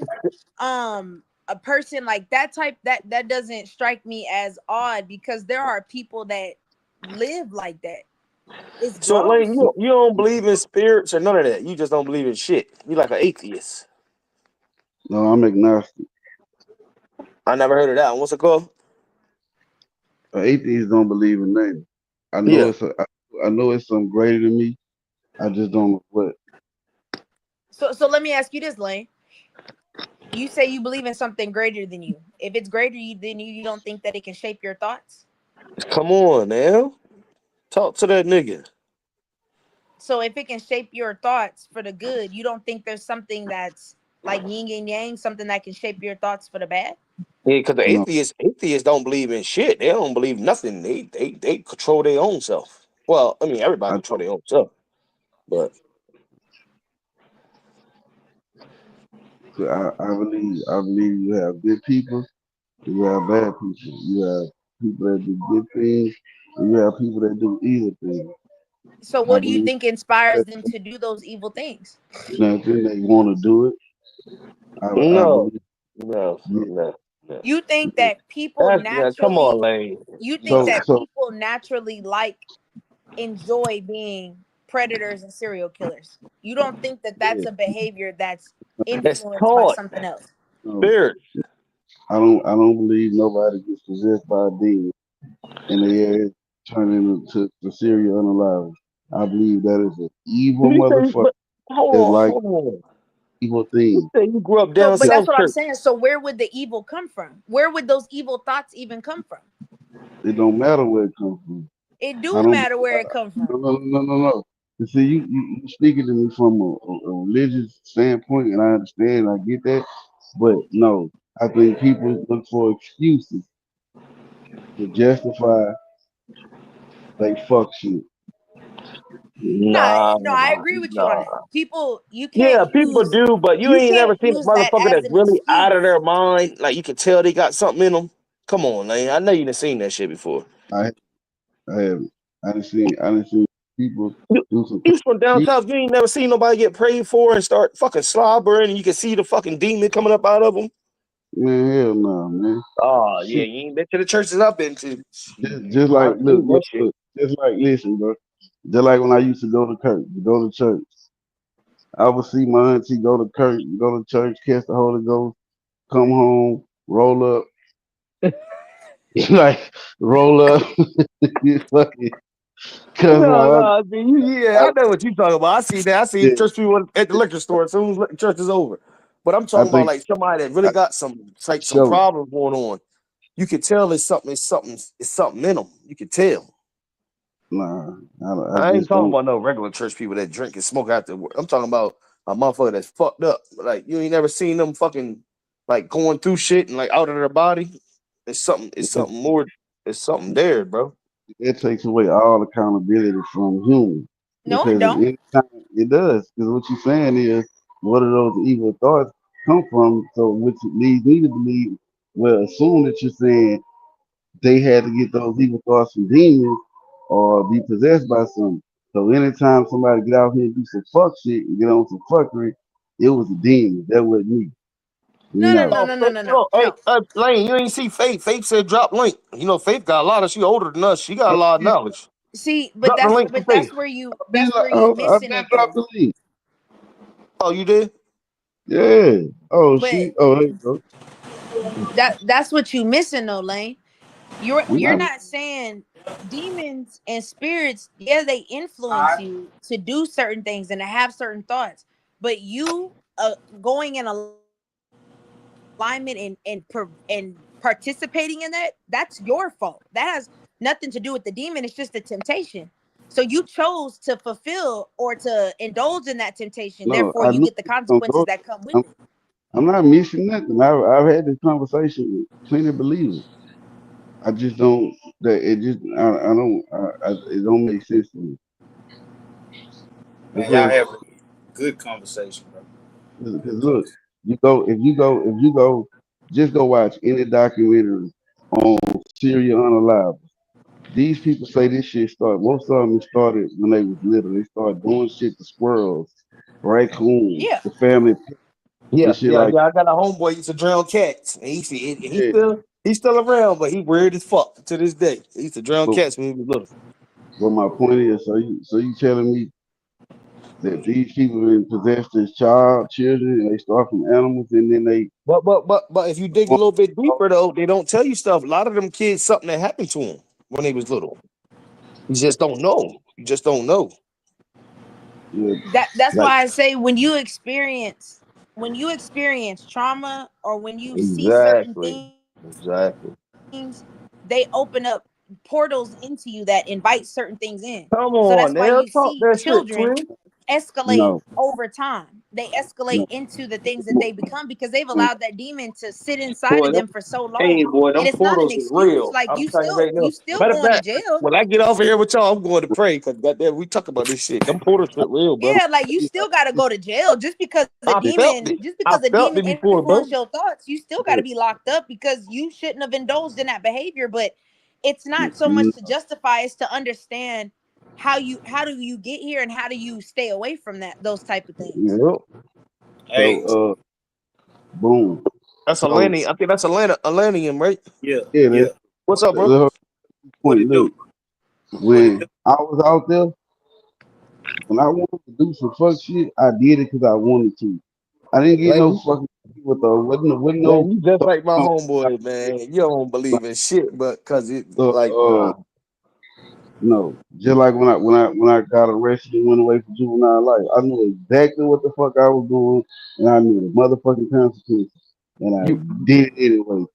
a person like that type, that doesn't strike me as odd, because there are people that live like that. It's So, Lane, gross. you don't believe in spirits or none of that. You just don't believe in shit. You like an atheist. No, I'm agnostic. I never heard of that one. What's it called? Atheists don't believe in nothing. I know Yeah. I know it's something greater than me. I just don't know what. So let me ask you this, Lane. You say you believe in something greater than you. If it's greater than you, you don't think that it can shape your thoughts? Come on now. Talk to that nigga. So if it can shape your thoughts for the good, you don't think there's something that's like yin and yang, something that can shape your thoughts for the bad? Yeah, because the No, atheists don't believe in shit. They don't believe nothing. They control their own self. Well, I mean, everybody I control don't. their own self, but I believe you have good people. You have bad people. You have people that do good things, and you have people that do evil things. So I what do you believe think inspires that them to do those evil things? nothing they want to do it. I no, believe. no, Yeah, no, no. You think yeah. that people That's come on, naturally Lane. you think No. that So people naturally like enjoy being predators and serial killers. You don't think that that's yeah, a behavior that's It's influenced by taught something else? no, spirit. I don't believe nobody gets possessed by a demon and they ass turn into the serial unalive. I believe that is an evil You say, motherfucker but that like hold on. evil You things. say you grew up So, down but that's south what I'm church. saying. So, where would the evil come from? Where would those evil thoughts even come from? It don't matter where it comes from. It I do don't. matter where it comes No, from. no, no, no, no. You see, you speaking to me from a religious standpoint, and I understand, I get that. But no, I think people look for excuses to justify they fuck shit. No, Nah, no, I agree with you on nah. that. People, you can't Yeah, people use do, but you you ain't never can't seen a use that motherfucker as that's an really out of excuse. their mind. Like you can tell they got something in them. Come on, man. I know you done seen that shit before. I, I have, I done seen people You, do some you from down crazy shit. south, you ain't never seen nobody get prayed for and start fucking slobbering, and you can see the fucking demon coming up out of them. Man, hell no, man. Oh yeah, Shit, you ain't been to the churches I've been to. just I like done look, seen look, that shit. look, just like listen, bro. Just like when I used to go to church, I would see my auntie go to church, catch the Holy Ghost, come home, roll up, like roll up, you fucking cuss No, my no, I mean, yeah, I, I know what you talking about. I see that. I see yeah, church people at the liquor store as soon as church is over. But I'm I talking about think like somebody that really I got some like some show. problems going on. You could tell it's something in them. You could tell. Nah, I I ain't just talking don't. about no regular church people that drink and smoke after work. I'm talking about a motherfucker that's fucked up. Like you ain't never seen them fucking like going through shit and like out of their body. It's something. It's That, something more. It's something there, bro. that takes away all accountability from humans No, it because at don't. any time it does. Because what you're saying is, what do those evil thoughts come from? So which leads me to believe, well, assume that you're saying they had to get those evil thoughts from demons or be possessed by something. So anytime somebody get out here and do some fuck shit and get on some fuckery, it was a demon. That wasn't me. No, no, No. no, No, no, no, Faith, no, you no, know, hey, no. Lane, you ain't see Faith. Faith said drop link. You know, Faith got a lot of. She older than us. She got a Oh, lot of yeah. knowledge. See, but Drop the link to Faith. that's where you I've missing been it dropped though. the link. Oh, you did? Yeah. Oh, But there you go. that's what you missing though, Lane. I'm You're not. not saying demons and spirits, yeah, they influence you to do certain things and to have certain thoughts, but you going in alignment and participating in that, that's your fault. That has nothing to do with the demon. It's just a temptation. So you chose to fulfill or to indulge in that temptation. Therefore, you get No, the I knew it was consequences gonna that go. come with it. I'm, I'm not missing nothing. I've had this conversation with plenty of believers. I just don't. That it just. I don't. It don't make sense to me Man, y'all because have a good conversation, bro. because Good look, conversation. if you go, just go watch any documentary on Syria Unalive. These people say this shit started. Most of them started when they was little. They started doing shit to squirrels, raccoons, Yeah. the family pet, and Yeah, shit yeah, like yeah. I got a homeboy. He used to drown cats. And that. he's still around, but he weird as fuck to this day. He used to drown But cats when he was little. but my point is, so you telling me that these people been possessed as children, and they start from animals, and then they But if you dig a go little bit on- deeper though, they don't tell you stuff. A lot of them kids, something that happened to them when they was little. You just don't know. You just don't know. yeah, That's like why I say when you experience trauma or when you see certain Exactly. things, Exactly. they open up portals into you that invite certain things in. So that's why Come you on, see they'll talk that children shit, twin. escalate no, over time. They escalate no, into the things that they become because they've allowed that demon to sit inside of Boy, them for so hey, long. boy, And them it's not an portals is excuse. real. Like I'm you telling you still right you now. still Matter of going to fact, jail. when I get off of here with y'all, I'm going to pray because goddamn, we talk about this shit. Them portals shit real, bro. Yeah, like you still got to go to jail I felt it. just because I a felt demon it before, influenced bro. your thoughts. You still got to be locked up because you shouldn't have indulged in that behavior. But it's not so much to justify; it's to understand how do you get here and how do you stay away from those type of things. Yep. Hey, so boom. That's So Atlantean. I think that's Atlantean, right? yeah, yeah, yeah. What's up, bro? the What point. it do? Look, What it do? when I was out there, when I wanted to do some fuck shit, I did it because I wanted to. I didn't get no Lane, fucking with the wasn't no. Lane, you just like my homeboy, man. You don't believe in shit, but cause it So like nah. no, just like when I got arrested and went away from juvenile life, I knew exactly what the fuck I was doing, and I knew the motherfucking consequences, and I You did it anyway.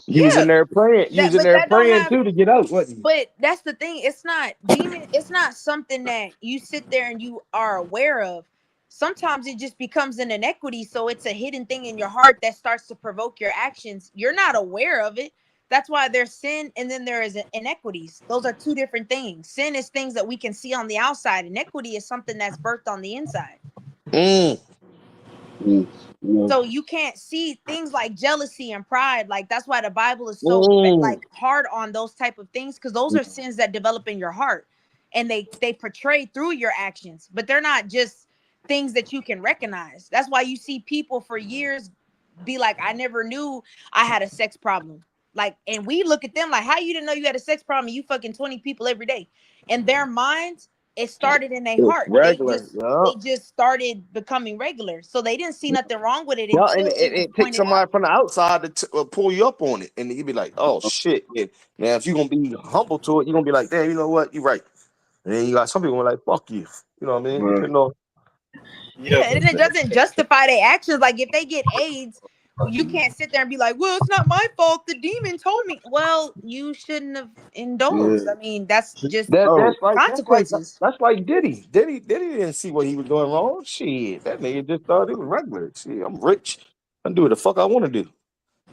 you was Yeah, in there praying. You was in but there that don't praying have. too to get out, wasn't you? But that's the thing. It's not demon. It's not something that you sit there and you are aware of. Sometimes it just becomes an inequity. So it's a hidden thing in your heart that starts to provoke your actions. You're not aware of it. That's why there's sin and then there is inequities. Those are two different things. Sin is things that we can see on the outside. Inequity is something that's birthed on the inside. Mm. Mm, you know, So you can't see things like jealousy and pride. Like that's why the Bible is so Mm. like hard on those type of things because those are mm, sins that develop in your heart and they portray through your actions, but they're not just things that you can recognize. That's why you see people for years be like, I never knew I had a sex problem. Like, and we look at them like, how you didn't know you had a sex problem? You fucking 20 people every day. In their minds, it started in their It's heart. regular, yeah. They just started becoming regular. So they didn't see nothing wrong with it Yeah, and until it was it takes pointed out. somebody from the outside to pull you up on it, and you'd be like, "Oh shit!" Yeah. Now, if you're gonna be humble to it, you're gonna be like, "Damn, you know what? You're right." And then you got some people who are like, "Fuck you," you know what I mean? Right. Depending on, Yeah, Yeah, and but it doesn't justify their actions. Like if they get AIDS, you can't sit there and be like, "Well, it's not my fault. The demon told me." Well, you shouldn't have Yeah. indulged. I mean, that's just Oh, consequences. that's like Diddy. Diddy didn't see what he was doing wrong. Shit, that nigga just thought it was regular. Shit, I'm rich. I do what the fuck I want to do.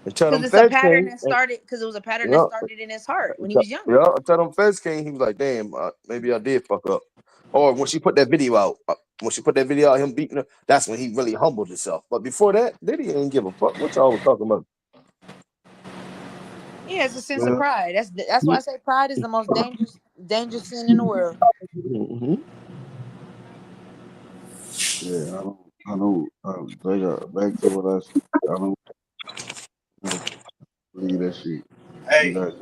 Until Because them it's a feds pattern came, that and started. Because it was a pattern that yeah, started in his heart when he was younger. yeah. Until them feds came, he was like, "Damn, maybe I did fuck up." Or when she put that video out, him beating her, that's when he really humbled himself. But before that, Diddy didn't give a fuck what y'all was talking about. Yeah, it's a sense of yeah. pride. That's why I say pride is the most dangerous sin in the world. Mhm. Yeah. I don't. They got back to what I said. I don't believe that shit. You hey, got.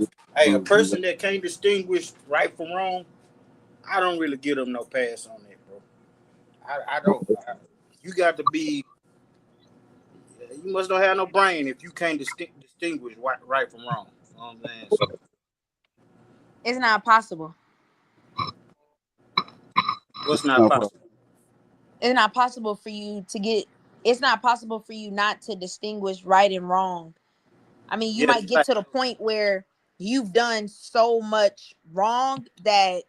a You got. person that can't distinguish right from wrong, I don't really give them no pass on that, bro. I don't. You got to be. You must not have no brain if you can't distinguish right from wrong. You know what I'm saying? So It's not possible. what's not No problem. possible? It's not possible for you to get. It's not possible for you not to distinguish right and wrong. I mean, you Yeah, might just get like to the point where you've done so much wrong that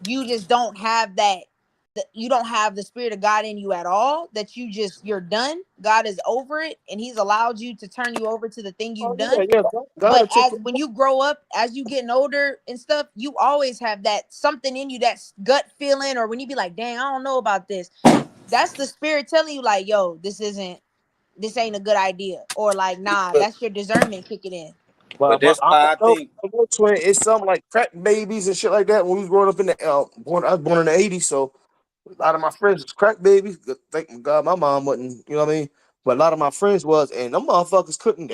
you just don't have that. You don't have the spirit of God in you at all. That you're done. God is over it, and He's allowed you to turn you over to the thing Oh you've yeah, done. yeah. God But will take as you. when you grow up, as you getting older and stuff, you always have that something in you, that gut feeling, or when you be like, "Dang, I don't know about this." That's the spirit telling you, like, "Yo, this ain't a good idea," or like, "Nah, but, that's your discernment kicking in." but But that's why I think I know twin, it's something like crack babies and shit like that. When we was growing up in the I was born in the '80s, so a lot of my friends was crack babies. Thank God my mom wasn't, you know what I mean? But a lot of my friends was, and them motherfuckers couldn't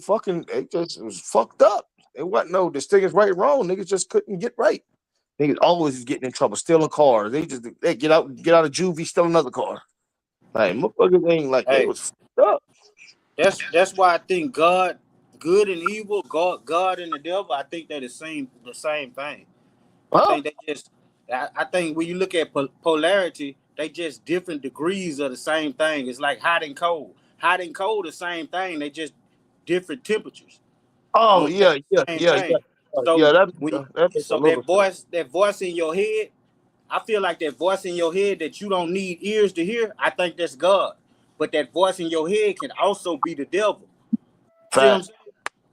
fucking, they just was fucked up. It wasn't no distinguish right and wrong. Niggas just couldn't get right. Niggas always was getting in trouble, stealing cars. They get out of juvie, steal another car. Like motherfuckers ain't like they hey, was fucked up. that's why I think God, good and evil, God and the devil, I think they're the same thing. I Huh? think they just I think when you look at polarity, they just different degrees of the same thing. It's like hot and cold. Hot and cold, the same thing. They just different temperatures. You know Oh what I'm yeah, saying? Same yeah. thing. Yeah, So that makes a little sense. that voice in your head, I feel like that voice in your head that you don't need ears to hear, I think that's God. But that voice in your head can also be the devil. See what I'm Fact. saying?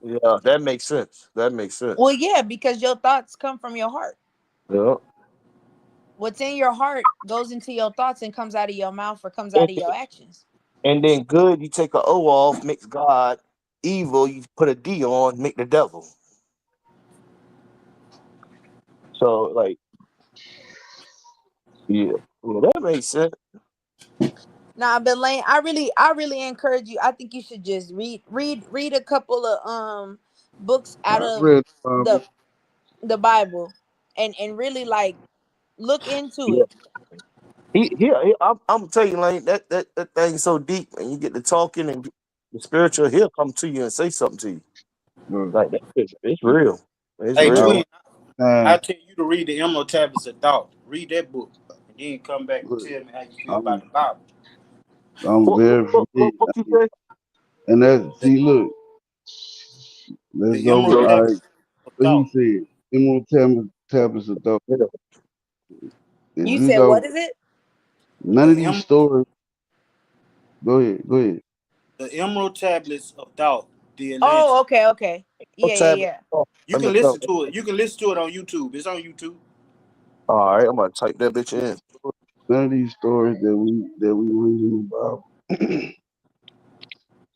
Yeah, that makes sense. That makes Well, sense. yeah, because your thoughts come from your heart. Yeah. What's in your heart goes into your thoughts and comes out of your mouth or comes out of your actions. And then good, you take a O off, makes God. Evil, you put a D on, make the devil. So like, yeah, yeah, that makes sense. Nah, but Lane, I really encourage you. I think you should just read a couple of books out I of read the the Bible. Bible, and really like look into Yeah, it. I'm telling you, like that thing's so deep, and you get to talking, and the spiritual, he'll come to you and say something to you. Look, Like it's real. It's Hey, I real. was twin, I saying, tell you to read the Emerald Tablets of Thought. Read that book, and then come back and look, tell me how you feel about I'm the Bible. I'm very What familiar. book you say? And that The, see, look, let's the go. Emerald Yo, All right, Tablets of what he Thought. said. Emerald tablets of thought. yeah. If You you said go, what is it? none The of these Emerald, stories. Go ahead, go ahead. the Emerald Tablets of Thought. The Oh, Atlantean. okay, okay. What Yeah, yeah, tablet? yeah. Oh, You let me can come. listen to it. You can listen to it on YouTube. It's on YouTube. All right, I'm gonna type that bitch in. None of these stories that we read in the Bible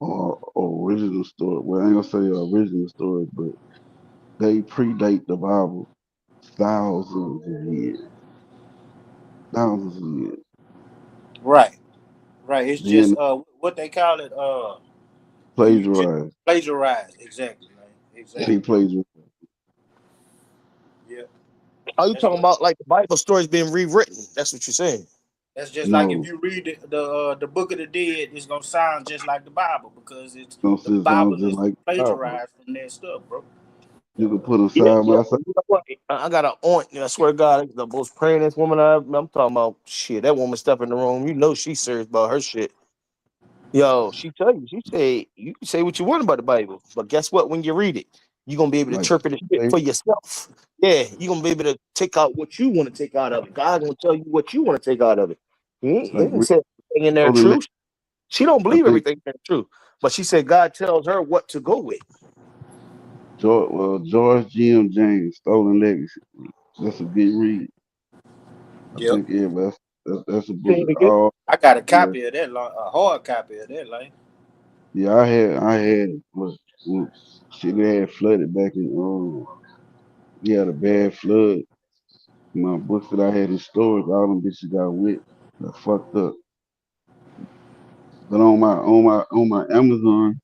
are original story. Well, I ain't gonna say original stories, but they predate the Bible thousands of years. Thousands of years. Right, right. It's Then just what they call it when you just plagiarized. plagiarize. Exactly, man. He Exactly. plagiarized. Yeah. Are you That's talking what. about like the Bible stories being rewritten? That's what you're saying. That's just like if No, you read the Book of the Dead, it's gonna sound just like the Bible because it's don't the sit down Bible just is like that. plagiarized from that stuff, bro. You can put them Yeah, side yeah. by side. You know what? I got an aunt. I swear to God, the most prayingest woman I'm talking about. Shit, that woman step in the room. You know she's serious about her shit. Yo, she tell you. She say you can say what you want about the Bible, but guess what? When you read it, you're gonna be able to Like, interpret the shit they, for yourself. Yeah, you're gonna be able to take out what you want to take out of it. God gonna tell you what you want to take out of it. He like ain't say everything in there Golden Lake. true. She don't I believe think everything that's true, but she said God tells her what to go with. George G.M. James, Stolen Legacy. That's a good read. I Yep. think that's a Say book it of again. all. I got a Yeah, copy of that, a hard copy of that, like. yeah. I had what shit they had flooded back in. We had a bad flood. My books that I had in storage, all them bitches got wet. Got fucked up. But on my Amazon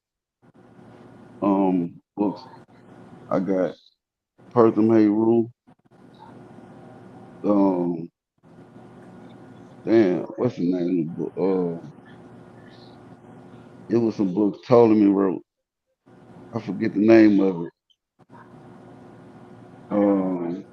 books, I got Pertham Hay Rule. Um, damn, what's the name of the book? It was some books Ptolemy wrote. I forget the name of it. Um,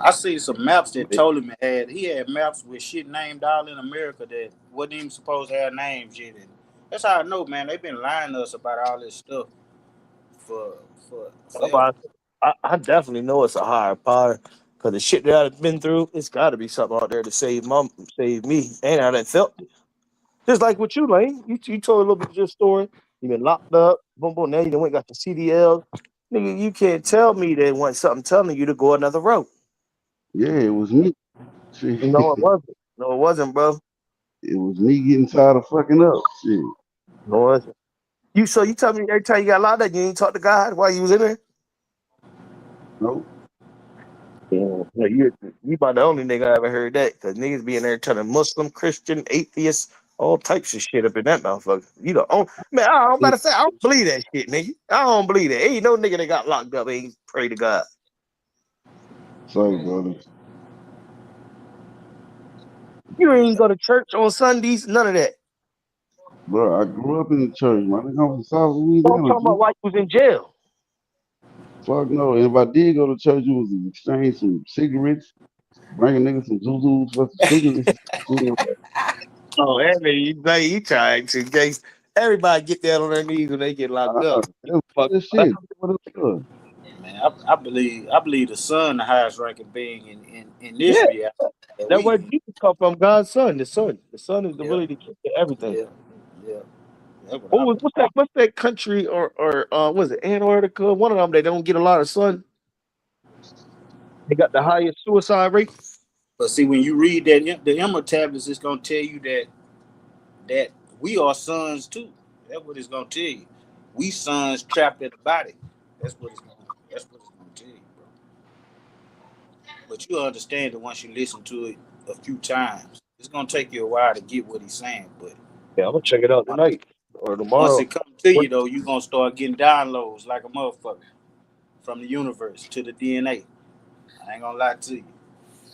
I see some maps that told him he had maps with shit named all in America that wasn't even supposed to have names yet. And that's how I know, man. They've been lying to us about all this stuff for forever. I definitely know it's a higher power because the shit that I've been through, it's got to be something out there to save me, and I done felt it. Just like with you, Lane. You told a little bit of your story. You been locked up, boom, boom. Now you done went got the CDL. Nigga, you can't tell me there wasn't something telling you to go another route. yeah, it was me. Shit, No, it wasn't. No, it wasn't, bro. it was me getting tired of fucking up. Shit, No, it wasn't. You tell me every time you got locked up, you ain't talk to God while you was in there. no, Yeah, no, you about the only nigga I ever heard that because niggas be in there telling Muslim, Christian, atheist, all types of shit up in that motherfucker. You the only man. I don't it's matter of fact, I don't believe that shit, nigga. I don't believe that. Ain't no nigga that got locked up ain't pray to God. sorry, brother. You ain't go to church on Sundays, none of that. Bro, I grew up in the church, man. I think I'm from South So I'm Louisiana, talking G. about while you was in jail. Fuck no. And if I did go to church, it was to exchange some cigarettes, bringing niggas some Zulus for some cigarettes. Yeah. Oh, you trying to case everybody get down on their knees when they get locked up. That Fuck. was shit. What it was. Man, I believe the son the highest ranking being in this Yeah, reality that that we where in. Jesus come from. God's son, the son. The son is the Yeah, really the key to everything. yeah, yeah. That's what What I was believe. what's that country or was it Antarctica? One of them they don't get a lot of sun. They got the highest suicide rate. But see, when you read that the Emma tablets, it's gonna tell you that we are sons too. That's what it's gonna tell you. We sons trapped in the body. That's what it's gonna tell you, bro. But you understand it once you listen to it a few times. It's gonna take you a while to get what he's saying, but Yeah, I'm gonna check it out once, tonight or once tomorrow. it comes to What? you though, you're gonna start getting downloads like a motherfucker from the universe to the DNA. I ain't gonna lie to you.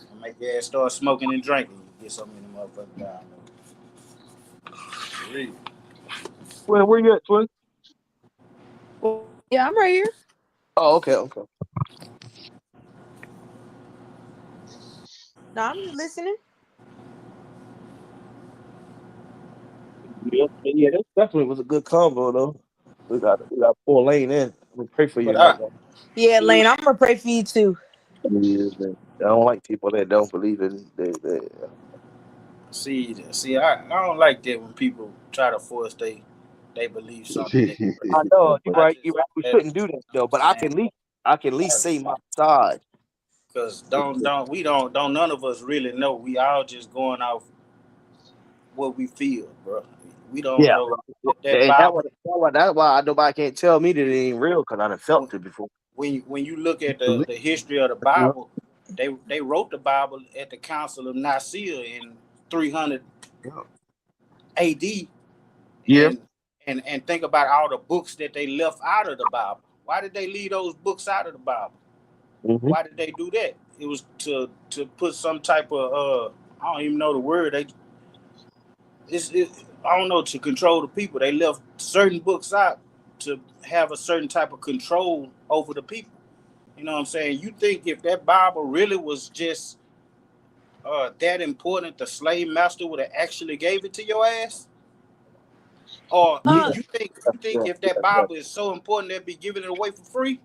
It'll make your ass start smoking and drinking. You get so many motherfucking downloads. For real. Where you at, twin? Yeah, I'm right here. Oh, okay, okay. No, I'm just listening. Yeah, that definitely was a good combo though. We got 4 lane in. We pray for you But tonight, I man. Yeah, Lane, I'm gonna pray for you too. Yeah, man. I don't like people that don't believe in they I don't like that when people try to force they believe something Shit. that I know you're I right. just You're right. We that, shouldn't do that you know though. what I'm But saying? I can at least say my side. Because don't none of us really know. We all just going off what we feel, bro. We don't Yeah, know that and Bible. that's why nobody can't tell me that it ain't real because I done When felt it before. when you look at Believe the history of the it. Bible, they wrote the Bible at the Council of Nicaea in 300 A.D. Yeah. and and think about all the books that they left out of the Bible. Why did they leave those books out of the Bible? Mm-hmm. Why did they do that? It was to put some type of I don't even know the word. I don't know, to control the people. They left certain books out to have a certain type of control over the people. You know what I'm saying? You think if that Bible really was just that important, the slave master would have actually gave it to your ass? Or Yeah, Uh, you think if that yeah. Bible is so important, they'd be giving it away for free?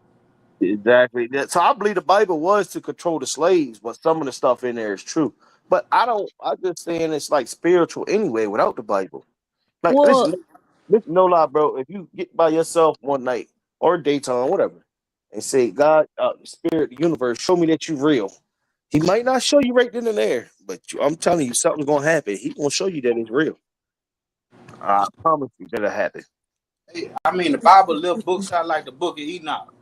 Exactly. So I believe the Bible was to control the slaves, but some of the stuff in there is true. But I don't. I just saying it's like spiritual anyway without the Bible. Like well, listen, no lie, bro. If you get by yourself one night or daytime, whatever, and say, God, Spirit, the universe, show me that you're real. He might not show you right then and there, but I'm telling you, something's gonna happen. He gonna show you that it's real. I promise you that'll happen. I mean, the Bible left books out like the Book of Enoch.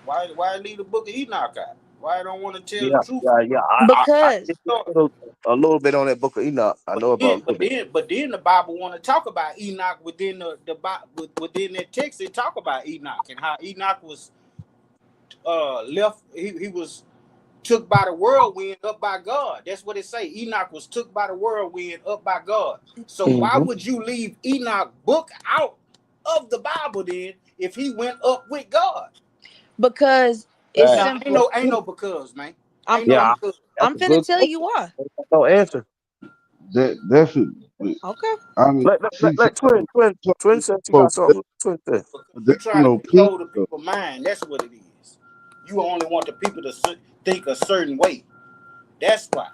Why leave the Book of Enoch out? Why I don't want to tell the Yeah, truth? yeah. I because get a little bit on that book of Enoch. I But know about a then, little but bit. then, but then the Bible want to talk about Enoch within within that text. It talk about Enoch and how Enoch was left. He was took by the whirlwind up by God. That's what it say. Enoch was took by the whirlwind up by God. So why Hmm. would you leave Enoch book out of the Bible then if he went up with God? because it's Right. Now simple. ain't no because, man. I'm Ain't no Yeah, because. that's I'm a finna good tell you question. why. No answer. That's it. Okay. I mean, see, Let twin said she for got something. Twin said. Because you there's trying to no peace. control the people's mind. That's what it is. You only want the people to think a certain way. That's why.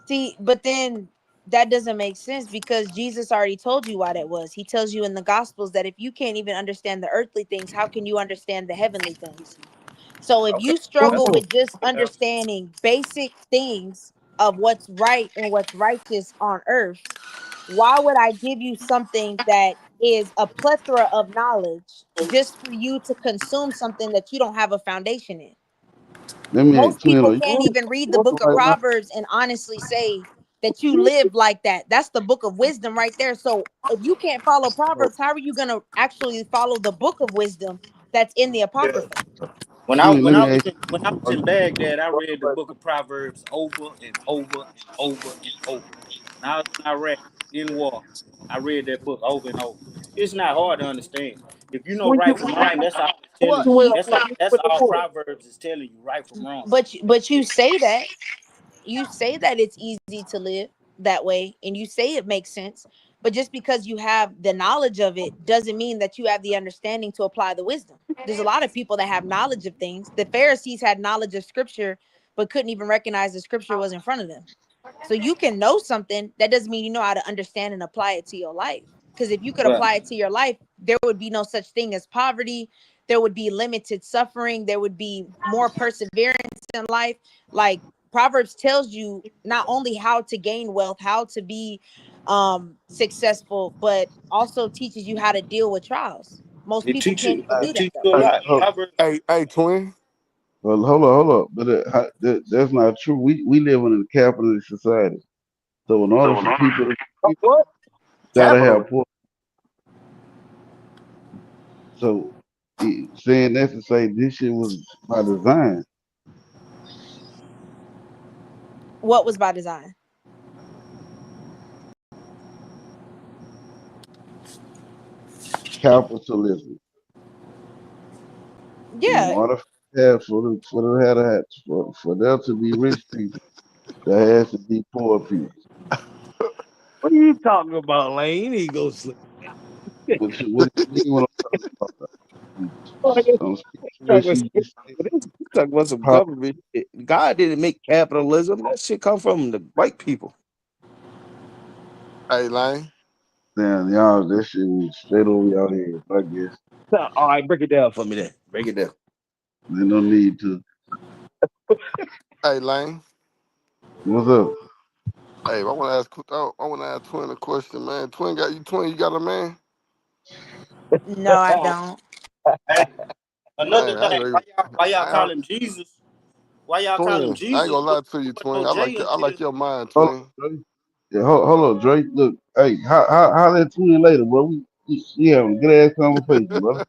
See, but then that doesn't make sense because Jesus already told you why that was. He tells you in the Gospels that if you can't even understand the earthly things, how can you understand the heavenly things? So if Okay. you That's struggle Oh, with just yeah. understanding basic things of what's right and what's righteous on earth, why would I give you something that is a plethora of knowledge just for you to consume something that you don't have a foundation in? Let me Most twin. people Are you can't even read the book of right now? Proverbs and honestly say that you live like that. That's the book of wisdom right there. So if you can't follow Proverbs, how are you going to actually follow the book of wisdom that's in the Yeah. Apocrypha? Twin, let me ask When I was you. in Baghdad, I read the book of Proverbs over and over and over and over. When I was in Iraq in war, I read that book over and over. It's not hard to understand. If you know when right you from wrong, that's all it's Well, telling you. went you, That's with the all board. Proverbs is telling you, right from wrong. but you say that it's easy to live that way and you say it makes sense, but just because you have the knowledge of it doesn't mean that you have the understanding to apply the wisdom. There's a lot of people that have knowledge of things. The Pharisees had knowledge of scripture but couldn't even recognize the scripture was in front of them. So you can know something, that doesn't mean you know how to understand and apply it to your life. Because if you could Right. apply it to your life, there would be no such thing as poverty. There would be limited suffering. There would be more perseverance in life. Like Proverbs tells you not only how to gain wealth, how to be successful, but also teaches you how to deal with trials. Most people can't even do It that teach though. you a Hey, lot. Proverbs. Hey, twin. well, hold up. But that's not true. We live in a capitalist society. So in order for people to What? gotta Capital. have poor. So saying that to say this shit was by design. What was by design? Capitalism. In Yeah. order for there to be rich people, there has to be poor people. What are you talking about, Lane? You need to go sleep. What do you mean when I'm I'm speaking Talking what about she some, just said? talking about some government shit. God didn't make capitalism. That shit come from the white people. Hey, Lane. Damn, y'all, that shit was straight over y'all head. I guess So, all right, break it down for me then. Break it down. they don't need to. Hey, Lane. What's up? Hey, I want to ask Twin a question, man. Twin, you got a man? No, I don't. Hey, another Man, I ain't thing, gonna even, why y'all I, call him Jesus? Why y'all call him Twin, I ain't Jesus? gonna lie to you, Wasn't Twin. no J I until like your mind, Hold Twin. on, Dre. Yeah, hold on, Dre. Look, hey, how that twin later, bro? We having a good ass conversation, bro.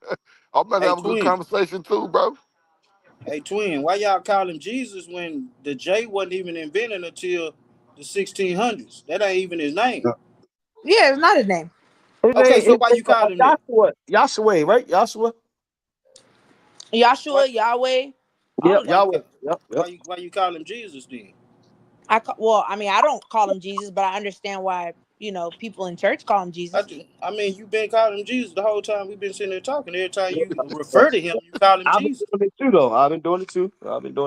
I'm about to hey have a good twin. conversation too, bro. Hey, twin, why y'all call him Jesus when the J wasn't even invented until the 1600s? That ain't even his name. Yeah, it's not his name. Okay, so why you call him that? Yahshua, right? Yahshua. Why Joshua, Yahweh. All Yep, of why them. you Yahweh. call, Yep. why you call him Jesus then? Well, I mean, I don't call him Jesus, but I understand why, people in church call him Jesus. I mean, you've been calling him Jesus the whole time we've been sitting there talking. Every time you Yep. refer to him, you call him I've been Jesus. doing it too, though. I've been doing it too.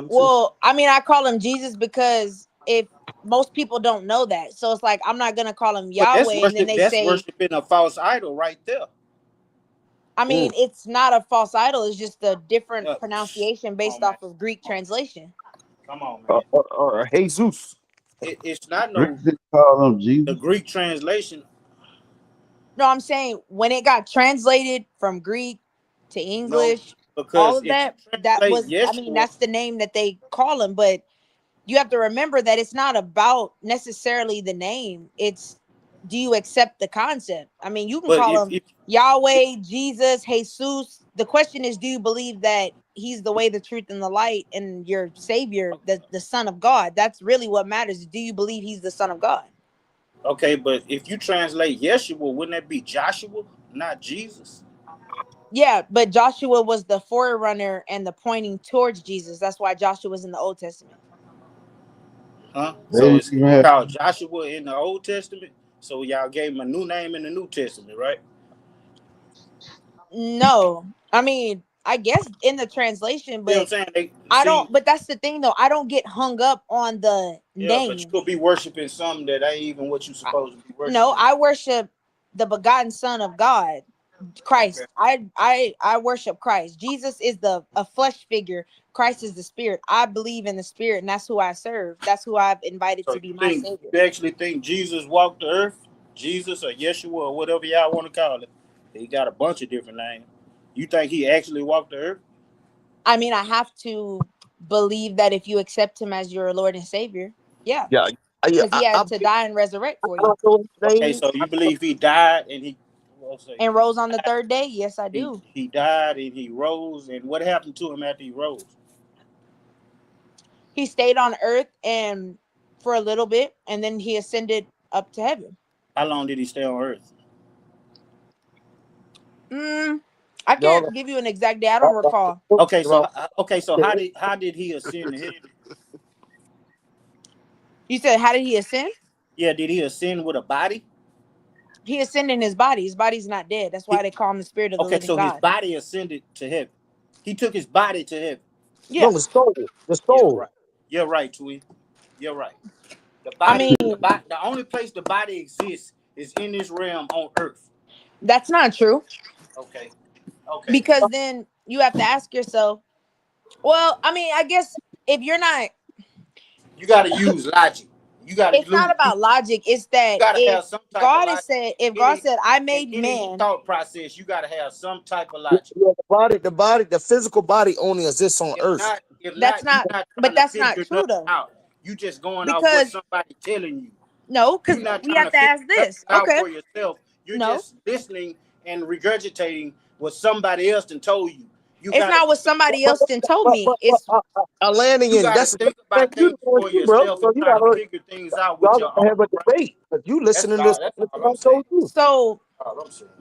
Well, I mean, I call him Jesus because if most people don't know that, so it's like I'm not gonna call him But that's Yahweh, and then worship. they That's say, worshiping a false idol right there. I mean, Mm. it's not a false idol; it's just a different Uh, pronunciation come on, based man. off of Greek Come on, translation. come on, man. Or Jesus. It's not no Greeks didn't call him the Jesus. Greek translation. No, I'm saying when it got translated from Greek to No, English, all because of if you that, translate I mean, Yeshua, that's the name that they call him, but you have to remember that it's not about necessarily the name. It's, do you accept the concept? I mean, you can but call him if Yahweh, Jesus, Jesus. The question is, do you believe that he's the way, the truth, and the light, and your savior, the Son of God? That's really what matters. Do you believe he's the Son of God? okay, but if you translate Yeshua, wouldn't that be Joshua, not Jesus? Yeah, but Joshua was the forerunner and the pointing towards Jesus. That's why Joshua was in the Old Testament. Huh? They So didn't it's even have. called Joshua in the Old Testament. So y'all gave him a new name in the New Testament, right? No, I mean, I guess in the translation, See what I'm but saying? They I see, don't. But that's the thing, though. I don't get hung up on the yeah, but you name. could be worshiping something that ain't even what you supposed to be No, worshiping. I worship the begotten Son of God, Okay. Christ. I worship Christ. Jesus is a flesh figure. Christ is the spirit. I believe in the spirit, and that's who I serve. That's who I've invited So to be my savior. you actually think Jesus walked the earth? Jesus or Yeshua or whatever y'all want to call it. He got a bunch of different names. You think he actually walked the earth? I mean, I have to believe that if you accept him as your Lord and Savior, yeah, Yeah. because he I had to die and resurrect for I you don't know his Okay, name. so you believe he died and well, say and he rose on the died, third day. Yes, I he do. he died and he rose, and what happened to him after he rose? He stayed on earth and for a little bit, and then he ascended up to heaven. How long did he stay on earth? Mm, I Y'all can't give you an exact day. I don't recall. Okay, so how did he ascend to heaven? You said, how did he ascend? Yeah, did he ascend with a body? He ascended in his body. His body's not dead. That's why He, they call him the Spirit of the okay, living so his God. body ascended to heaven. He took his body to heaven. Yeah. No, the soul. The Yeah, soul. right. You're right, Tweet. You're right. The I body, mean, the only place the body exists is in this realm on Earth. that's not true, Okay, okay. because then you have to ask yourself, well, I mean, I guess if you're not, You got to use logic. You got to it's not use. You about logic. It's that got to have some type of logic. If God Any said, I in made any man, thought process, you got to have some type of Yeah, logic. the physical body only exists on Earth. If that's not, you're not, not but trying to that's not figure true nothing though. out. You just going off what Because somebody telling you. no, You're because not we trying have to to figure ask nothing this. out Okay. for yourself. You're No, just listening and regurgitating what somebody else done told you. You it's got to not what think somebody But, else then told me. It's a landing You in got to that's think man, about you things doing for too, bro. yourself and So you try to gotta figure things out with y'all your gotta own have a brain. debate. But you listening to That's what all I'm I saying. told you. so All I'm saying.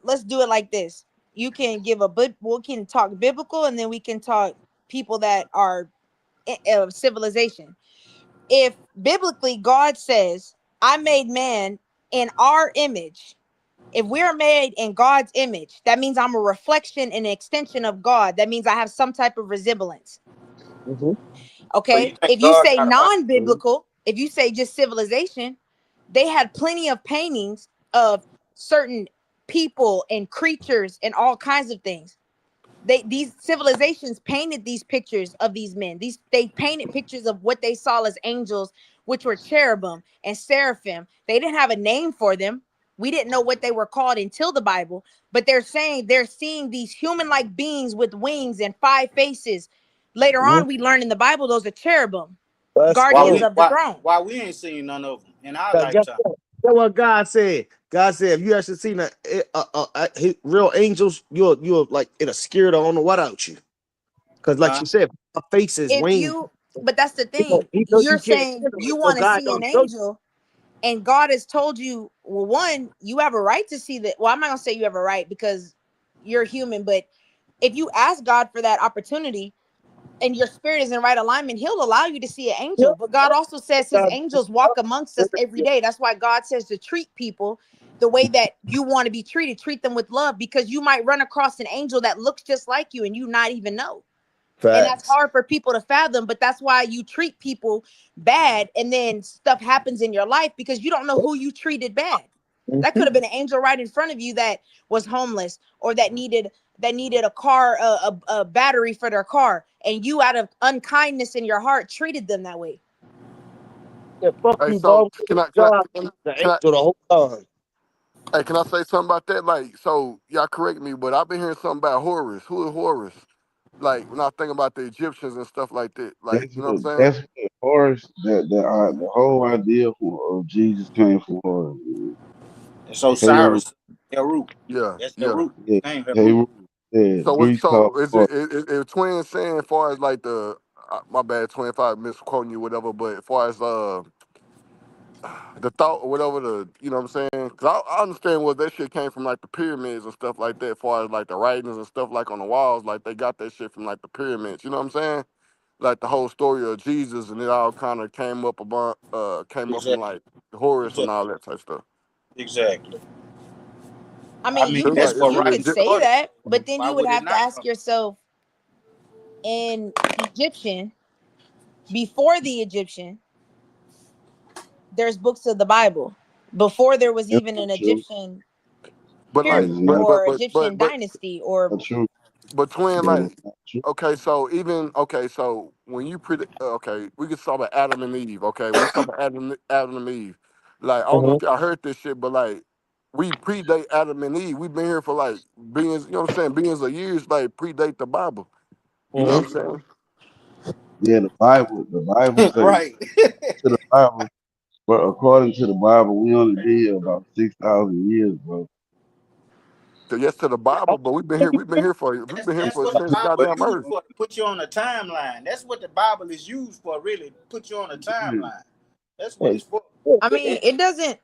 let's do it like this. You can give a bit, we can talk biblical, and then we can talk people that are of civilization. If biblically God says, I made man in our image, if we're made in God's image, that means I'm a reflection and an extension of God. That means I have some type of resemblance. Mm-hmm. So you Okay. think If you God say got a body? non-biblical, if you say just civilization, they had plenty of paintings of certain people and creatures and all kinds of things. These civilizations painted these pictures of these men. They painted pictures of what they saw as angels, which were cherubim and seraphim. They didn't have a name for them. We didn't know what they were called until the Bible, but they're saying they're seeing these human-like beings with wings and five faces. Later Mm-hmm. on, we learn in the Bible those are cherubim, Let's Why guardians go. we of the why throne. why we ain't seen none of them in our Guess lifetime? what? That's what God said. God said, if you actually seen real angels, you'll like it'll scare the on the what out you. Because like Huh? you said, our face is If winged. you, but that's the He know, thing. he know You're you can't saying handle you it, so want to God see an don't show you. angel, and God has told you, well, one, you have a right to see that. Well, I'm not gonna say you have a right because you're human, but if you ask God for that opportunity and your spirit is in right alignment, He'll allow you to see an Yeah, angel. But God also says His God, angels walk amongst us every day. That's why God says to treat people the way that you want to be treated. Treat them with love, because you might run across an angel that looks just like you and you not even know. And that's facts. hard for people to fathom, but that's why you treat people bad and then stuff happens in your life because you don't know who you treated bad. That could Mhm. have been an angel right in front of you that was homeless or that needed a car, a battery for their car, and you, out of unkindness in your heart, treated them that way. Yeah, fuck Hey, you, so dog. can I can I God, can I, the can I angel the whole time. hey, can I say something about that? Like, so y'all correct me, but I've been hearing something about Horus. Who is Horus? Like when I think about the Egyptians and stuff like that. Like, That's you know what what I'm saying? that's what Horus the whole idea of Jesus came from Horus. Man. It's Heru, Osiris, Heru. Yeah, That's yeah. Heru. yeah, Name Heru. Heru. Yeah, So what? Greece called So is Horus. it twins saying as far as like the my bad, twin, if I misquoting you, whatever. But as far as the thought or whatever, the you know what I'm saying? Because I understand what that shit came from, like the pyramids and stuff like that. As far as like the writings and stuff like on the walls, like they got that shit from like the pyramids. You know what I'm saying? Like the whole story of Jesus, and it all kind of came up from Exactly. like Horus and Exactly. all that type stuff. Exactly. I I mean, mean, you It's could like that's it's, what you it's Wright could Egypt. say started. that, but then Why you would would it have to not ask come? yourself, in Egyptian, before the Egyptian, there's books of the Bible. Before there was That's even not an true. Egyptian But That like, is pyramid not or Egyptian but dynasty or not true. twin, That is like, not true. okay, so even okay, so when you okay, we can talk about Adam and Eve. Okay, when you talk about Adam and Eve, like I don't know Mhm. if y'all heard this shit, but like we predate Adam and Eve. We've been here for like billions, you know what I'm saying, billions of years. Like predate the Bible. You know what Mhm. I'm saying? Yeah, the Bible say Right. to the Bible, but according to the Bible, we only been here about 6,000 years, bro. So yes to the Bible, but we've been here. We've been here That's for what the since Bible goddamn used earth. for, to put you on a timeline. That's what the Bible is used for, really, to put you on a Yeah. timeline. That's what Yeah, it's for. I yeah, mean, it doesn't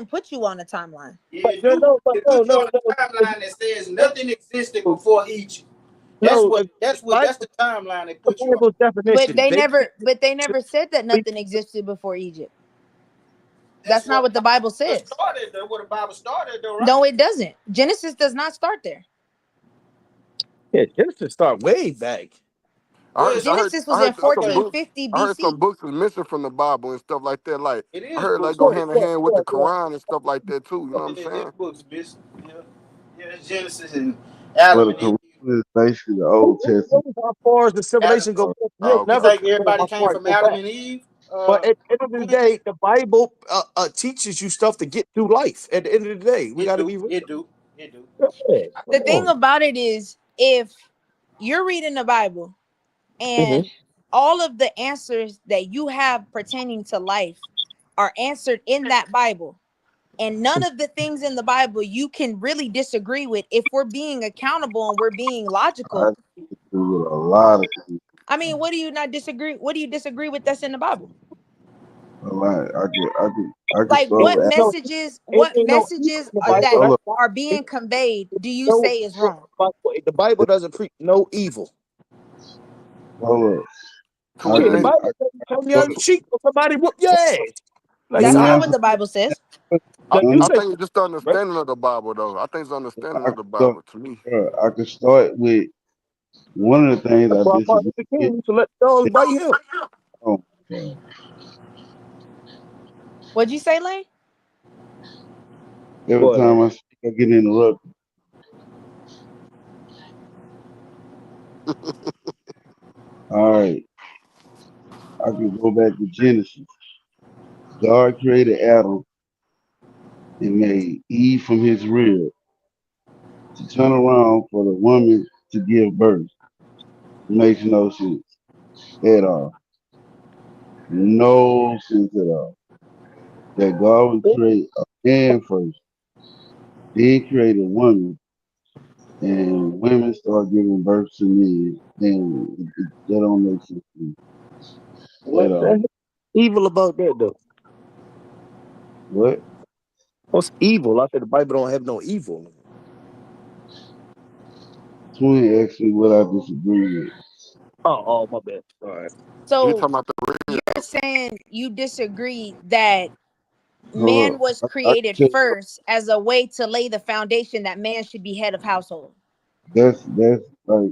put you on a timeline. Yeah, but it no, do. no, but It no, puts you no, on no, a timeline that says nothing existed before Egypt. That's no. what that's what Bible, that's the timeline they the put you on. Bible's But definition. they They never but they never said that nothing existed before Egypt. That's That's not what what the Bible the says. started, though, what the Bible started though, right? No, it doesn't. Genesis does not start there. yeah, Genesis start way back. Where is it? Genesis was in Some Okay, books. 1450 I heard BC. some books is missing from the Bible and stuff like that. Like it I is heard like books go Yeah, missing. hand in yeah, hand with yeah, the yeah. Quran and stuff like that too. You know what I'm It is saying? books missing. Yeah. Yeah, it's Genesis and Well, Adam the and Eve. Quran is basically the Old Testament. How far as the Adam, civilization goes, Oh, you'll you okay. never think everybody how came far it from go Adam back. and Eve? But at the end of the Queen? day, the Bible teaches you stuff to get through life. At the end of the day, we It got to do. be real. It do. It do. Yeah, The come thing on. about it is, if you're reading the Bible Mhm. and all of the answers that you have pertaining to life are answered in that Bible, and none of the things in the Bible you can really disagree with, if we're being accountable and we're being I logical. agree with a lot of things. I mean, what do you not disagree? What do you disagree with that's in the Bible? A lot. I could Like start what with No, messages? ain't What no evil messages in the are Bible. that hold That's up. why are it, being conveyed do you no say is evil in wrong? the Bible. The Bible doesn't preach no evil. Hold up. I Shit, the Twin. agree. Bible I says you turn the hold other up. cheek or somebody whoop your ass. Like, Let That's me not nah, what answer. the Bible says. like you I say, think it's just the bro. understanding of the Bible though. I think it's the understanding I of could the start. Bible to me. I could start with one of the things That's I why Martin disagree Luther with. King used to let dogs bite him. Oh, God. What'd you say, Lane? Every What? time I speak, I get interrupted. All right. I can go back to Genesis. God created Adam and made Eve from his rib to turn around for the woman to give birth. Makes no sense at all. No sense at all. That God would create a man first, then create a woman and women start giving birth to men, and that don't make sense to me What at the all. heck evil about that though? What? What's evil? I said the Bible don't have no evil. Twin asked me what I disagree with. Oh, my bad. All right. He So talking about the red. you're saying you disagree that Hold man up. was I created can tell you first as a way to lay the foundation that man should be head of household. that's like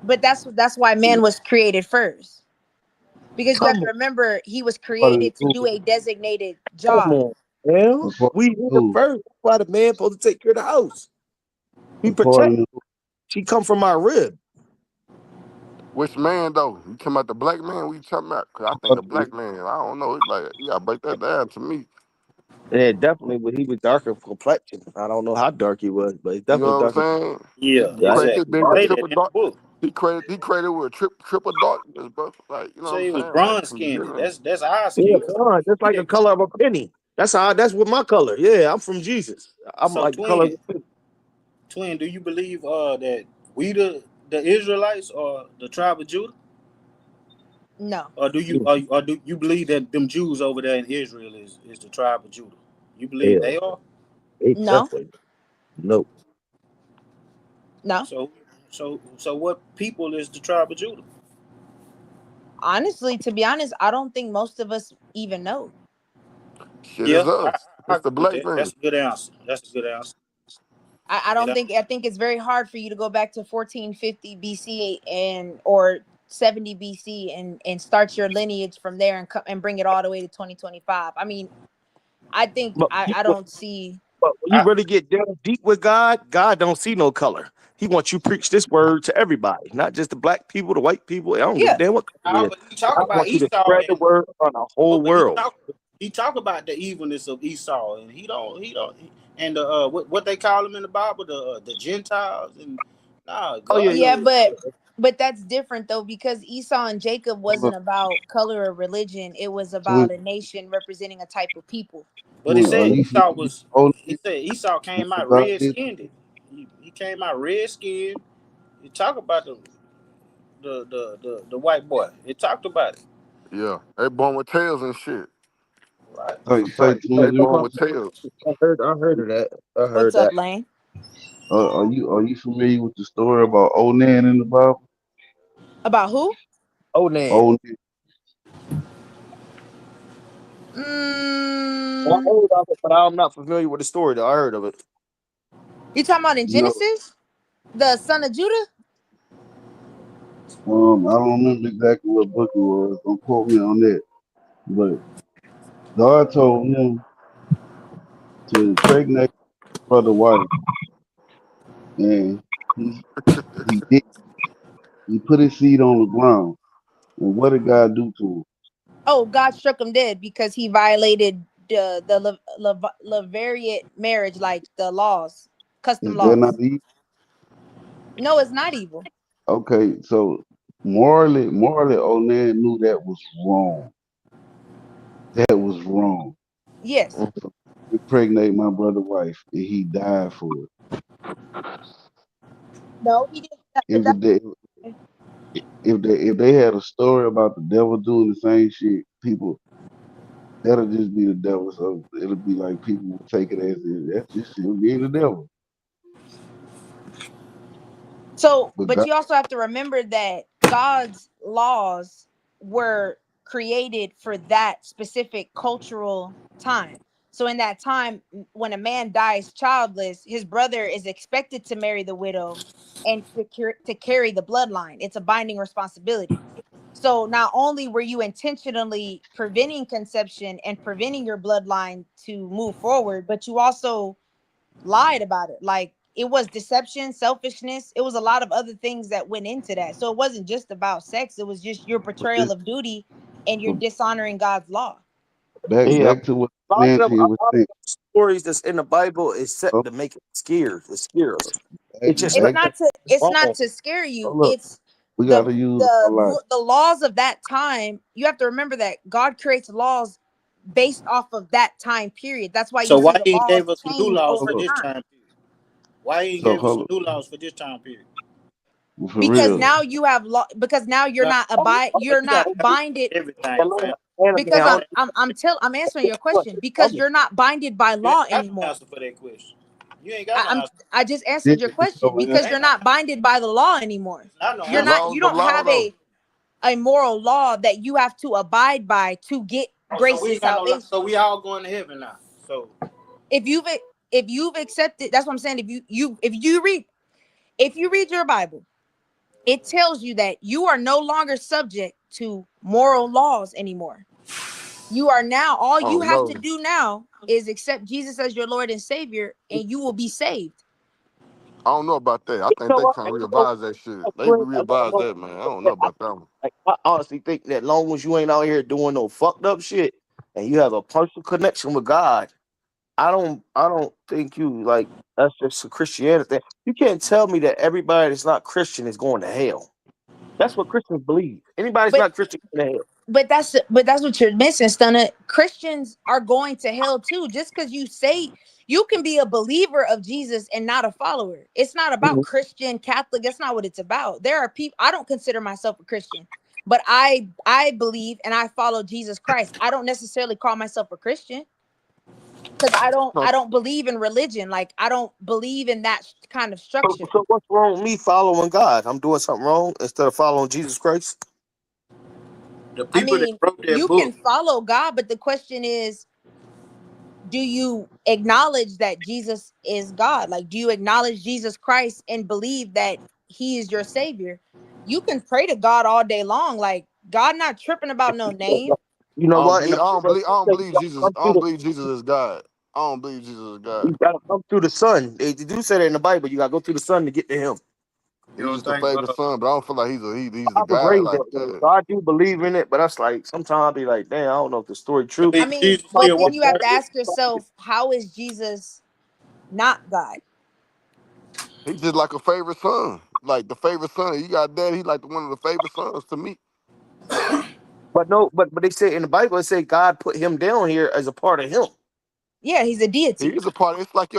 But that's why man was created first. Because you have Come to on, remember he was according created to to do a designated come job. on, man. according We to here who? first. That's why the man supposed to take care of the house. He protect. According to She come from my rib. Which man though? You talking about the black man? What you talking about? Cause I think the who? black man. I don't know. It's like you gotta break that down to me. Yeah, definitely. But he was darker complexion. I don't know how dark he was, but he's You definitely know what darker. I'm saying? Yeah, He Yeah, created his exactly. being with Say triple that in the dark. book. He created with triple darkness, bro. Like you know what Say I'm he was saying? Like bronze from the skinned. beginning. That's our yeah, skin color. blonde, just like the color of a penny. That's how. That's what my color. Yeah, I'm from Jesus. I'm So like the color of twin, a penny. do you believe that we the Israelites or the tribe of Judah? No. Or do you Yeah, or do you believe that them Jews over there in Israel is the tribe of Judah? You believe hell, they are? they No. definitely no. No. So so what people is the tribe of Judah? Honestly, to be honest, I don't think most of us even know. Shit is Yeah, us. I It's agree the with black that. man. That's a good answer. That's a good answer. I It, don't think I think it's very hard for you to go back to 1450 BC and or 70 BC and start your lineage from there and come and bring it all the way to 2025. I mean, I think But I don't see. when you I, really get down deep with God, God don't see no color. He wants you to preach this word to everybody, not just the black people, the white people. I don't give a Yeah. damn what color it is. but he talk God about wants you to Esau spread the and word on the oh, whole but world. he talk about the evilness of Esau and he don't and the what they call them in the Bible the Gentiles and nah Oh yeah, God yeah, Yeah, don't yeah. but that's different though because Esau and Jacob hold wasn't up, about color or religion. It was twin, about a nation representing a type of people. but it are said you Esau familiar with was Onan it said Esau and came what out God red did? skinned. He came out red skinned. You talk about the white boy. It talked about it. Yeah, they born with tails and shit. Right. That's Say a say fact. twin, They That's born my- with tails. I heard of that. I What's heard up, that. Lane? are you familiar with the story about Onan in the Bible? About who? Oh, man. Onan, I Mm, heard of it, but I'm not familiar with the story. Though I heard of it. you talking about in you know, Genesis? The son of Judah? I don't remember exactly what book it was. Don't quote me on that. But God told him to impregnate his brother's wife, and he he did. He put his seed on the ground. And what did God do to him? Oh, God struck him dead because he violated the Levariate marriage, like the laws, custom Is that not laws. evil? No, it's not evil. Okay, so morally, Onan knew that was wrong. That was wrong. Yes. Mm. So he impregnated my brother's wife, and he died for it. No, he didn't. If the day, if they had a story about the devil doing the same shit, people that'll just be the devil. So it'll be like people will take it as that's just him being the devil. So, But but God, you also have to remember that God's laws were created for that specific cultural time. So, in that time, when a man dies childless, his brother is expected to marry the widow and to carry the bloodline. It's a binding responsibility. So, not only were you intentionally preventing conception and preventing your bloodline to move forward, but you also lied about it. Like it was deception, selfishness. It was a lot of other things that went into that. So it wasn't just about sex. It was just your but portrayal this, of duty and you're but dishonoring God's law. Yeah, back to what a lot of them, Nancy a was lot of saying. them stories that's in the Bible is set Oh, to make it scared, to scare us. back, It just It's like back. that. not to it's not Wrong. to scare Oh, you. look, It's We got the to use our life. the laws of that time. You have to remember that God creates laws based off of that time period. That's why So you see why the he laws gave us new change laws Hold over for up. this time. time period? Why he ain't So gave us some hold new laws for this time period? on, for Because real. now you have law. Because now you're Now, not but you're you got not binded. everything, fam. Man, Because I don't I'm answering your question because know. you're not binded by You ain't law got no anymore. answer for that question. You ain't got no answer. I just This answered your is question over because Ain't you're no, not binded by the law anymore. it's not no You're The answer. not. law's You the don't law have though. a moral law that you have to abide by to get Oh, so grace we and ain't got no. salvation. So we all going to heaven now. So If you've if you've accepted, that's what I'm saying. If you read your Bible, it tells you that you are no longer subject to moral laws anymore. You are now, all I you don't have to know. do now is accept Jesus as your Lord and Savior, and you will be saved. I don't know about that. I You think know they what? kind of revised that shit. They revised that, man. I don't know about that one. Like, I honestly think that long as you ain't out here doing no fucked up shit and you have a personal connection with God, I don't think you like that's just a Christianity thing. You can't tell me that everybody that's not Christian is going to hell. That's what Christians believe. Anybody that's But not Christian going to hell. but that's what you're missing, Stunner. Christians are going to hell too. Just because you say you can be a believer of Jesus and not a follower. It's not about Mhm. Christian, Catholic. That's not what it's about. There are people. I don't consider myself a Christian, but I believe and I follow Jesus Christ. I don't necessarily call myself a Christian because No, I don't believe in religion. Like I don't believe in that kind of structure. So what's wrong with me following God? I'm doing something wrong instead of following Jesus Christ. the I people that mean, wrote that you can book, follow God, but the question is, do you acknowledge that Jesus is God? Like, do you acknowledge Jesus Christ and believe that he is your savior? You can pray to God all day long. Like, God not tripping about no name. You know what? In the Bible, I it don't says you believe gotta Jesus. come I through don't the believe Jesus is God. I don't believe Jesus is God. you gotta come through the sun. They do say that in the Bible. You gotta go through the sun to get to him. you He's don't just a think? favorite son, but I don't feel like he's I a was God raised like that way, that. so I do believe in it. But that's like sometimes I be like, damn, I don't know if the story I true. I mean, mean, Jesus but still then walking you have to the earth. ask yourself, how is Jesus not God? He's just like a favorite son, like the favorite son. You got dad. He like one of the favorite sons to me. But no, but they say in the Bible, it say God put him down here as a part of him. Yeah, he's a He deity. is a part. It's like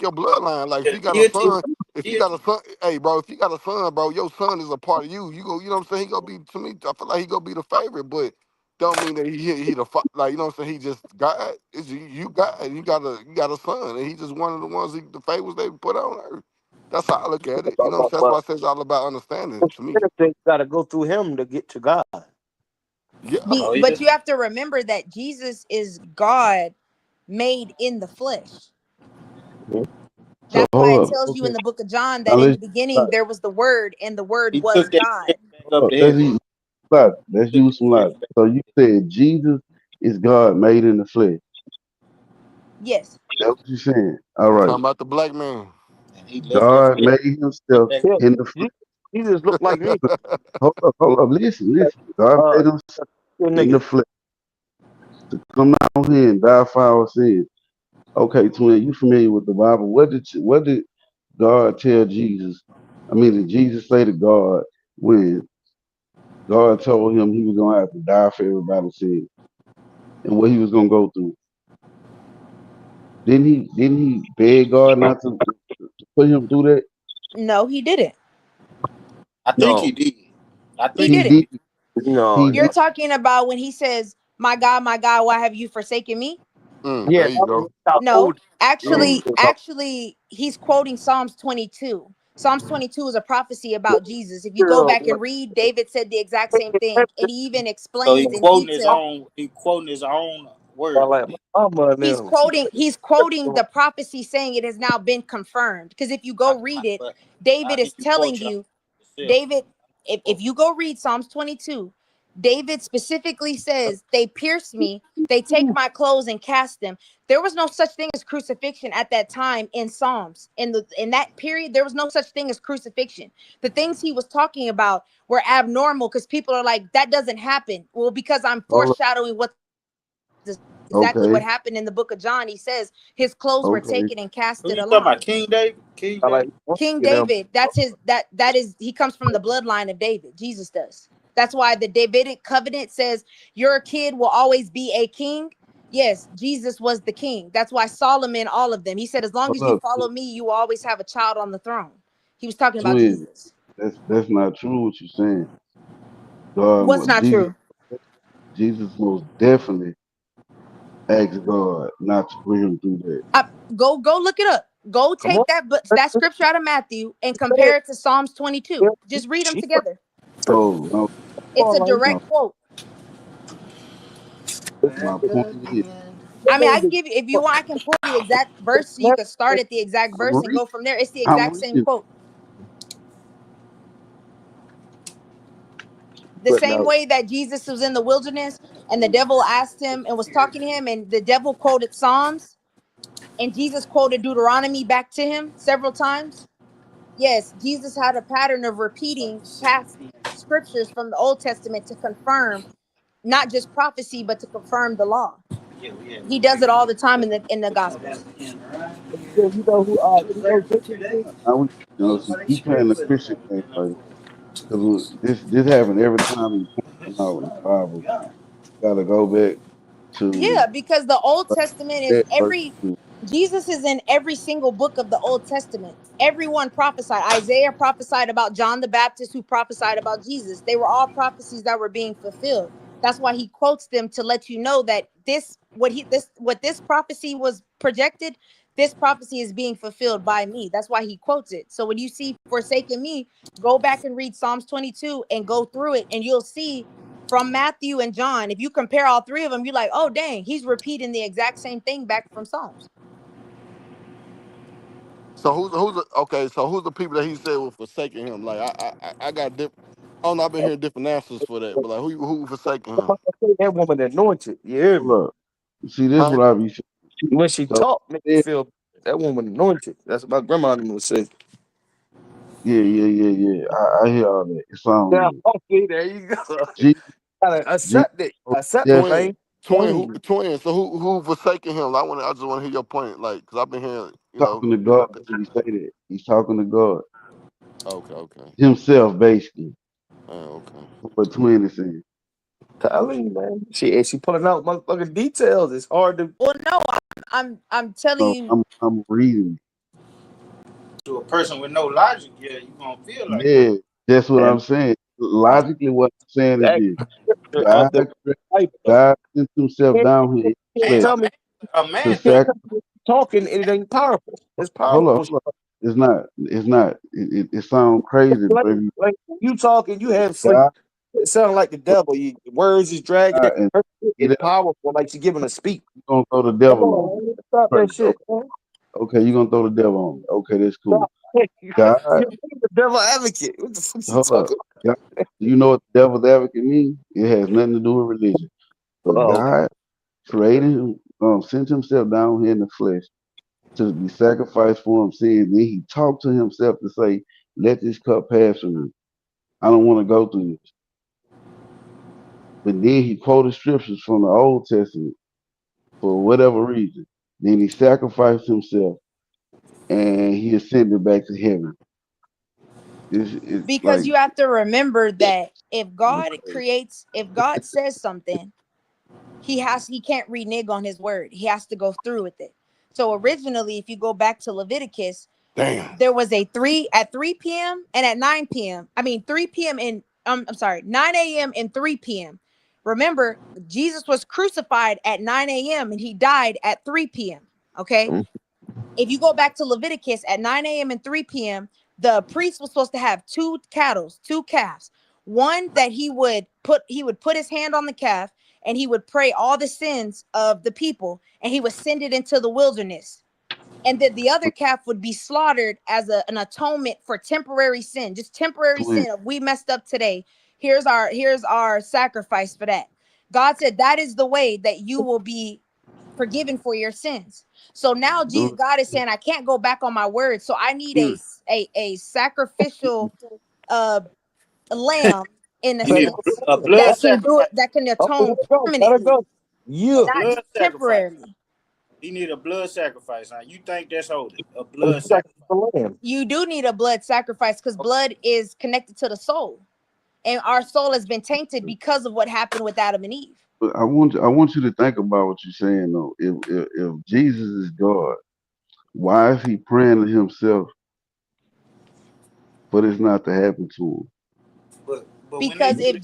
your bloodline. Like if Yeah, you got a deity, son, if you got deity. a son, hey bro, if you got a son, bro, your son is a part of you. You go, you know what I'm saying? He gonna be to me. I feel like he gonna be the favorite, but don't mean that he the like you know what I'm saying. He just God. It's you God. You got a son, and he just one of the ones the favorites they put on earth. That's how I look at it. You know what I'm saying? That's But why I say it's all about understanding the to me. Spirit says you gotta go through him to get to God. Yeah. Oh yeah. But you have to remember that Jesus is God made in the flesh. Mhm. So That's why hold it up. tells you in Okay. the book of John Now that in let's the beginning there was the word and the word He was took that God. step back up to let's heaven. use logic. Let's Took use some that logic. step back So up you to heaven. said Jesus is God made in the flesh. Yes. That's what you're saying. All right. Talking about the black man. And he left that God step made himself back. Yeah, in the flesh. Jesus looked like me. Hold up. Listen. God Uh, made himself good in the nigga. flesh to come down here and die for our sins. Okay, twin, you familiar with the Bible? What did God tell Jesus? I mean, did Jesus say to God when God told him he was gonna have to die for everybody's sin and what he was gonna go through? Didn't he beg God not to put him through that? No, he didn't. I think he No, did. I He think He he didn't. did. did. no, He You're did. no. talking about when he says, my God, why have you forsaken me?" Yeah, There that you was go. how No, old he Oh, is. actually, he's quoting Psalms 22. Psalms 22 is a prophecy about Jesus. If you go Girl, back and read, David said the exact same thing, and he even So he explains in quoting his detail. own. He quoting his own words. like my mama and them. He's quoting the prophecy saying it has now been confirmed. Because if you How, go read it, but how David can is you quote telling your you, yourself? David, if you go read Psalms 22, David specifically says, they pierced me, they take my clothes and cast them. There was no such thing as crucifixion at that time in Psalms. In that period, there was no such thing as crucifixion. The things he was talking about were abnormal because people are like, that doesn't happen. Well, because I'm hold up. foreshadowing what exactly what Okay. happened in the book of John. He says his clothes were Okay. taken and Who casted you talking about? alive. King David? King I like David? King them. David, that's his that is he comes from the bloodline of David. Jesus does. That's why the Davidic covenant says your kid will always be a king Yes, Jesus was the king. That's why Solomon, all of them. He said, as long as you Hold up, follow me, you will always have a child on the throne. He was talking about twin. Jesus. That's not true what you're saying. What's not Jesus true? Jesus most definitely asked God not to bring him through that. Go look it up. Go Come take on. that scripture out of Matthew and compare it to Psalms 22. Just read them She together. So no, It's a no. direct quote. My Back point is, again. I mean, I can give you, if you want, I can pull the exact verse so you can start at the exact I'm verse and reading. go from there. It's the I'm exact same reading. quote. The but same now way that Jesus was in the wilderness and the devil asked him and was talking to him, and the devil quoted Psalms and Jesus quoted Deuteronomy back to him several times. Yes, Jesus had a pattern of repeating past scriptures from the Old Testament to confirm not just prophecy, but to confirm the law. Yeah, we had He does it all the time in the no Gospels. has been, right? you know who you know For 2 days. Now we, see, Why they he straight playing the with it Christian then game, within that right? 4? Because this happened every time he points out in the Bible. Got to go back to Yeah, because the Old Testament is that verse. every Jesus is in every single book of the Old Testament. Everyone prophesied. Isaiah prophesied about John the Baptist, who prophesied about Jesus. They were all prophecies that were being fulfilled. That's why he quotes them to let you know that what this prophecy was projected, this prophecy is being fulfilled by me. That's why he quotes it. So when you see forsaken me, go back and read Psalms 22 and go through it, and you'll see from Matthew and John, if you compare all three of them, you're like, oh dang, he's repeating the exact same thing back from Psalms. So okay? So who's the people that he said were forsaking him? Like I got different. I don't know. I've been hearing different answers for that, but like who forsaking him? that woman anointed. You hear me? Hold up. See, this is Huh? what I be saying. When she So, talk, make you yeah, feel that woman anointed. That's what my grandma would say. yeah. I hear all that. It's Yeah, okay, there you go. Jesus, Gotta Jesus, accept it. Accept it, definitely Twin, man. Telling you. twin. So who forsaking him? Like, I just want to hear your point. Like, cause I've been hearing, talking to God when he say that. He's talking to God Okay, himself, basically. okay. What Twin is saying. Telling you, man. She pulling out motherfucking details. It's hard to Well, no, I'm telling So you I'm reading. To a person with no logic, yeah, you gonna feel like that. Yeah, that's what I'm and saying. Logically, what I'm saying is that this: of God, the Bible. Though. God sent Himself Can't, down here in Man, flesh tell me, a to man can't can't. tell sacrifice. me talking. It ain't powerful. It's Hold up, powerful. hold up. It's not. It's not. It sounds crazy, Like, but if you like you talking, you have sleep. God, It sounds like the devil. Your words is dragging. and get It's it, powerful, like you giving a speech. you gonna throw the Come devil on on, man. Stop me. that Crazy. shit, man. Okay, you gonna throw the devil on me. Okay, that's cool. Stop. God, You're the devil advocate. What the fuck you hold up. talking God, do you know what the devil's advocate means? It has nothing to do with religion. But about? God created him, sent himself down here in the flesh to be sacrificed for him sins. Then he talked to himself to say, let this cup pass from me. I don't want to go through this. But then he quoted scriptures from the Old Testament for whatever reason. Then he sacrificed himself and he ascended back to heaven. This is because like, you have to remember that if God says something, he can't renege on his word. He has to go through with it. So originally, if you go back to Leviticus, Damn. there was a 3 p.m. and at 9 p.m. I mean 3 p.m. and I'm sorry, 9 a.m. and 3 p.m. Remember, Jesus was crucified at 9 a.m. and he died at 3 p.m. Okay. Mm. If you go back to Leviticus at 9 a.m. and 3 p.m., the priest was supposed to have two calves. One that he would put his hand on the calf and he would pray all the sins of the people and he would send it into the wilderness, and that the other calf would be slaughtered as an atonement for temporary sin, just temporary twin, sin of we messed up today. Here's our sacrifice for that. God said that is the way that you will be forgiven for your sins. So now dude, God is saying I can't go back on my word, so I need Mm. a sacrificial uh lamb, in a You need sense, a blood sacrifice. that can Okay, atone let her permanently, go. A Yeah. not blood just sacrifice. temporarily. He need a blood sacrifice. Huh? You think that's holy? A You blood got sacrifice. the lamb. You do need a blood sacrifice because blood is connected to the soul, and our soul has been tainted because of what happened with Adam and Eve. But I want you to think about what you're saying though. If Jesus is God, why is he praying to himself for this not to happen to him? But when they Because do that,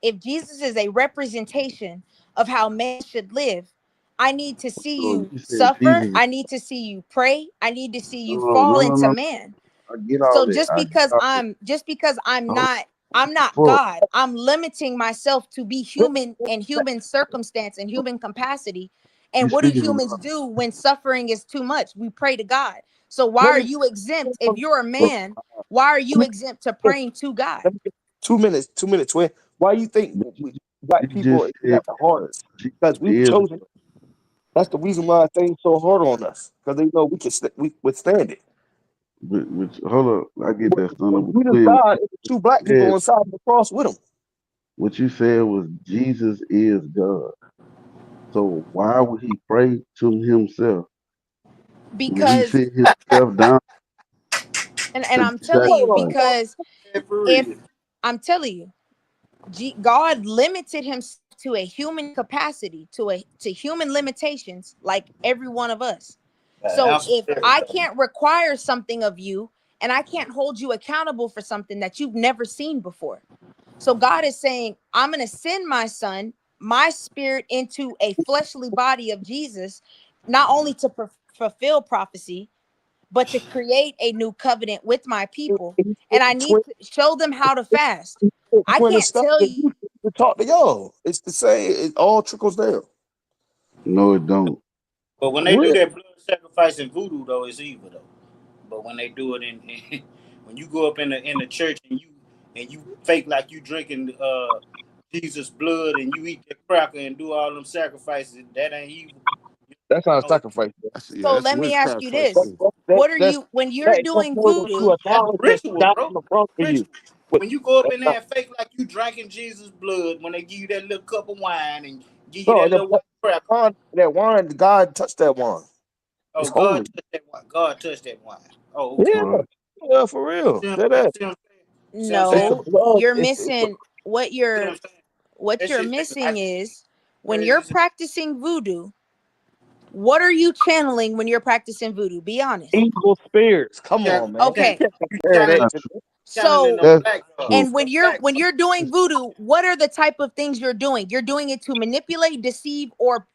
if Jesus is a representation of how man should live, I need to see So you you said suffer, Jesus. I need to see you pray, I need to see No, you no, fall no, no, into no. man. I get all So that. just I get because all that. I'm Hold not I'm not on. God, I'm limiting myself to be human and human circumstance and human capacity. You And what do speaking of humans love. do when suffering is too much? We pray to God. So why Let are me you exempt? If let you're a man, why are you me exempt to praying to God? let me get 2 minutes. 2 minutes. Why you think But black you people just said got the hardest? Jesus Because we've is. chosen. That's the reason why things so hard on us. Because they know we withstand it. Hold up, I get that, son. When But Jesus clear, died, it was two black people said, on side of the cross with him. what you said was Jesus is God. So why would he pray to himself? Would he Because sit himself down and and I'm be telling you, Oh, sacrificed? because man, for if real. I'm telling you, God limited himself to a human capacity, to human limitations, like every one of us. So Answer if I everything. can't require something of you, and I can't hold you accountable for something that you've never seen before. So God is saying, I'm going to send my son, my spirit, into a fleshly body of Jesus, not only to fulfill prophecy, but to create a new covenant with my people. he And said I need to show them how to fast. I twin the can't stuff tell that you. you to talk to y'all. It's the same. It all trickles down. No, it don't. But when they do Real. that blood sacrifice in voodoo, though, it's evil though. But when they do it when you go up in the church and you fake like you drinking Jesus blood and you eat that cracker and do all them sacrifices, that ain't evil. That's not a No, sacrifice. So That's let me ask witchcraft you right this. there. What are That's you, when you're that that's doing more than you voodoo? that's acknowledge that he ritual, died bro. on the cross for you. Ritual. But When you go up that's in not there and fake like you drinking Jesus blood, when they give you that little cup of wine and give you no. that little white cracker, That wine, God touched that wine. It's oh God holy. touched that wine. God touched that wine. Oh, okay. Yeah, Right. yeah, for real. See what That I'm that. saying? See what I'm It's saying? the No, blood. you're It's missing what See what you're I'm saying? what That you're shit make missing life is when you're crazy. practicing voodoo, what are you channeling when you're practicing voodoo? Be honest. evil spirits. Come Channel, on, man. You Okay. channel, can't you compare That's that channeling, not to true. channeling So them That's black, not true. and when you're doing voodoo, what are the type of things you're doing it to manipulate, deceive, or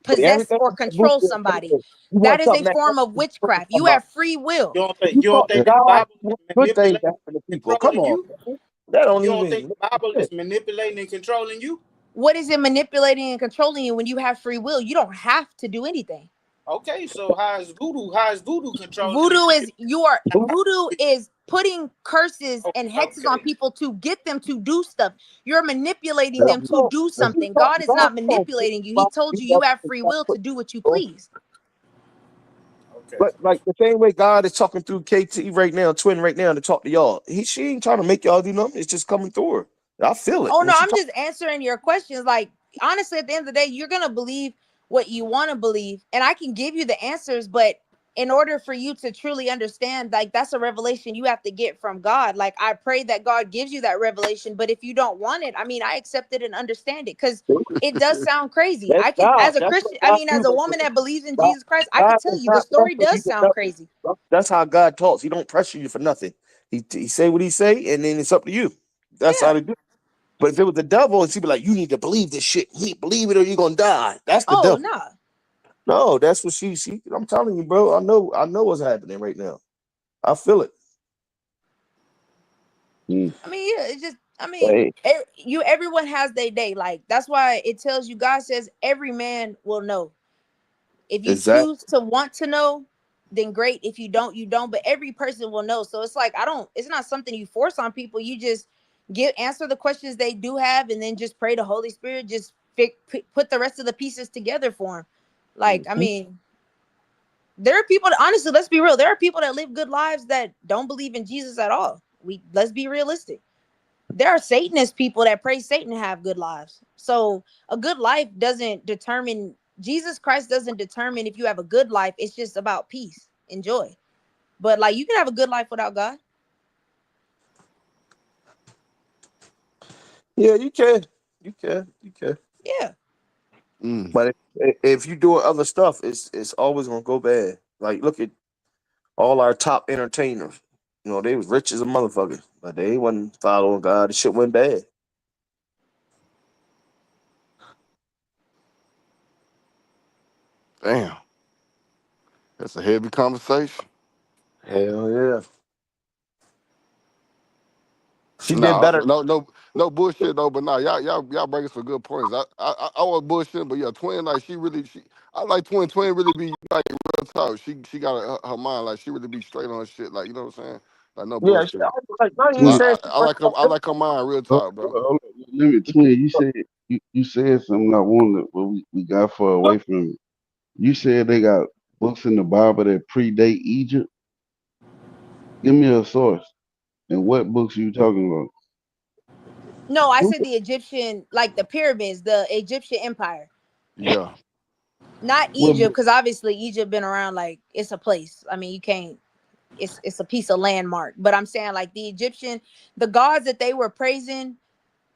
possess everything. or control somebody. You That want is a something that form of happens witchcraft. You about have free will. you you don't talk to think You the God. Bible You want is good things to manipulating happen to and people. Come controlling on, you? man. That don't You don't think even the Bible make sense. is manipulating and controlling you? what is it manipulating and controlling you when you have free will? You don't have to do anything. Okay, so how is voodoo controlling and Voodoo is putting curses and hexes on okay. people to get them to do stuff. You're manipulating That's them to No, do that's something. God is God not told me manipulating you. He about told he you you never have free will to put do what you people. please. Okay. But like the same way God is talking through KT right now, twin right now to talk to y'all. She ain't trying to make y'all do nothing. It's just coming through her. I feel it Oh when no, she I'm talk. just answering your questions. Like honestly, at the end of the day, you're gonna believe what you want to believe, and I can give you the answers. But in order for you to truly understand, like that's a revelation you have to get from God. Like I pray that God gives you that revelation. But if you don't want it, I mean, I accept it and understand it because it does sound crazy. That's I can, God. as a That's what Christian, I God mean, as do. a woman that believes in God, Jesus Christ, I can God tell does you the not story pressure you does to sound nothing. crazy. That's how God talks. He don't pressure you for nothing. He say what he say, and then it's up to you. That's how Yeah. they do. But if it was the devil, he'd be like, "You need to believe this shit. You need to believe it, or you're gonna die." That's the Oh devil. no. No, that's what she. I'm telling you, bro. I know what's happening right now. I feel it. mm, I mean, yeah, it's just, I mean, Hey, everyone has their day. Like, that's why it tells you, God says, every man will know. If you exactly. choose to want to know, then great. If you don't, you don't. But every person will know. So it's like, it's not something you force on people. You just answer the questions they do have, and then just pray the Holy Spirit, just put the rest of the pieces together for them. Like, I Mhm. mean, there are people that, honestly, let's be real. There are people that live good lives that don't believe in Jesus at all. Let's be realistic. There are Satanist people that praise Satan to have good lives. So a good life doesn't determine, Jesus Christ doesn't determine if you have a good life. It's just about peace and joy. But like you can have a good life without God. Yeah, you can. You can. You can. Yeah. Mm. But if you doing other stuff, it's always gonna go bad. Like look at all our top entertainers. You know, they was rich as a motherfucker, but they wasn't following God. The shit went bad. Damn, that's a heavy conversation. Hell yeah. She did No, better. no bullshit though. But nah, y'all bringing some good points. I was bullshit, but yeah, twin like I like twin really be like real talk. She got her mind like she really be straight on her shit. Like you know what I'm saying? Like no Yeah, bullshit. like not even Twin, saying I like her mind real hold talk, bro. hold on, let me twin. You said something I wanted, but we got far away from it. You said they got books in the Bible that predate Egypt. Give me a source. And what books you talking about? No, I said the Egyptian, like the pyramids, the Egyptian empire, Yeah, not What Egypt, book? because obviously Egypt been around. Like it's a place. I mean, you can't. It's a piece of landmark. But I'm saying like the Egyptian, the gods that they were praising,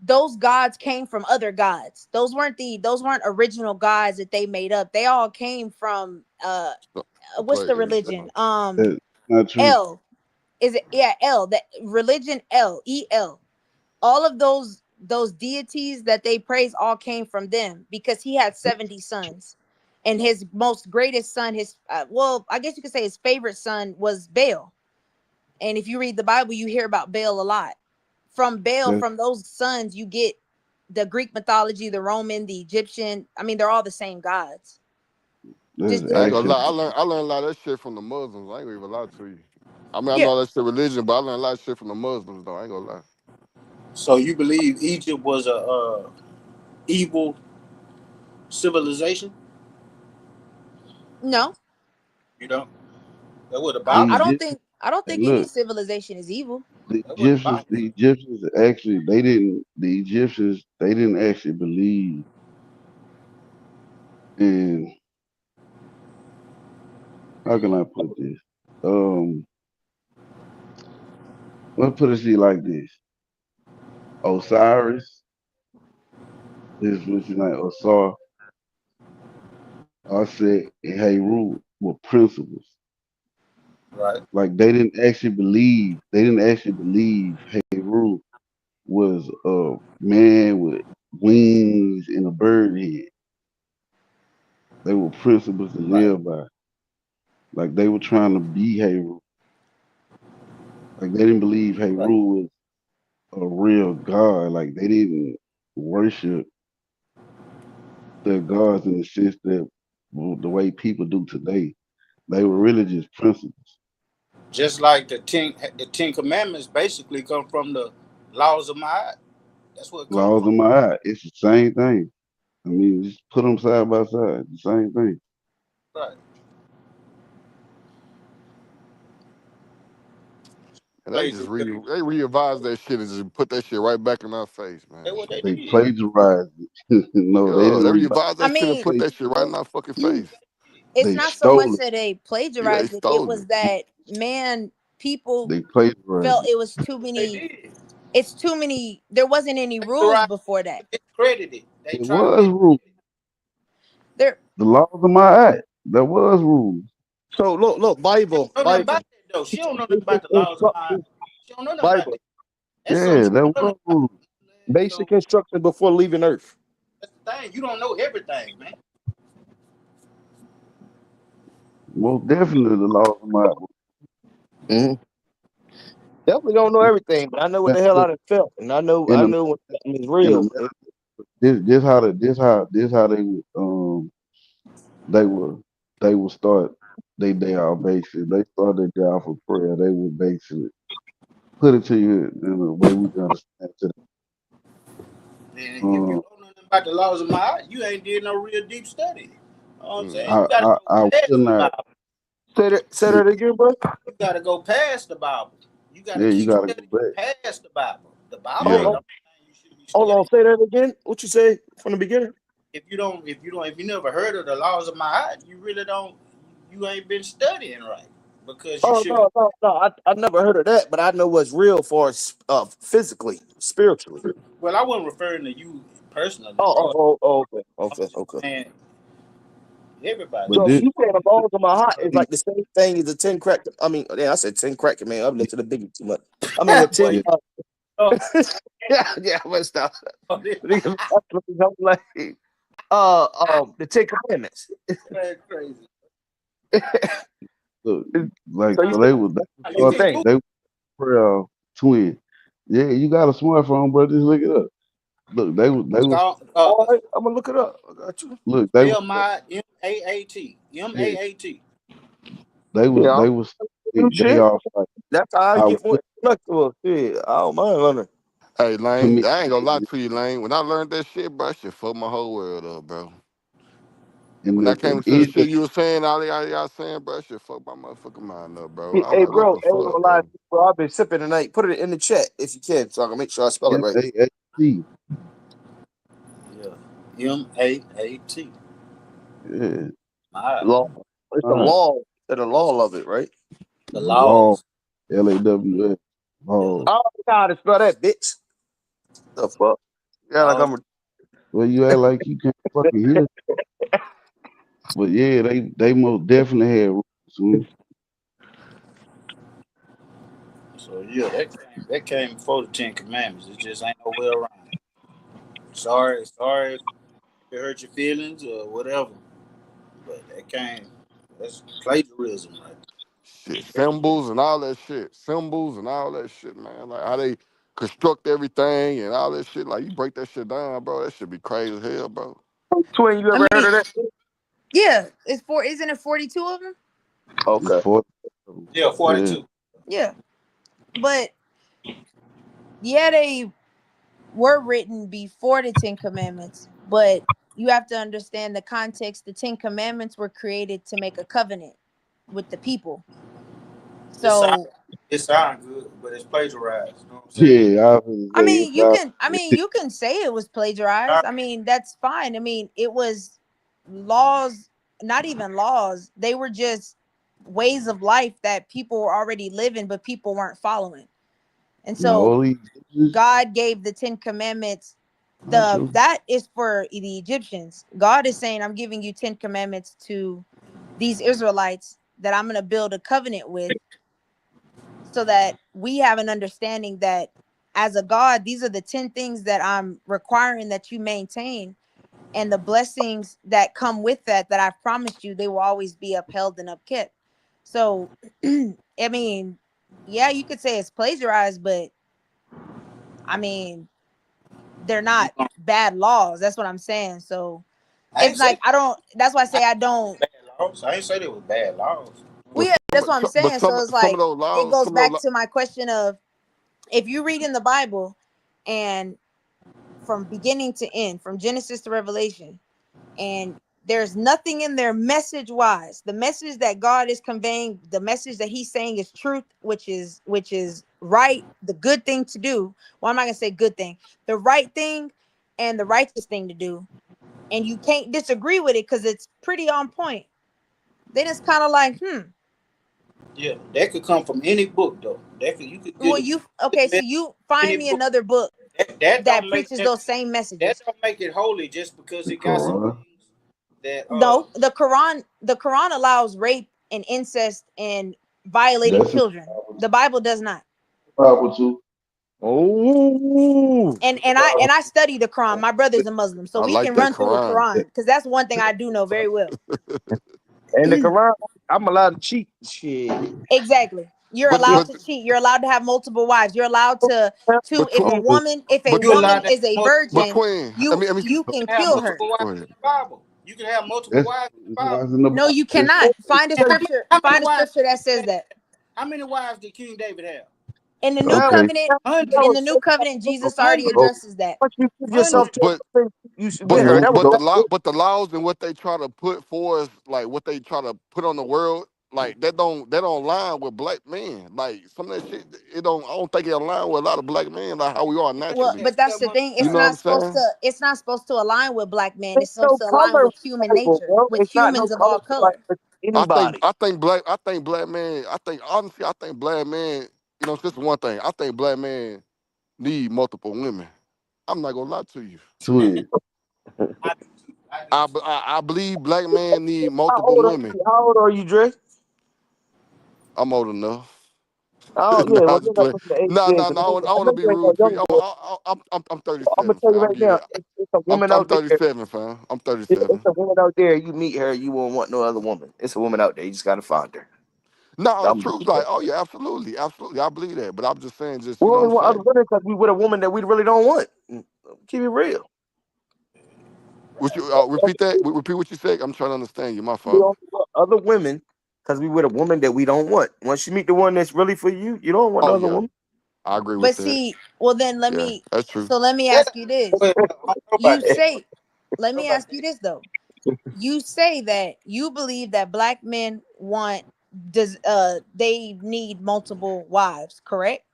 those gods came from other gods. Those weren't original gods that they made up. They all came from the what's the players. religion? That's not true. El. Is it, yeah, El, that religion, El. All of those deities that they praise all came from them because he had 70 sons. And his most greatest son, his well, I guess you could say his favorite son was Baal. And if you read the Bible, you hear about Baal a lot. From Baal, That's from those sons, you get the Greek mythology, the Roman, the Egyptian. I mean, they're all the same gods. that's Just I ain't different. gonna actually lie. I learned a lot of that shit from the Muslims. I ain't gonna even lie to you. I mean, I Yeah. know that's the religion, but I learned a lot of shit from the Muslims though. I ain't gonna lie. So you believe Egypt was a evil civilization? No, You know, that's what the I, Bible. I the don't Egyptians. think I don't Hey, think any look, civilization is evil. That's what the Bible. The Egyptians actually they didn't. The Egyptians they didn't actually believe in. How can I put this? Um, let's put it to you like this: Osiris is which is like Osar, Aset, and Heru were principles. Right. Like they didn't actually believe. They didn't actually believe Heru was a man with wings and a bird head. They were principles to Right. live by. Like they were trying to be Heru. Like they didn't believe Right. Heru was a real god. Like they didn't worship their gods in the sense that well, the way people do today. They were really just principles. Just like the Ten Commandments basically come from the laws of Ma'at. That's what it come Laws from. of my eye. It's the same thing. I mean, just put them side by side. The same thing. Right. And Basically, they re-advised that shit and just put that shit right back in our face, that's man. what they They did. plagiarized it. No, they Yeah, didn't they revise. re-advised I that shit and mean, put They that shit right in our fucking face. it's they not so much stole it. that they Yeah, they plagiarized it. It stole was it. that man, people They plagiarized felt it. it was too They many. did. It's too many. There wasn't any They rules tried before to that. discredit it. They It tried to was discredit rules. it. There, The laws of my act. There was rules. So look, She don't Bible, know nothing about Bible, that though. She don't know nothing about basic the laws of Ma'at. instructions, She don't know nothing about Bible, that. That's something Yeah, she there don't know was nothing about. rules. So basic instructions before leaving Earth. that's the thing. You don't know everything, man. Most definitely the laws of my Hmm. Definitely don't know everything, but I know what act. the hell I done felt, and In I a know when something is in a real. this how they would they would start they day out basically. They start their day off with prayer. They would basically put it to you in a way we can understand today. And if you Um, don't know nothing about the laws of Ma'at, you ain't did no real deep study. You know what I'm saying? Mm-hmm. You gotta go I past will the not. Bible. Say that again, bro. You gotta go past the Bible. You gotta Yeah, you keep gotta go studying back. past the Bible. The Bible Hold ain't Yeah, on, the only thing you should be hold on. studying. Say that again. What you say from the beginning? If you never heard of the laws of Ma'at, you really don't. You ain't been studying right because you Oh should be. no. I never heard of that, but I know what's real for us, physically, spiritually. Well, I wasn't referring to you personally, bro. Okay, I'm okay, just okay. saying everybody. But So this, you saying the laws of my heart is like the same thing as the 10 crack? I mean, yeah, I said 10 crack, man. I've listened to the biggie too much. I mean, the 10. Boy, oh, Yeah, but stop. oh, this I'm like, the 10 commandments. man crazy. look, So like, you so said they was the You same can thing. Google. they were twin. Yeah, you got a smartphone, bro. Just look it up. Look, they It's was called All right, I'm gonna look it up. I got you. look MIMAAT. yeah, MAAT. Yeah, they was do they shit. all like That's how I I get more intellectual. Shit, I don't mind learning. Hey, Lane, commit. I ain't gonna lie to you, Lane. When I learned that shit, bro, that shit fucked my whole world up, bro. And When I at the came to the end of shit you were saying, all y'all saying, bro, that shit fucked my motherfucking mind up, bro. Hey, I was hey, like, what bro, the I ain't fuck, gonna lie to bro? you, bro. I've been sipping tonight. Put it in the chat if you can, so I can make sure I spell it right. MAAT, Yeah. MAAT. yeah, My Law. It's the uh, law. It's the law of it, right? the law, laws. LAWS, Yeah, law. I don't know how to spell that, bitch. The fuck? Yeah, like laws. I'm. Well, you act like you can't fucking hear, but yeah, they most definitely had rules. Man. So yeah, that came before the Ten Commandments. It just ain't no way around it. Sorry if it hurt your feelings or whatever. But that's plagiarism right Shit, symbols and all that shit. Symbols and all that shit, man. Like how they construct everything and all that shit. Like you break that shit down, bro. That should be crazy as hell, bro. Twin, you I ever heard mean, of that? yeah, isn't it 42 of them? It's Okay. for there. Yeah, yeah, 42. Yeah, but yeah, they were written before the Ten Commandments, but you have to understand the context. The Ten Commandments were created to make a covenant with the people. It sound So, it sound good, but it's plagiarized. You know what I'm saying? yeah. I was gonna I say mean, it's not. you can say it was plagiarized. I mean, that's fine. I mean, it was laws, not even laws. They were just ways of life that people were already living, but people weren't following. And so No, just God gave the 10 commandments. not true. That is for the Egyptians. God is saying, I'm giving you 10 commandments to these Israelites that I'm going to build a covenant with, so that we have an understanding that as a God, these are the 10 things that I'm requiring that you maintain, and the blessings that come with that I've promised you, they will always be upheld and upkept. So I mean, yeah, you could say it's plagiarized, but I mean, they're You not know, bad laws. That's what I'm saying. So I it's ain't say like I don't. That's why I I say I don't. bad laws. I ain't say they was bad laws. Well, But yeah, that's what I'm but saying. So it's some of like those it laws, goes some of those back to my question of, if you read in the Bible and from beginning to end, from Genesis to Revelation, and there's nothing in there message wise. The message that God is conveying, the message that He's saying is truth, which is right, the good thing to do. Well, I'm not gonna say good thing, the right thing and the righteous thing to do, and you can't disagree with it because it's pretty on point. Then it's kind of like, Yeah, that could come from any book though. You could well, get a you okay? So message you from find any me book. another book That that don't make preaches that those same that messages. don't make it holy just because The it got some Quran. things that No, the Quran allows rape and incest and violating That's in children. The Bible does not. the Bible too. Oh, And I study the Quran. My brother's a Muslim, so I we like can that run through the Quran. Quran because that's one thing I do know very well. and the Quran, I'm allowed to cheat. Shit. Exactly. You're But allowed but to cheat. You're allowed to have multiple wives. You're allowed to, but if a twin, woman, if a but you twin, woman allowed to have is a multiple but wives. virgin, twin. you I mean, you can Have kill her. multiple wives go in ahead. the Bible. You can have multiple That's wives in the Bible. what's in the No, Bible. you It's cannot. Find a And scripture. how many Find a wives scripture did that King says David that. have? How many wives did King David have? In the new Well, okay. covenant, Hundreds. in the new covenant, Jesus already Hundreds. Oh, addresses that. once you give Hundreds. yourself to But a thing, you should get but her. the no, That was but no. the law but the laws and what they try to put for us, like what they try to put on the world, like that don't align with black men. Like some of that shit, I don't think it align with a lot of black men, like how we are Well, naturally. Yes, but that's that the thing. You It's know what motherfucker. I'm not supposed saying? to. It's not supposed to align with black men. there's It's supposed no to align color with in the human Bible, nature, bro. with It's not no humans of color all for like color. for anybody. I think black men. I think honestly, I think black men. You know, it's just one thing. I think black men need multiple women. I'm not gonna lie to you. Twin. I do too. I do too. I believe black men need How multiple old are women. you? How old are you, Dre? I'm old enough. Oh Nah, yeah, I well just you're not play. pushing the age. No, Yeah, no, 'cause no. I I want to know be you ain't real no quick. young boy. I'm I'm gonna 37, tell you fam. right now, Yeah, it's a woman I'm out there. 37, fam. I'm It's 37. a woman out there. You meet her, you won't want no other woman. It's a woman out there. You just gotta find her. No, the I'm, truth, like, oh yeah, absolutely, absolutely. I believe that, but I'm just saying, just we you know what only I'm want other saying. women because we with a woman that we really don't want. Keep it real. Would you repeat that? Repeat what you said. I'm trying to understand you. My We fault. only want other women because we with a woman that we don't want. Once you meet the one that's really for you, you don't want no Oh other yeah, woman. I agree with But that. see, well then Yeah, that's true. let me Yeah. ask you this. Well, I don't know You about that. say, I let don't me know about ask you that. this though. You say that you believe that black men they need multiple wives, correct?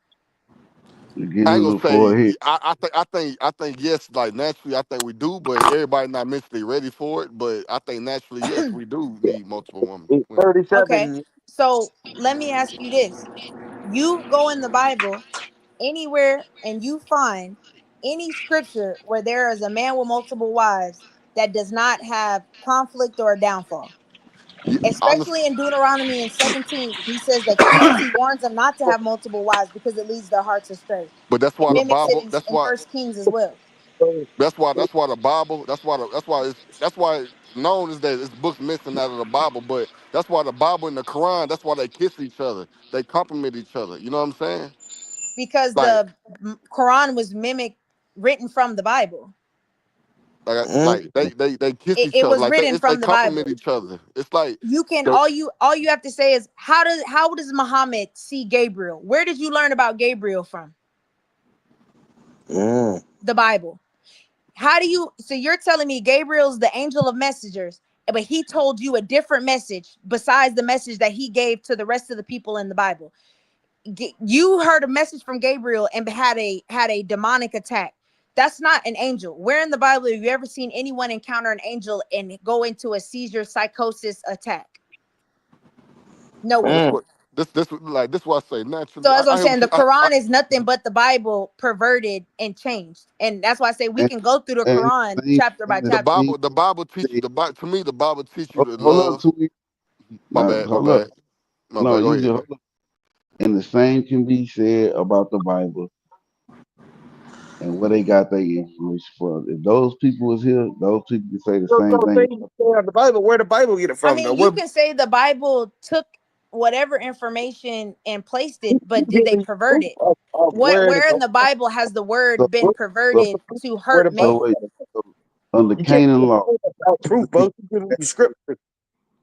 To get I ain't in gonna the say. forehead. I think yes. Like naturally, I think we do, but everybody not mentally ready for it. But I think naturally, yes, we do need multiple women. It's Women. Okay. 37. So let me ask you this. You go in the Bible anywhere and you find any scripture where there is a man with multiple wives that does not have conflict or a downfall. Yeah, honest, Especially in Deuteronomy in 17, he says that kings, he warns them not to have multiple wives because it leads their hearts astray. but that's It why the mimics it Bible. That's in why. First Kings as well. That's why the Bible. That's why it's known as that it's books missing out of the Bible. But that's why the Bible and the Quran. That's why they kiss each other. They compliment each other. You know what I'm saying? Because Like the Quran was mimicked, written from the Bible. Mm, they kiss It, each it other. was Like written they from the compliment Bible. each other. It's like You can the all you have to say is how does Muhammad see Gabriel? Where did you learn about Gabriel from? mm, The Bible. How do you so you're telling me Gabriel's the angel of messengers, but he told you a different message besides the message that he gave to the rest of the people in the Bible. You heard a message from Gabriel and had a demonic attack. That's not an angel. Where in the Bible have you ever seen anyone encounter an angel and go into a seizure psychosis attack? but this Nowhere. mm. what this what I say naturally. So as I'm I hear saying, what the you Quran is nothing but the Bible perverted and changed. And that's why I say we And can go through the and Quran the chapter by same the chapter. thing Bible teach you say, the Bible to me the Bible teach you to hold up, love. Twin. My Now bad, my hold up. bad, my No, bad. Go you ahead. just hold up. And the same can be said about the Bible and where they got their information from. If those people was here, those people can say the same So thing. say you say the Bible. Where the Bible get it I from though? mean, you What can say the Bible took whatever information and placed it, but did they giving pervert proof it? of What where the where in the Bible has the So, word been what's the perverted proof to where the hurt Bible? so man? wait, so under You can't Canaan get law, proof without proof, bro. You give me scripture.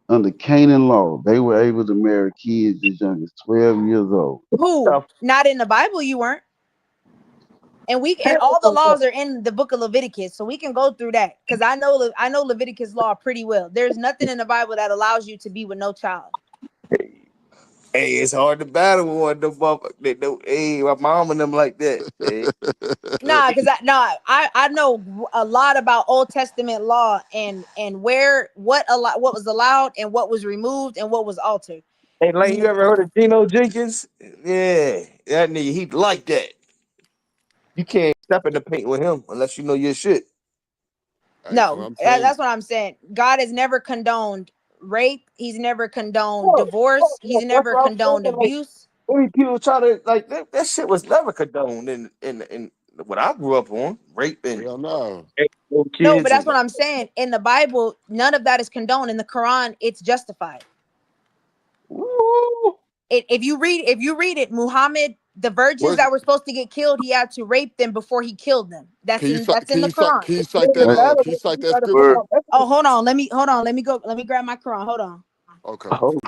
under Canaan law, they were able to marry kids as young as 12 years old. Who? Stuff. Not in the Bible, you weren't. And Hell all the no. laws are in the book of Leviticus, so we can go through that because I know Leviticus law pretty well. There's nothing in the Bible that allows you to be with no child. Hey, it's hard to battle with one of them motherfuckers. They know, hey, my mom and them like that. Hey, Nah, because I know a lot about Old Testament law and where what was allowed and what was removed and what was altered. hey, Lane, you You ever heard of Geno Jenkins? Yeah, that nigga, he like that. You can't step in the paint with him unless you know your shit. Hey, so no, I'm telling you, that's what I'm saying. God has never condoned rape. He's never condoned Oh, divorce. yeah, He's that's never what I'm condoned saying. Like, abuse. many people try to like that shit was never condoned in what I grew up on, rape and hell no. little No, but kids that's and what I'm saying. In the Bible, none of that is condoned. In the Quran, it's justified. Woo. If you read it, Muhammad, the virgins Where's that were supposed to get killed, he had to rape them before he killed them. That's in the Quran. can you Yeah, cite the that That's battle can you that cite you that gotta scripture? word. find. That's Oh, hold on. Hold on. Let me go. Let me grab my Quran. Hold on. Okay. oh,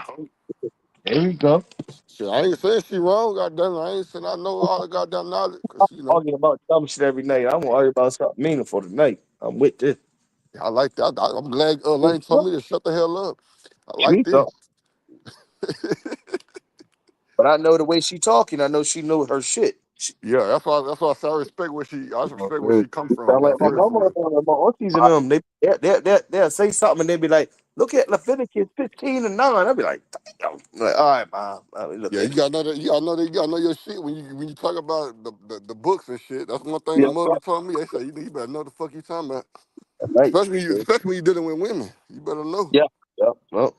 there we go. Shit, I ain't saying she wrong, goddamn. I ain't saying I know all the goddamn knowledge, I'm cause arguing about dumb shit every night. I'm gonna argue about something meaningful tonight. I'm with this. I like that. I'm glad Lane told me to shut the hell up. I like Me this. though. But I know the way she talking. I know she know her shit. She, Yeah, that's why I say I respect where Word. she come from. sound like Like my for real, mama for real. and my aunties and them. They'll say something and they be like, Look at Leviticus 15:9. I'll be like, damn. I'm like, all right, mom. I mean, look Yeah, at you it. gotta know that. You gotta know that. You gotta know your shit when you talk about the books and shit. That's one thing the Yeah, Muslim told me. They say you better know the fuck you talking about. right. Especially when you dealing with women. You better know. Yeah, yeah. Well,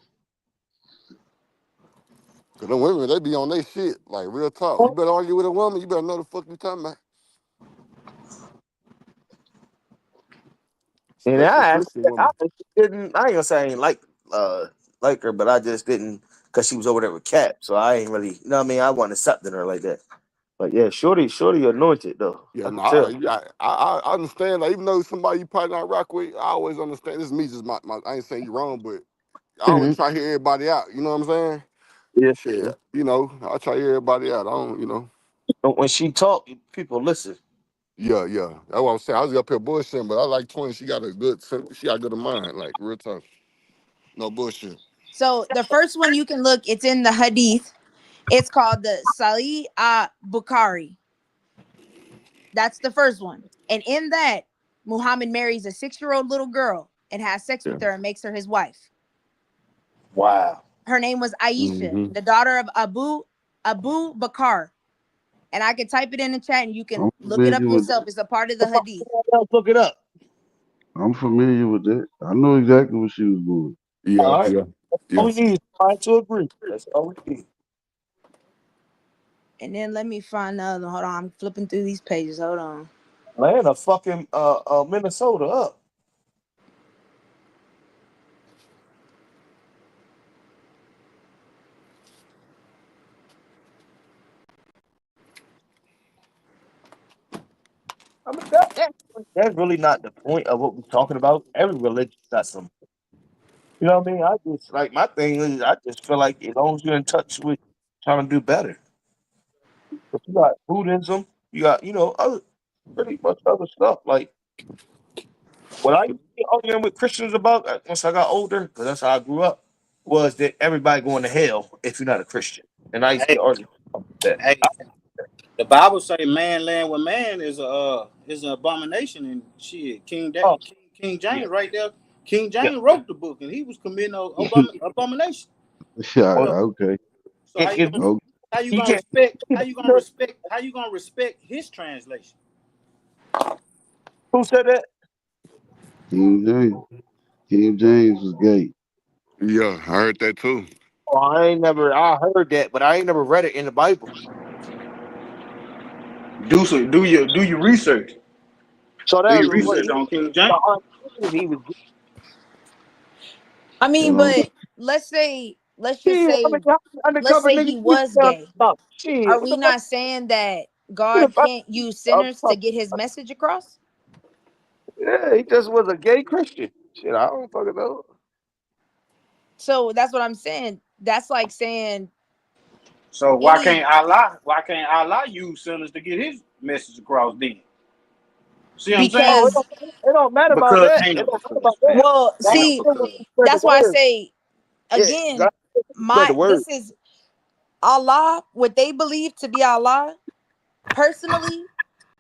Cause the women, they be on their shit, like real talk. You better argue with a woman, you better know the fuck you talking about. and Especially a Christian I woman. just didn't. I ain't gonna say I ain't like her, but I just didn't because she was over there with Cap. So I ain't really, you know what I mean. I wasn't accepting her like that. But yeah, shorty anointed though. Yeah, I no, could tell. I understand. Like, even though somebody you probably not rock with, I always understand. This is me, just my I ain't saying you wrong, but I always Hmm. try to hear everybody out. You know what I'm saying? Yeah, yeah. Shit, you know, I try to hear everybody out. I don't, you know. But when she talk, people listen. Yeah, yeah. That's what I'm saying. I was up here bullshitting, but I like Twin. She got a good of mind, like real tough. No bullshit. So the first one you can look, it's in the Hadith. It's called the Sahih Bukhari. That's the first one. And in that, Muhammad marries a 6-year-old little girl and has sex Yeah. with her and makes her his wife. Wow. Her name was Aisha, Mm-hmm. the daughter of Abu Bakr. And I can type it in the chat and you can I'm look it up familiar with yourself. It's a part of the Hadith. Look it up. I'm familiar with that. I know exactly what she was doing. Yeah, All right. yeah, That's all yeah. we need is somebody to agree. That's all we need. And then let me find the other. Hold on, I'm flipping through these pages. Hold on. Atlanta fucking Minnesota up. I mean that's really not the point of what we're talking about. Every religion got some. You know what I mean? I just like my thing is I just feel like as long as you're in touch with trying to do better. But you got Buddhism, you got other pretty much other stuff. Like what I used to be arguing with Christians about once I got older, because that's how I grew up, was that everybody going to hell if you're not a Christian. And I used to Hey, argue about that. hey, the Bible say man laying with man is an abomination and shit. Oh King yeah, James right there. King yeah. James wrote the book and he was committing abomination. Yeah, Well, So okay. so how you if gonna Oh, how you he gonna can't, respect who his translation? said that? King James. King James was gay. Yeah, I heard that too. Oh, I heard that, but I ain't never read it in the Bible. Do your research. So Do that your was what research on King James. he was. I mean, Hold on. but let's just Yeah, I say, mean, how many let's undercover say niggas he you was found gay. out? Shit, Are what we the fuck? not saying that Who the God fuck- can't use sinners to get his message across? Yeah, he just was a gay Christian. Shit, I don't fucking know. So that's what I'm saying. That's like saying So any why can't Allah use sinners to get his message across then? See what I'm saying? Oh, because it don't matter about Because that. ain't It no don't matter because, about that. fam. well, God Ain't no see, still wants because. to spread the that's why I word. say Yeah, God again, still wants to spread the my word. this is Allah, what they believe to be Allah. Personally,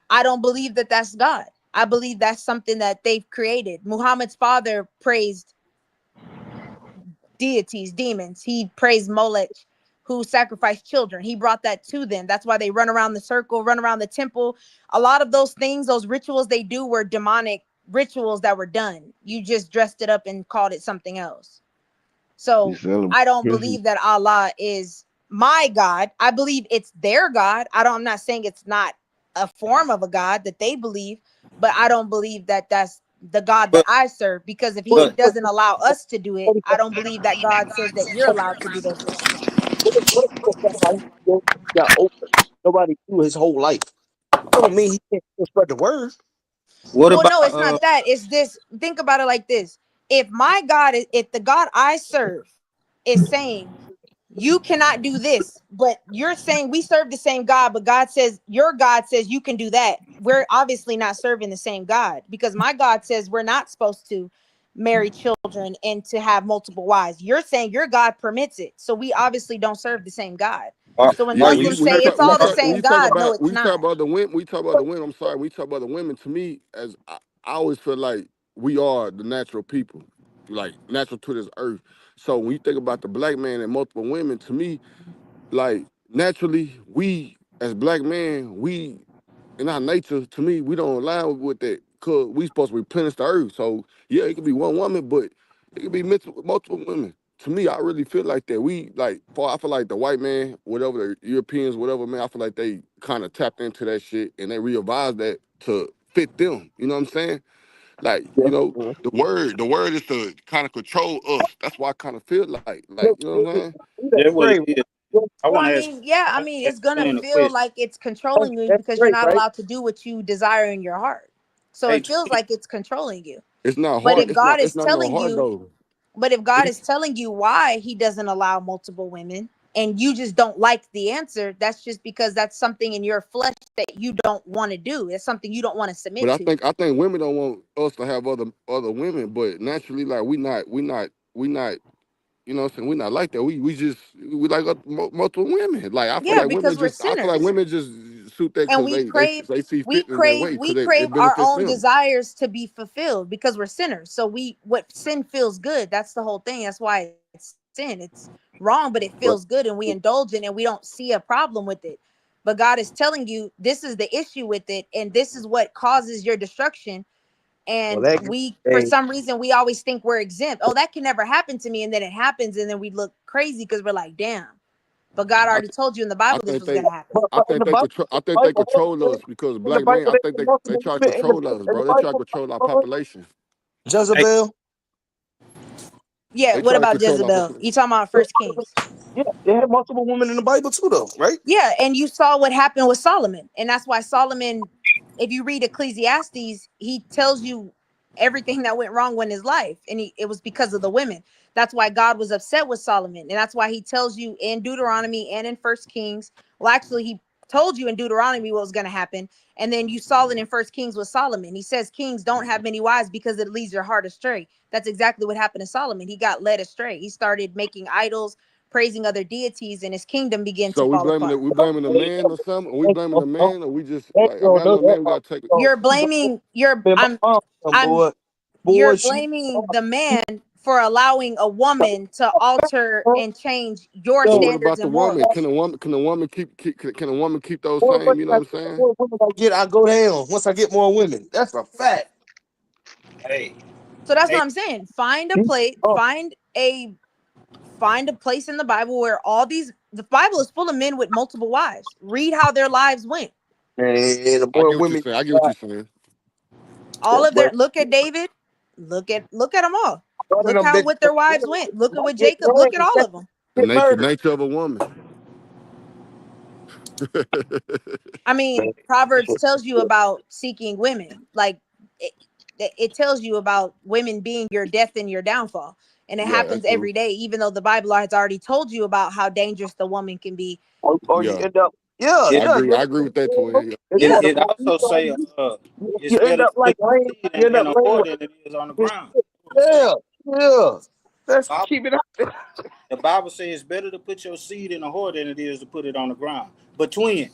I don't believe that that's God. I believe that's something that they've created. Muhammad's father praised deities, demons. He praised Molech, who sacrificed children. He brought that to them. That's why they run around the circle, run around the temple. A lot of those things, those rituals they do were demonic rituals that were done. You just dressed it up and called it something else. You So celebrate I don't Christmas? believe that Allah is my God. I believe it's their God. I'm not saying it's not a form of a God that they believe, but I don't believe that that's the God that But I serve, because if he What, but what, doesn't allow us to do it, what, I don't believe that God says that you're allowed to do those things. he got older? Nobody knew his whole life. Don't mean he can't still spread the word. what Well, about no, it's not that. It's this. Think about it like this. If the God I serve is saying, you cannot do this, but you're saying we serve the same God, but your God says you can do that. We're obviously not serving the same God, because my God says we're not supposed to marry children and to have multiple wives. You're saying your God permits it. So we obviously don't serve the same God. So when Yeah, are you Muslims say it's all the when same you talk God, no, about it's not. the women. I'm sorry, we talk about the women. To me, I always feel like we are the natural people. like natural to this earth. So when you think about the black man and multiple women, to me, like naturally, we as black men, we in our nature, to me, we don't align with that because we supposed to replenish the earth. So yeah, it could be one woman, but it could be multiple women. To me, I really feel like that. I feel like the white man, whatever the Europeans, whatever man, I feel like they kind of tapped into that shit and they revised that to fit them. You know what I'm saying? Like, Yeah. the word is to kind of control us. That's why I kind of feel like, you know what I'm saying? That's what it Great. is. I Well, want I to ask. mean, yeah, I I want mean, to ask it's gonna Quinn a feel question. like it's controlling you That's because you're great, not right? allowed to do what you desire in your heart. So Hey, it feels Twin. like it's controlling you. It's not But hard. if God It's is not no telling hard you, though. but if God It, is telling you why he doesn't allow multiple women and you just don't like the answer, that's just because that's something in your flesh that you don't want to do. It's something you don't want to but submit I to. think I think women don't want us to have other women, but naturally, like we not. You know what I'm saying? We're not like that. We like multiple women. Like Yeah, because we're I feel like sinners. women just suit that And because they see we fit in that crave way we because crave it our benefits own them. desires to be fulfilled because we're sinners. So we what sin feels good. That's the whole thing. That's why it's sin. It's wrong, but it feels But good and we indulge in and we don't see a problem with it. But God is telling you this is the issue with it and this is what causes your destruction. well, And that we for hey, some reason we always think we're exempt. Oh, that can never happen to me, and then it happens and then we look crazy because we're like, damn. But God I already told you in the I Bible this think was gonna happen. but in the Bible, I think they Bible, control us because in the black men. Bible, I they think they multiple try to women control us, in the bro. They try to control our Bible. population. Hey, Jezebel, Yeah, They what try to about control our Jezebel? You population. talking about First Kings? yeah, they had multiple women in the Bible too, though, right? Yeah, and you saw what happened with Solomon. And that's why Solomon, if you read Ecclesiastes, he tells you everything that went wrong in his life. And it was because of the women. That's why God was upset with Solomon. And that's why he tells you in Deuteronomy and in First Kings. Well, actually, he told you in Deuteronomy what was going to happen. And then you saw it in First Kings with Solomon. He says, Kings don't have many wives because it leads your heart astray. That's exactly what happened to Solomon. He got led astray. He started making idols, praising other deities, and his kingdom began to So fall apart. we blaming the man or something? Or we blaming the man or we just Thank like you, I know know the that man we part. gotta take it. So, You're blaming man, my mom, I'm boy, you're boy, she. blaming the man for allowing a woman to alter and change your But what standards about the and woman? morals. Can a woman can a women keep those More women same, you know I what I'm get, saying? more women I get, I go down. Once I get more women, that's a fact. hey, So that's hey, what I'm saying. Find a place in the Bible where the Bible is full of men with multiple wives. Read how their lives went. And the I more get what you're women, saying. I get what you're saying. All of their look at David, look at them all. one of Look them how bitches what their wives went. Look at what get Jacob, look at married, all of them. get The murdered. nature of a woman. I mean, Man, Proverbs tells you about seeking women. Like it, it tells you about women being your death and your downfall. And it Yeah, happens that's true. every day, even though the Bible has already told you about how dangerous the woman can be. or you Yeah. end up, yeah, it, yeah, I agree with that twin. it's it, Yeah. more the it police also on say you. it's You end better up to like put rain. your seed You end in up a laying whore with than it is on the this. ground. That's what it say. Yeah, yeah. Let's Bible, keep it up. the Bible says it's better to put your seed in a whore than it is to put it on the ground. But twin,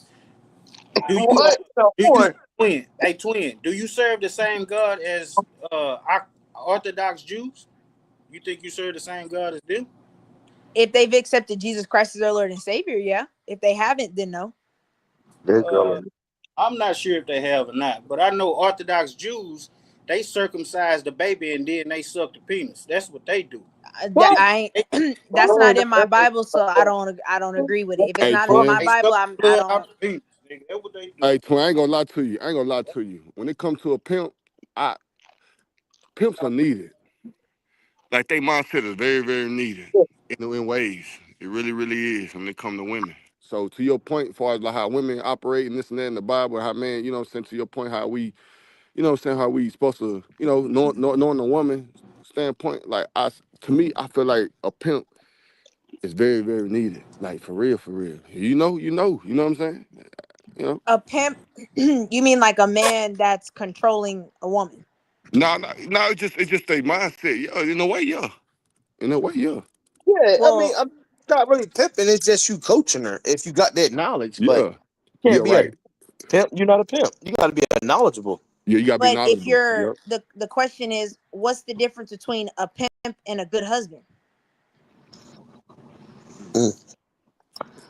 do you What the do you horn? twin? Hey twin, do you serve the same God as Orthodox Jews? You think you serve the same God as them? If they've accepted Jesus Christ as their Lord and Savior, yeah. If they haven't, then no. That Uh, girl. I'm not sure if they have or not, but I know Orthodox Jews they circumcise the baby and then they suck the penis. That's what they do. That What? They, that's not in my Bible, so I don't agree with it. If it's Hey not in my twin. they Bible, suck the I blood out don't. the penis. Nigga. That's what they do. Hey twin, I ain't gonna lie to you. I ain't gonna lie to you. When it comes to a pimp, I pimps are needed. Like they mindset is very, very needed in ways. It really, really is when it comes to women. So to your point, as far as like how women operate and this and that in the Bible, how man, you know what I'm saying, to your point, how we, you know what I'm saying, how we supposed to, knowing the woman standpoint, like to me, I feel like a pimp is very, very needed. Like for real, for real. You know what I'm saying? You know? A pimp, you mean like a man that's controlling a woman? No, it's just a mindset. Yeah, in a way, yeah. In a way, yeah. Yeah, I mean, Well, I'm not really pimping. It's just you coaching her if you got that knowledge. But Yeah. you Yeah, can't be a right. pimp. You're not a pimp. You got to be knowledgeable. Yeah, you gotta be But if knowledgeable. you're Yep. the question is, what's the difference between a pimp and a good husband? Mm.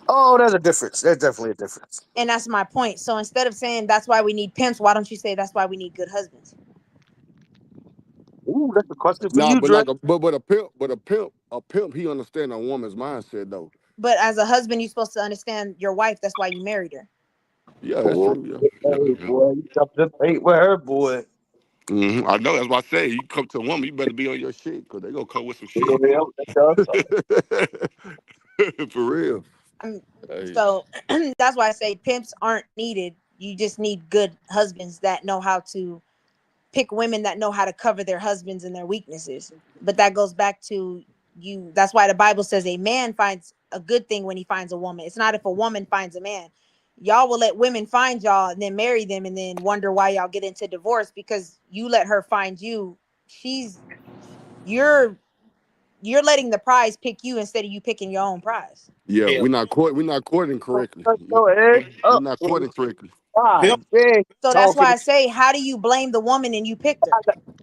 Oh, there's a difference. There's definitely a difference. And that's my point. So instead of saying that's why we need pimps, why don't you say that's why we need good husbands? Ooh, that's a question for Nah, you, but Dre. like a pimp, he understand a woman's mindset though. But as a husband, you're supposed to understand your wife. That's why you married her. Yeah, that's Oh, true. Yeah, hey, yeah, boy, you jumped the bait with her, boy. yeah. I know. That's why I say you come to a woman, you better be on your shit because they gonna come with some For shit. real, that does something. For real. Um, Hey. so that's why I say pimps aren't needed. You just need good husbands that know how to pick women that know how to cover their husbands and their weaknesses. But that goes back to you. That's why the Bible says a man finds a good thing when he finds a woman. It's not if a woman finds a man. Y'all will let women find y'all and then marry them and then wonder why y'all get into divorce because you let her find you. She's you're you're letting the prize pick you instead of you picking your own prize. Yeah, Hell, we're not courting correctly. Let's go ahead. We're Up, not courting correctly. pimp, God, dang, So that's why talking. I say, how do you blame the woman and you picked her?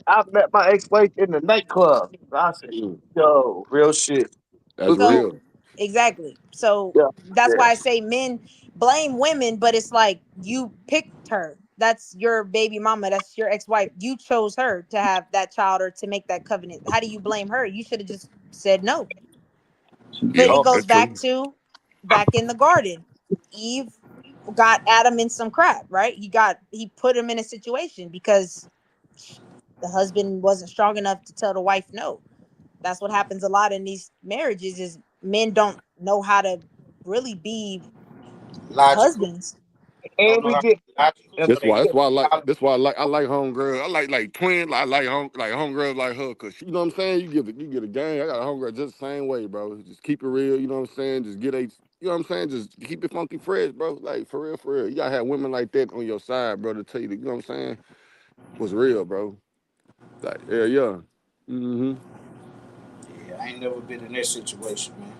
I met my ex-wife in the nightclub. I said, Mm, yo, real shit. that's So real. exactly. So Yeah, that's yeah. why I say men blame women, but it's like you picked her. That's your baby mama. That's your ex-wife. You chose her to have that child or to make that covenant. How do you blame her? You should have just said no. But Yeah, it Oh, goes that's true. back to back in the garden. Eve got Adam in some crap, right? He put him in a situation because the husband wasn't strong enough to tell the wife no. That's what happens a lot in these marriages is men don't know how to really be logical. husbands. Don't and know we how to get be logical, and so That's they why. get out. That's why I like homegirl. I like twin. I like homegirls like her because you know what I'm saying. You get a gang. I got a homegirl just the same way, bro. Just keep it real. You know what I'm saying. Just get a. You know what I'm saying. Just keep it funky fresh, bro. Like for real, for real. You gotta have women like that on your side, bro, to tell you. You know what I'm saying. What's real, bro. Like yeah, yeah. Mm-hmm. Yeah, I ain't never been in that situation, man.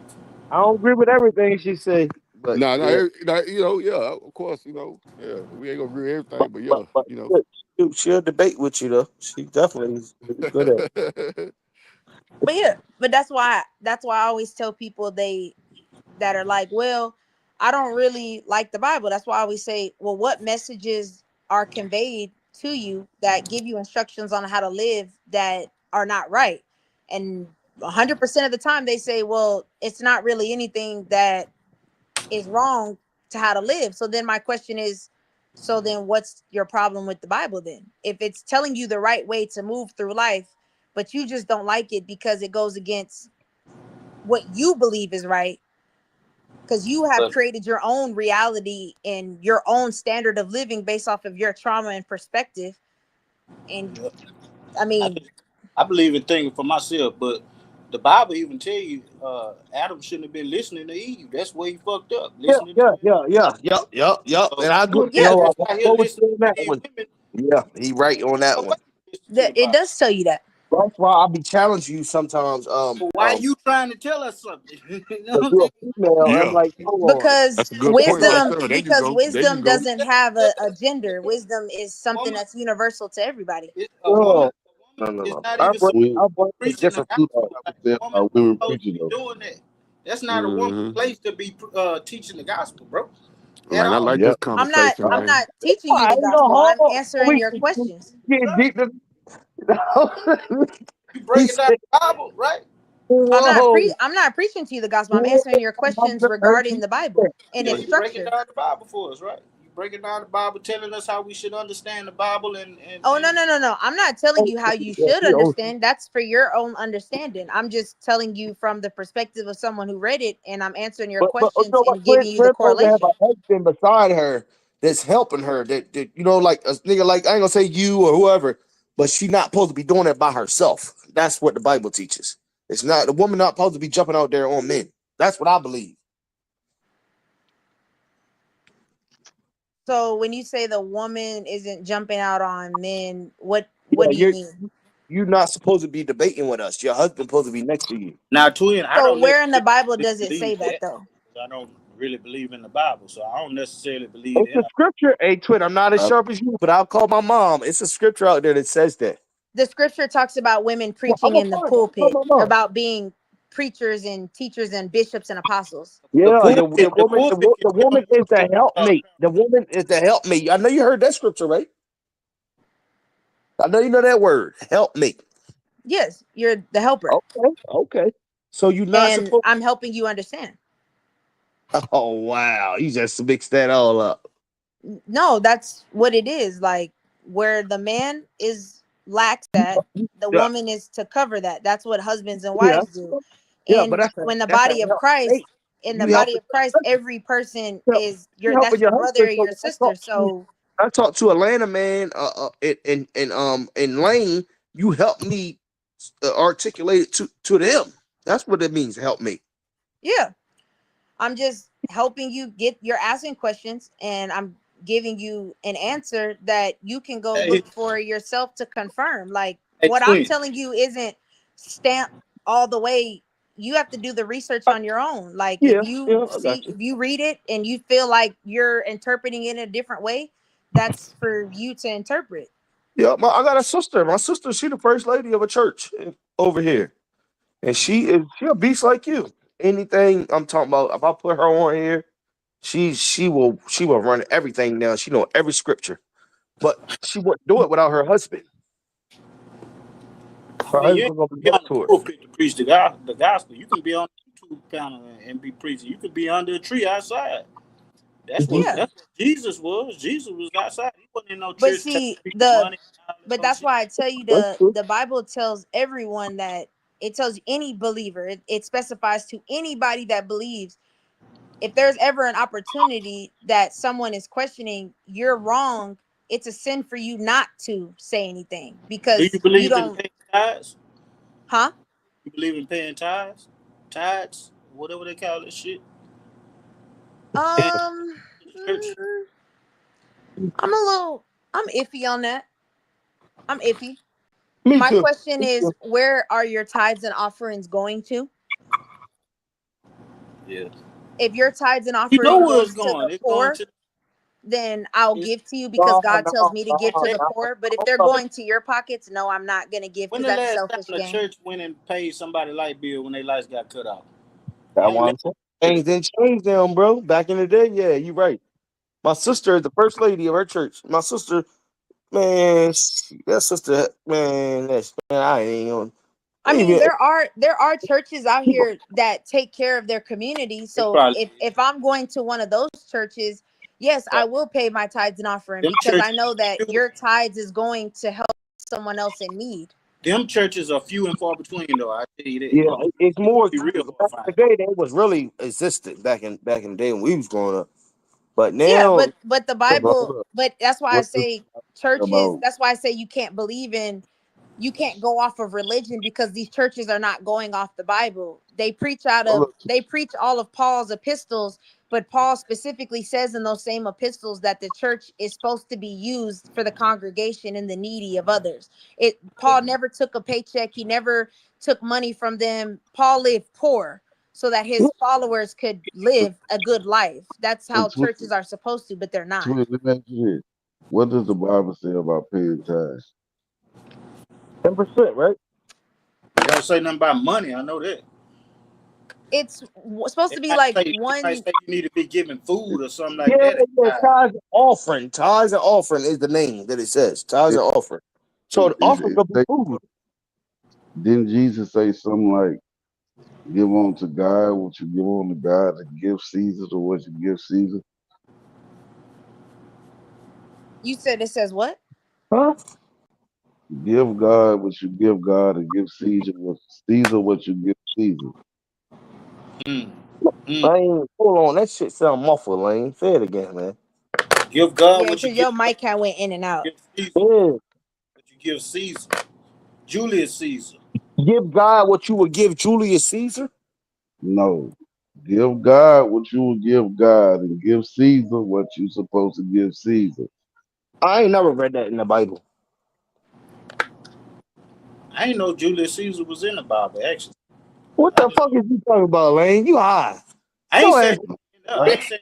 I don't agree with everything she say, but Nah, yeah, you know, yeah. Of course, you know, yeah. We ain't gonna agree with everything, but yeah, but you know. she'll debate with you though. She definitely is really good at it. But yeah, but that's why I always tell people they that are like, well, I don't really like the Bible. That's why I always say, well, what messages are conveyed to you that give you instructions on how to live that are not right? And 100% of the time they say, well, it's not really anything that is wrong to how to live. So then my question is, so then what's your problem with the Bible then? If it's telling you the right way to move through life, but you just don't like it because it goes against what you believe is right, because you have But created your own reality and your own standard of living based off of your trauma and perspective. And yeah, I I mean, just I believe in thinking for myself, but the Bible even tell you Adam shouldn't have been listening to Eve. That's where he fucked up. Yeah, Listening to yeah, yeah, yeah, yep, yep, yep. so And I well, agree. You yeah, know, just I out here go with listening you on to that these one. women. Yeah, he right on that No one. way you listen to the it Bible. does tell you that. That's why I be challenging you sometimes. But why you trying to tell us something? You know what Cause I'm you're saying? a female. I'm Yeah, like, hold on. Because that's a good point right wisdom there. There you because go. There you wisdom go. doesn't have a gender. Wisdom is something Woman, that's universal to everybody. it's No, a no, woman no, is no. not even supposed We Our brain to be is preaching the different we too, gospel. though. don't Like understand a woman about ain't women supposed to preaching be though. doing that. That's not a woman's Mm-hmm. place to be teaching the gospel, bro, at Man, I all. like Yep. this I'm not conversation, I'm Uh, man. not teaching you I the ain't gonna gospel. I'm hold. answering We your questions. get Right? deep. You He breaking down said, the Bible, right? "Whoa, I'm not preaching to you the gospel. I'm whoa, answering your questions regarding the Bible and Yeah, its you breaking structure. down the Bible for us, right? You breaking down the Bible, telling us how we should understand the Bible, Oh no, and no, no, no. I'm not telling you how you should he owes understand. That's for your own understanding. I'm just telling you from the perspective of someone who read it and I'm answering your But you questions know what? and giving you the We're supposed to have correlation. a husband beside her that's helping her. That you know, like a nigga, like I ain't gonna say you or whoever, but she not supposed to be doing it by herself. That's what the Bible teaches. It's not the woman not supposed to be jumping out there on men. That's what I believe. So when you say the woman isn't jumping out on men, what Yeah, do you mean? you're not supposed to be debating with us. Your husband's supposed to be next to you. now, twin, I So don't where in the necessarily Bible does it say believe that that. though? I don't really believe in the Bible, so I don't necessarily believe It's a that. scripture. Hey, Twin, I'm not as sharp as you, but I'll call my mom. It's a scripture out there that says that. The scripture talks about women Well, I'm preaching gonna in the find it. I'll pulpit, call my mom. about being preachers and teachers and bishops and apostles. The Yeah, pulpit, the pulpit the can be on woman is the helpmate. The woman is the helpmate. I know you heard that scripture, right? I know you know that word, helpmate. Yes, you're the helper. Okay. So you're not And supposed. I'm helping you understand. Oh wow, you just mixed that all up. No, that's what it is. Like where the man is lacks that, the Yeah, woman is to cover that. That's what husbands and yeah, wives do. yeah. But And when the that's a body of Christ, helpmate. in the You body helping of Christ, every person help, is you your helping that's your your brother husband. or So your sister. So I talked to Atlanta man. In Lane, you help me articulate it to them. That's what it means. Help me. yeah. I'm just helping you get you're asking questions and I'm giving you an answer that you can go Hey, look for yourself to confirm. Like hey, what I'm twin. telling you isn't stamped all the way. You have to do the research on your own. Like Yeah, yeah. I got you. if you read it and you feel like you're interpreting it in a different way, that's for you to interpret. Yeah, I got a sister. My sister, she the first lady of a church over here, and she a beast like you. Anything I'm talking about, if I put her on here, she will run everything down. She know every scripture, but she wouldn't do it without her husband. I Her mean, you husband ain't gonna be be up on the to her. pulpit to preach the gospel. You can be on the YouTube panel and be preaching. You could be under a tree outside. Mhm. Yeah. That's what Jesus was. Jesus was outside. He wasn't in no But church taking see, people money and all this but whole that's shit. why I tell you That's true. the Bible tells everyone that it tells any believer, it specifies to anybody that believes if there's ever an opportunity that someone is questioning, you're wrong. It's a sin for you not to say anything Do you because you believe in don't, paying tithes? huh? You believe in paying tithes? Tithes? Whatever they call this shit. Paying Um, to the church? mm, I'm a little, I'm iffy on that. I'm iffy. Me My too. question is, where are your tithes and offerings going to? Yeah. If your tithes and You know offering where it's goes to going. the It's going poor, to then I'll it's, give to you because No, God tells no, me to give to no, the hey, no. poor. But if they're going to your pockets, no, I'm not gonna give when because the that's last time selfish the gain. church went and paid somebody light bill when their lights got cut off? They That's don't what never I'm saying. do Things that. didn't change them, bro. Back in the day, yeah, you right. My sister is the first lady of her church. My sister, man, that sister, man, I ain't gonna I mean, even. there are churches out here that take care of their community. It So probably if I'm going to one of those churches, yes, I will pay my tithes and offering them because I churches know are that few, your tithes is going to help someone else in need. them churches are few and far between though. I tell you that. Yeah, it's more Be real back horrified. in the day. They was really existed back in the day when we was growing up. But Yeah, now, but the hold on, Bible, hold up. but that's why I What is say it churches, about? that's why I say you can't go off of religion because these churches are not going off the Bible. Hold up. They preach all of Paul's epistles, but Paul specifically says in those same epistles that the church is supposed to be used for the congregation and the needy of others. Paul never took a paycheck, he never took money from them. Paul lived poor so that his followers could live a good life. That's So how churches are supposed to, but they're not. let me ask you this. What does the Bible say about paying tithes? 10%, right? It don't say nothing about money. I know that. It's supposed to be like It might one. say you need to be giving food or something Yeah, like that. yeah. Tithes and offering. Tithes and offering is the name that it says. Tithes It, and offering. So the offering it could be say, food. didn't Jesus say something like, give on to God what you give on to God and give Caesar to what you give Caesar? You said it says what? Huh? Give God what you give God and give Caesar what you give Caesar. Mm, mm. Lane, hold on. That shit sound muffled, Lane. Say it again, man. Give God Yeah, what you because give your God. mic had went in and out. Give Caesar Yeah. what you give Caesar. Julius Caesar. Give God what you would give Julius Caesar. No. Give God what you will give God and give Caesar what you supposed to give Caesar. I ain't never read that in the Bible. I ain't know Julius Caesar was in the Bible, actually. What I the just fuck is you talking about, Lane? You high. I ain't Go saying ahead. I ain't saying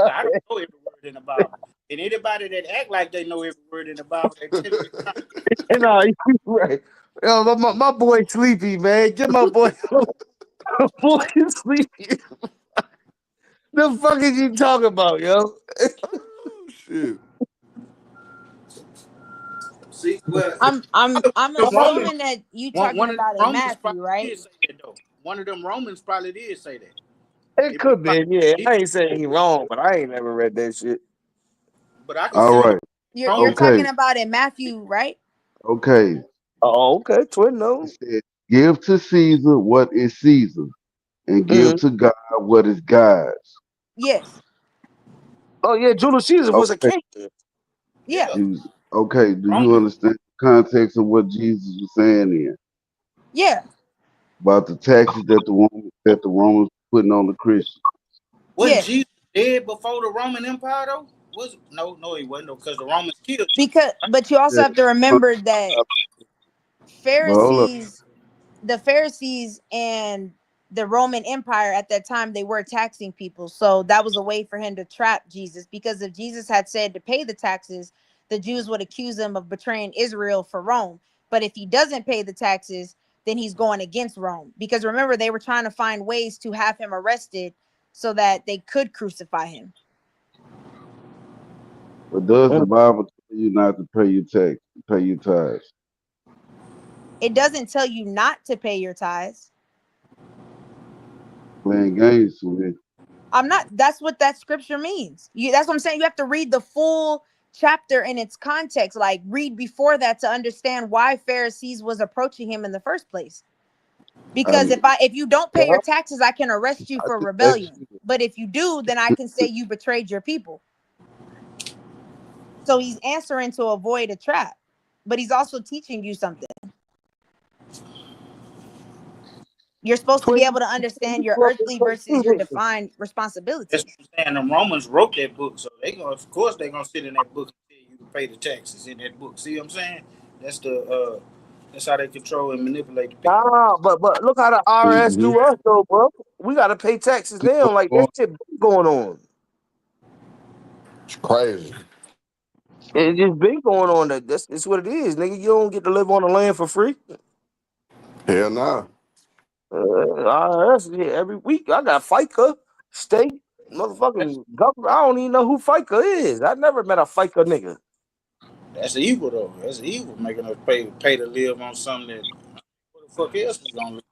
I don't know every word in the Bible. And anybody that act like they know every word in the Bible, they tell you not. And you right. Yo, my boy sleepy, man. Get my boy. My boy sleepy. The fuck is you talking about, yo? Oh, shit. See, well, I'm the Romans, assuming that you one talking of the about in Romans probably Matthew, right? did say that though. One of them Romans probably did say that. It It was could like, be, yeah. I ain't saying he wrong, but I ain't never read that shit. but I can All see right. You're Romans. Okay. talking about in Matthew, right? Okay. Oh, okay. Twin It nose. said, give to Caesar what is Caesar, and give Mm-hmm. to God what is God's. Yes. Oh yeah, Julius Caesar was a Okay. king. Yeah. Yeah, Okay. Do you Romans. understand the context of what Jesus was saying here Yeah. about the taxes that the Romans putting on the Christians? Wasn't Yes. Jesus dead before the Roman Empire though? Was no, he wasn't though, because the Romans killed Jesus. But you also Yeah, have to remember that but hold up. the Pharisees and the Roman Empire at that time, they were taxing people. So that was a way for him to trap Jesus, because if Jesus had said to pay the taxes, the Jews would accuse him of betraying Israel for Rome. But if he doesn't pay the taxes, then he's going against Rome. Because remember, they were trying to find ways to have him arrested so that they could crucify him. But does the Mm. Bible tell you not to pay your tithes? It doesn't tell you not to pay your tithes. Playing games with me. I'm not. That's what that scripture means. That's what I'm saying. You have to read the full chapter in its context. Like, read before that to understand why Pharisees was approaching him in the first place. Because Um, if you don't pay Yeah, your taxes, I can arrest you I for just let rebellion. you. But if you do, then I can say you betrayed your people. So he's answering to avoid a trap, but he's also teaching you something. You're supposed to be Twin, able to understand your earthly versus your divine That's responsibilities. what I'm saying. The Romans wrote that book, so they gonna, of course, they gonna sit in that book and tell you to pay the taxes in that book. See what I'm saying? That's that's how they control and manipulate the people. Nah, but look how the IRS mhm. do us though, bro. We gotta pay taxes now. Like that shit been going on. It's crazy. It just been going on. That's what it is, nigga. You don't get to live on the land for free. Hell nah. IRS yeah, every week. I got FICA, state, That's, motherfucking government. I don't even know who FICA is. I never met a FICA nigga. that's evil though. That's evil, making us pay to live on something that what the fuck else we gonna live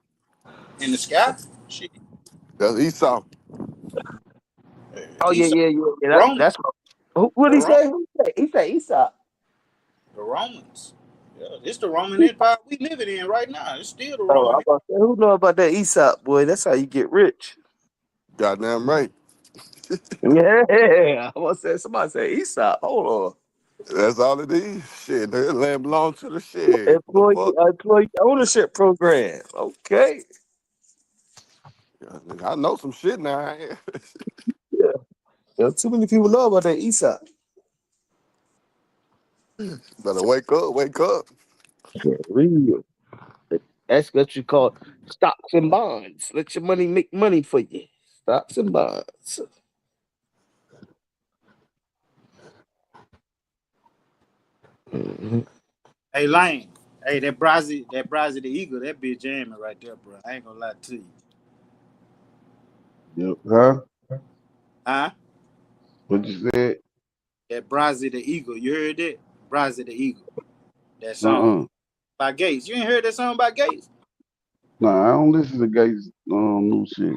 in the sky? Shit, That's Esau. Oh yeah, Esau, yeah, yeah, yeah. Romans, That's what the he Rom, say. He said Esau. the Romans. Yeah, it's the Roman Empire we living in right now. It's still the Oh, I'm Roman. about to say, who know about that Aesop, boy? That's how you get rich. Goddamn right. Yeah, I was say somebody say Aesop. Hold That's all it is. Shit, that land belongs to the on, shit. The fuck? employee ownership program. Okay, Yeah, nigga, I know some shit now. yeah. Too many people know about that Aesop. Better wake up, wake up. Yeah, real. That's what you call stocks and bonds. Let your money make money for you. Stocks and bonds. Mhm. Hey Lane, hey that Brazzy the Eagle, that bitch jamming right there, bro. I ain't gonna lie to you. Yep. Huh? Huh? What you said? That Brazzy the Eagle. You heard that? Brazzy the Eagle. That song Uh-uh. by Gates. You ain't heard that song by Gates? Nah, I don't listen to Gates new shit.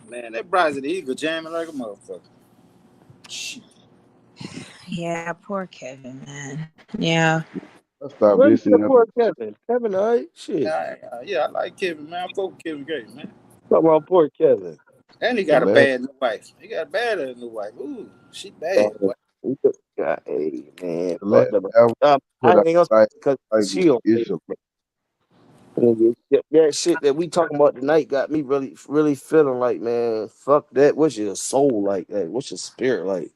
Man, that Brazzy the Eagle jamming like a motherfucker. Shit. Yeah, poor Kevin, man. Yeah. I stopped What you said listening for Kevin? Kevin, all right? Shit. Yeah, I like Kevin, man. I fuck with Kevin Gates, man. Talk about poor Kevin. And he the got a last bad new wife. He got a bad new wife. Ooh, she Uh, bad, boy. God, hey, man, the fuck last them. album I put ain't out gonna like because with she don't pay. Bishop. That shit that we talking about tonight got me really, really feeling like, man, fuck that. What's your soul like? That? What's your spirit like?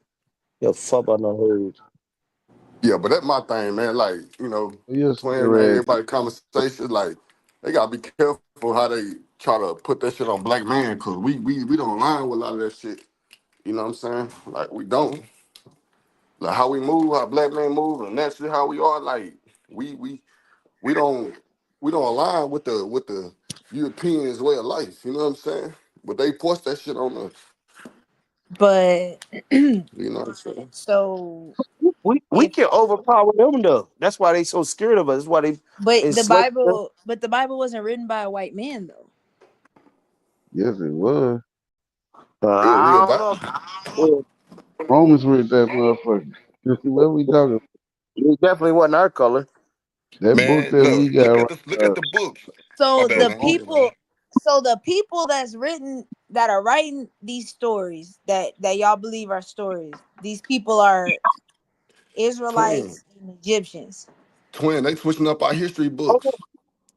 Yo, fuck on the whole. Yeah, but that's my thing, man. Like, Your twin, man, spirit everybody conversations, like, they gotta be careful how they try to put that shit on black man, cause we don't align with a lot of that shit. You know what I'm saying? Like we don't. Like how we move, how black men move, and that's just how we are. Like we we we don't align with the Europeans' way of life. You know what I'm saying? But they force that shit on us. But You know what I'm saying? so We if can overpower them though. That's why they so scared of us. That's why they enslaved us. but the Bible wasn't written by a white man though. Yes, it was. It I real don't bad. know. Well, Romans read that motherfucker. You see what we talking? it definitely wasn't our color. That book Man, that we look, got right look at the book. My So bad, the man. Go ahead, man. people that are writing these stories that y'all believe are stories, these people are Twin, Israelites and Egyptians. they switching up our history Oh, books.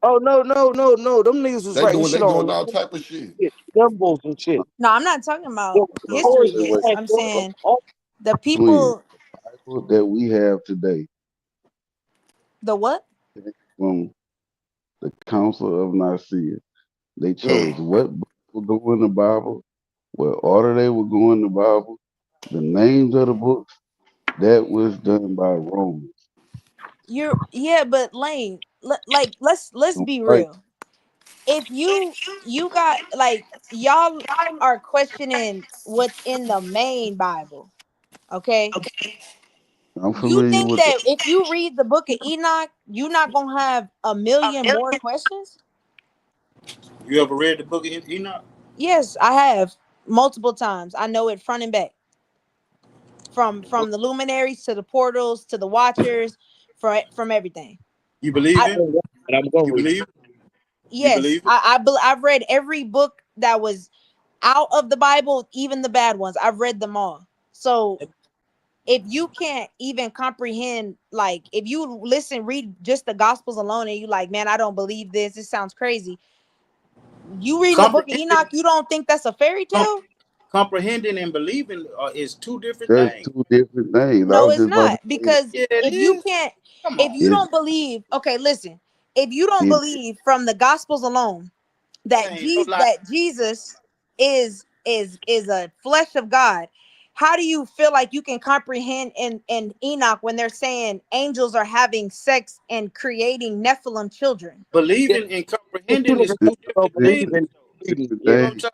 oh no. Them niggas was writing They shit doing on all type of shit. symbols and shit. No, I'm not talking Yeah, about now. history Wait, wait. books. I'm saying the Twin, people. Bible that we have today The what? came from the Council of Nicaea. They Mm. chose what book would go in the Bible, what order they would go in the Bible, the names of the books. That was done by Romans. But Lane, like let's be Right. real. If you got like y'all are questioning what's in the main Bible, okay? I'm You familiar think with the that if you read the book of Enoch, you're not gonna have a million more questions? You ever read the book of Enoch? Yes, I have multiple times. I know it front and back. From the luminaries to the portals to the watchers, from everything. You believe I him? and I'm going You with believe it? You yes, believe it? I've read every book that was out of the Bible, even the bad ones. I've read them all. So if you can't even comprehend, like if you read just the Gospels alone, and you like, man, I don't believe this. This sounds crazy. You reading the book of Comprehending, Enoch, you don't think that's a fairy com- tale? comprehending and believing is two different that's things. two different things. I No, was it's just about to not. say Because Yeah, it if you is. can't, Come if on. you it, don't believe, okay, listen, if you don't it believe from the Gospels alone That ain't no lie. that Jesus is a flesh of God, how do you feel like you can comprehend in Enoch when they're saying angels are having sex and creating Nephilim children? yeah, Believing and it's two comprehending is niggas two two don't different different believe things. in believing. different Yeah. You know what I'm things. saying?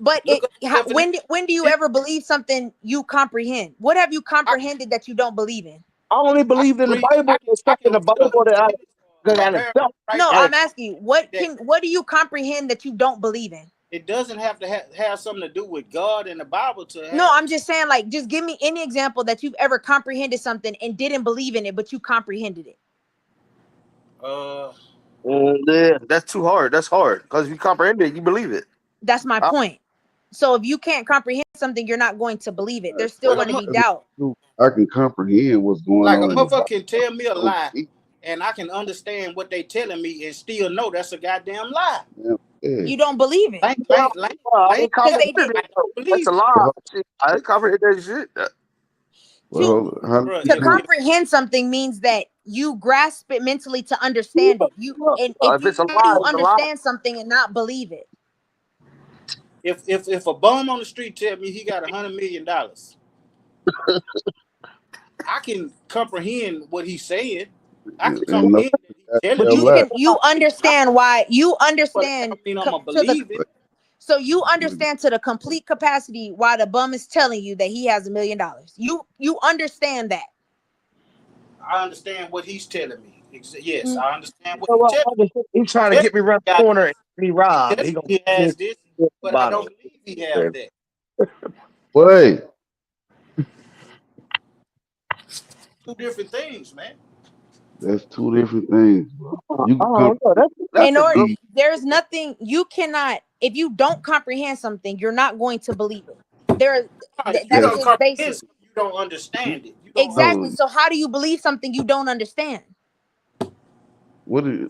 But Look up the definition. when do you ever believe something you comprehend? What have you I, comprehended that you don't believe in? I only I believed can in the read. Bible and I stuff in can the read a Bible that sentence or I a had paragraph felt. right No, now I'm asking you, that what do you comprehend that you don't believe in? it doesn't have to have something to do with God and the Bible to No, have. I'm just saying, like, just give me any example that you've ever comprehended something and didn't believe in it, but you comprehended it. Uh, Yeah, that's too hard. That's hard because if you comprehend it, you believe it. That's my I, point. So if you can't comprehend something, you're not going to believe it. There's still like going to a be doubt. I can comprehend what's going like a on in the Bible. motherfucker can tell me a I don't lie, believe and I can understand what they telling me and still know that's a goddamn lie. them. Yeah. You don't believe it Lane, well, Lane, Lane, I Lane ain't because tell they me comprehend did. I it. don't That's a believe it, lie. Well, Shit, I didn't comprehend that shit. To how bro. to you comprehend something means that you grasp it mentally to understand it. You and if If it's a how do lie, you it's a lie. understand something and not believe it? If a bum on the street tell me he got $100 million, I can comprehend what he's saying. I can and no comprehend that he's telling But goddamn me you that. lie. can you understand why you But that understand don't mean I'm gonna to the believe it. so you understand to the complete capacity why the bum is telling you that he has $1 million. You understand that. I understand what he's telling me. Yes, Mm. I understand what So he's what? telling me. He's trying to Telling get me around me the he got corner this. and be He robbed. telling He me gonna he give me has this, the but I bottle. don't believe he has that. Wait, Two different things, man. that's two different things, bro. You can Oh no, comprehend In that's a order, good. believe. there's nothing you cannot. If you don't comprehend something, you're not going to believe it. There, If you that's That's don't just comprehend basic. something, you don't understand it. You don't Exactly. no. So how do you believe something you don't understand? What is?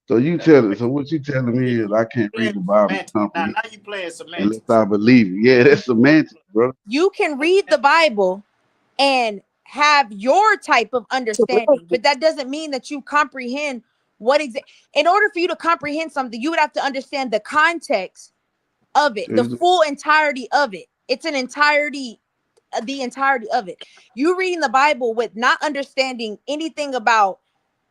So you telling? So what you telling me is I can't read playing the Bible and semantics. comprehend Now you playing unless semantics. I believe it. Yeah, that's semantics, bro. You can read the Bible and have your type of understanding, but that doesn't mean that you comprehend what in order for you to comprehend something, you would have to understand the context of it, the Just full entirety of it. It's an entirety, the entirety of it. You reading the Bible with not understanding anything about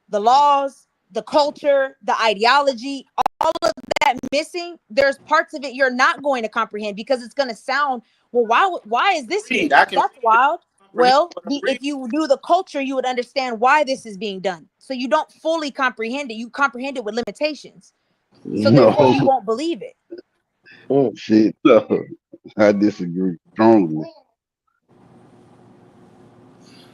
the laws, the culture, the ideology, all of that missing, there's parts of it you're not going to comprehend because it's going to sound, well, why is this here? Read. I can That's read it. wild. Comprehend Well, what I'm if reading. you knew the culture, you would understand why this is being done. So you don't fully comprehend it. You comprehend it with limitations. So therefore No, you won't believe it. Mm. shit. No, I disagree strongly.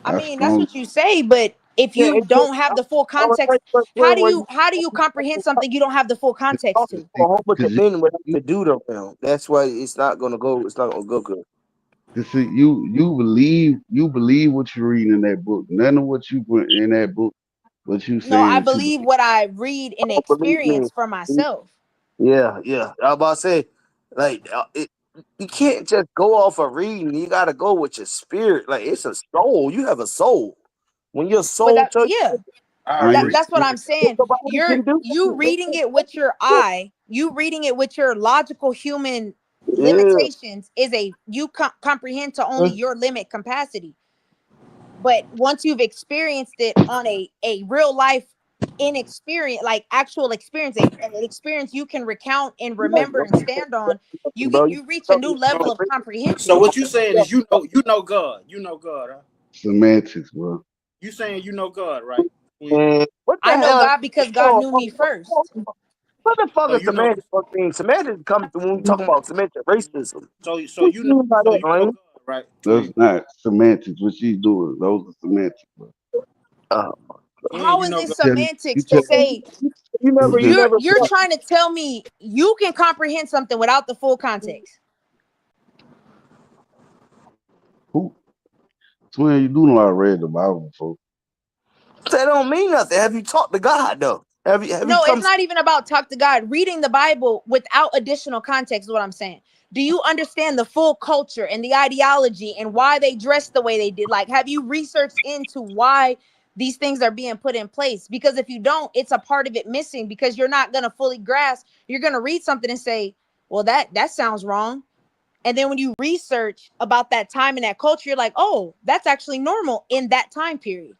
I I mean, that's strongly. what you say, but if Yeah, you it's just, don't have the full I was like, context, but how do you comprehend something you don't have the full context talking to? to a whole bunch of Because men without the dude around. That's why it's not gonna go. It's not gonna go good. see, you believe what you read in that book. None of what you put in that book, what you No, saying I that you believe what I read and Oh, believe me. experience for myself. Yeah, yeah. I was about to say, like, you can't just go off of reading. You got to go with your spirit. Like, it's a soul. You have a soul. When your But soul that, touches, yeah, I I agree. that's what I'm what saying. the body You're can do. you reading it with your eye, you reading it with your logical human Yeah. limitations is a you comprehend to only your limit capacity. But once you've experienced it on a real life inexperience, like actual experience, an experience you can recount and Yeah, remember and stand on, bro. you reach a new level of So comprehension. what you saying is you know God. You know God, huh? semantics, bro. You saying you know God, right? When And what the I know hell? God because God Oh, knew me first. what the fuck so is you know semantics? Fucking semantics comes when we talking about semantic racism. so What you you know mean by so that, you know Lane? God, right? That's Twin. not semantics. What she's doing, those are semantics, bro. Uh, Twin, How you is know it God. You semantics to tell say you the you're never. you're trying to tell me you can comprehend something without the full context? who twin. You do know I read the Bible before. That don't mean nothing. Have you talked to God though? Have you No, come? it's not even about talk to God. Reading the Bible without additional context is what I'm saying. Do you understand the full culture and the ideology and why they dressed the way they did? Like, have you researched into why these things are being put in place? Because if you don't, it's a part of it missing because you're not going to fully grasp. You're going to read something and say, well, that sounds wrong. And then when you research about that time and that culture, you're like, oh, that's actually normal in that time period.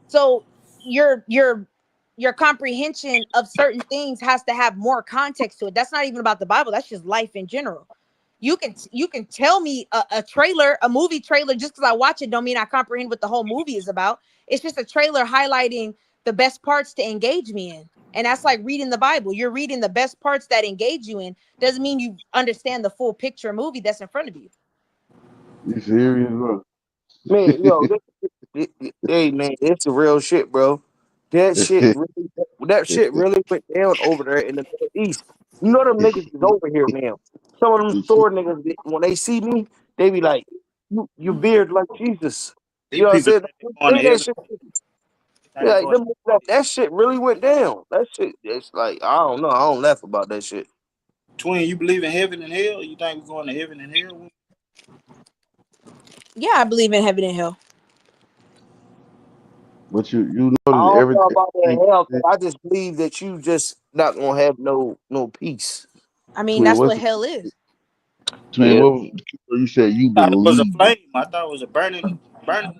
So your comprehension of certain things has to have more context to it. That's not even about the Bible. That's just life in general. You can tell me a trailer, a movie trailer, just because I watch it don't mean I comprehend what the whole movie is about. It's just a trailer highlighting the best parts to engage me in. And that's like reading the Bible. You're reading the best parts that engage you in. Doesn't mean you understand the full picture movie that's in front of you. You serious, bro? Man, yo, hey man, it's a real shit, bro. That shit really went down over there in the Middle East. You know them niggas is over here now. Some of them store niggas, when they see me, they be like, "You beard like Jesus." You These know what I'm people saying? think they going Say to that heaven. shit. Think they Yeah, going that shit really went down. That shit, it's like I don't know. I don't laugh about that shit. Twin, you believe in heaven and hell? You think we're going to heaven and hell? Yeah, I believe in heaven and hell. But you know I that don't know about everything. that hell. I just believe that you just not gonna have no peace. I mean, Twin, that's what's what hell is. twin? Yeah. What was, you said you I thought it was a believe? flame. I thought it was a burning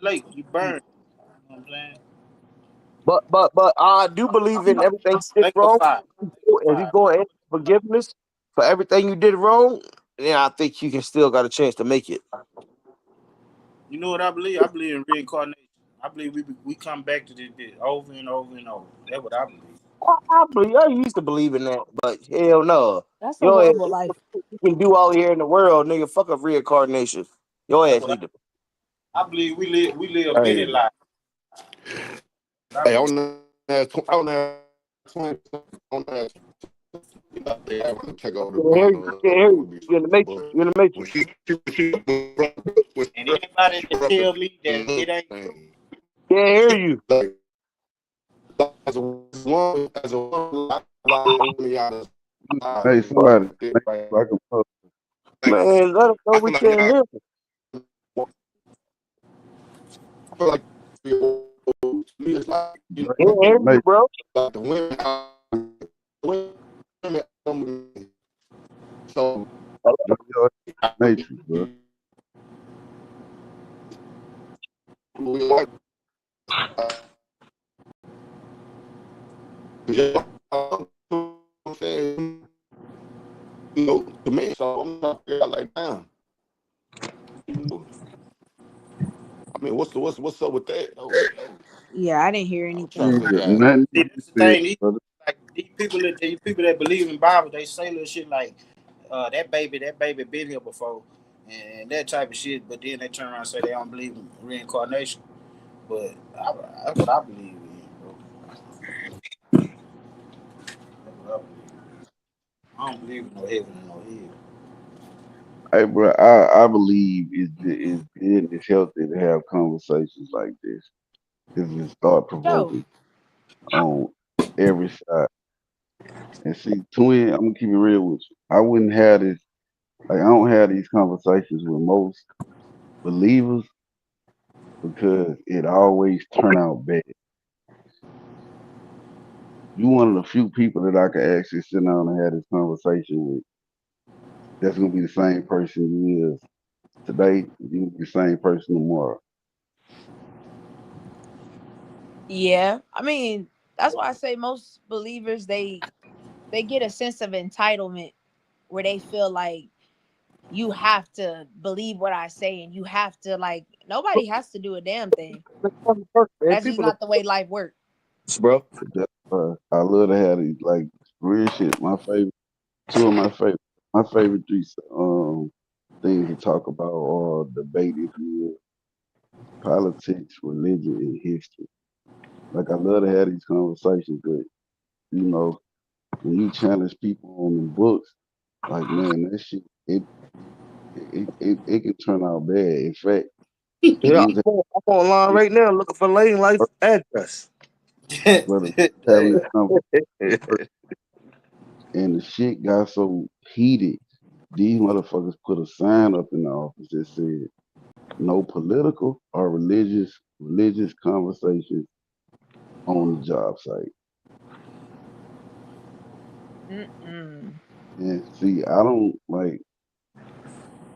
lake. You burn. You know what I'm saying? But I do believe in everything you did Lake of wrong. fire. Lake of If you fire. go in forgiveness for everything you did wrong, then I think you can still got a chance to make it. You know what I believe? I believe in reincarnation. I believe we come back to this bit over and over and over. That's what I believe. I used to believe in that, but hell no. That's a Your ass, horrible life. you can do out here in the world, nigga. Fuck up reincarnation. Your That's ass what need to. I believe. We live many Hey, lives. I hey, believe. on that 20, on that, you know, they having to take over the I bottle. can't hear you. You're in the matrix. But You're in the matrix. when she was And anybody she that brought tell up me the that it hood ain't true, thing, Can't hear you. like as a one, y'all Hey, somebody, make like, so I can post. like Man, let us know I we feel like can't y'all, hear. I feel like it's like you Can't know, hear you, Make bro. like the women, so your matrix, bro. The man, so I'm trying to figure out like, damn. I mean, what's up with that? Yeah, I didn't hear I'm trying to anything. figure out. Nothing See, you that's the said, thing. brother. Like these people that believe in Bible, they say little shit like, that baby been here before, and that type of shit. But then they turn around and say they don't believe in reincarnation. But that's what I believe in, bro. That's what I believe in. I don't believe in no heaven and no hell. Hey, bro, I believe it's good and it's healthy to have conversations like this. This is thought Yo, provoking on every side. And see, twin, I'm gonna keep it real with you. I wouldn't have this. Like, I don't have these conversations with most believers because it always turn out bad. You one of the few people that I can actually sit down and have this conversation with. That's gonna be the same person you is today. You gonna be the same person tomorrow. yeah. I mean, that's why I say most believers they get a sense of entitlement where they feel like you have to believe what I say and you have to like nobody has to do a damn thing. Man, That's just people are not the way life works. bro. That's why I love to have these like real shit. Two of my favorite three things to talk about or debate, if you will, politics, religion, and history. Like I love to have these conversations, but you know, when you challenge people on the books, like man, that shit it can turn out bad. In fact, the Yeah, ones that I'm online right now looking for Lane Life address. brother having this Damn. conversation and the shit got so heated, these motherfuckers put a sign up in the office that said no political or religious conversations on the job site. Mm-mm. And see, I don't like.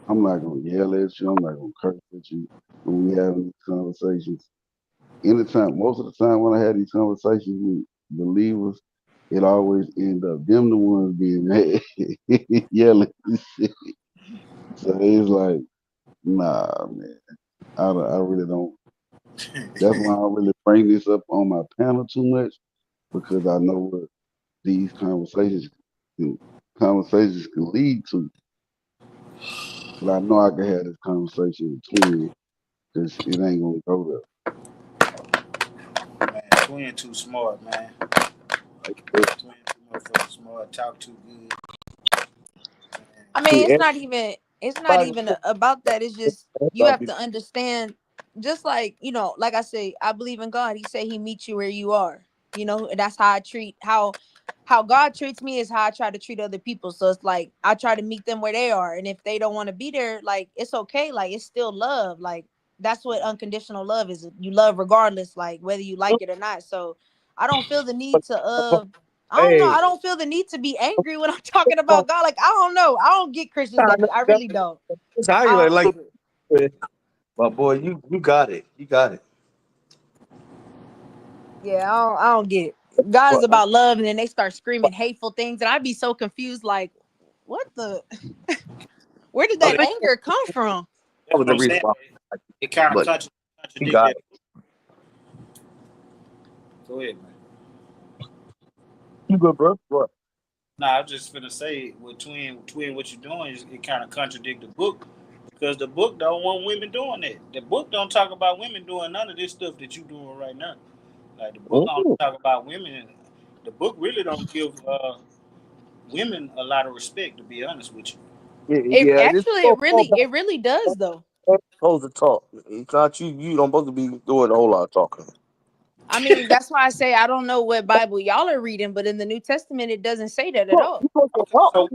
I'm not gonna yell at you. I'm not gonna curse at you when we having these conversations. Anytime, most of the time when I had these conversations with believers, it always end up them the ones being mad, yelling and shit. So it's like, nah, man. I really don't. That's why I don't really bring this up on my panel too much because I know what these can, conversations can lead to. But I know I can have this conversation with twin because it ain't gonna go there. Man, twin too smart, man. Hey, Twin too motherfucking smart. Talk too good. I see, mean, it's not everybody even about that. It's just you have to understand. Just like like I say, I believe in God. He said He meets you where you are. And that's how I treat how God treats me is how I try to treat other people. So it's like I try to meet them where they are, and if they don't want to be there, like it's okay. Like it's still love. Like that's what unconditional love is. You love regardless, like whether you like it or not. So I don't feel the need to I don't know. hey, I don't feel the need to be angry when I'm talking about God. Like, I don't know. I don't get Christians that I really don't. it's how you I don't like get it. it. But boy, you got it. You got it. Yeah, I don't get it. God is Well, about love, and then they start screaming hateful things, and I'd be so confused. Like, what the? Where did I that think anger come from? that That's was what the I'm reason saying. why. It kind of But you contradict got that. it. Go ahead, man. You good, bro? What? Nah, I was just finna say with twin, what you're doing is it kind of contradict the book because the book don't want women doing that. The book don't talk about women doing none of this stuff that you doing right now. Like the book don't Ooh. talk about women. And the book really don't give women a lot of respect. To be honest with you. Yeah, It yeah. Just actually, it really does though. supposed to talk. It's not you. You don't supposed to be doing a whole lot of talking. I mean, that's why I say I don't know what Bible y'all are reading, but in the New Testament, it doesn't say that at Look, you all. supposed to Okay, talk. so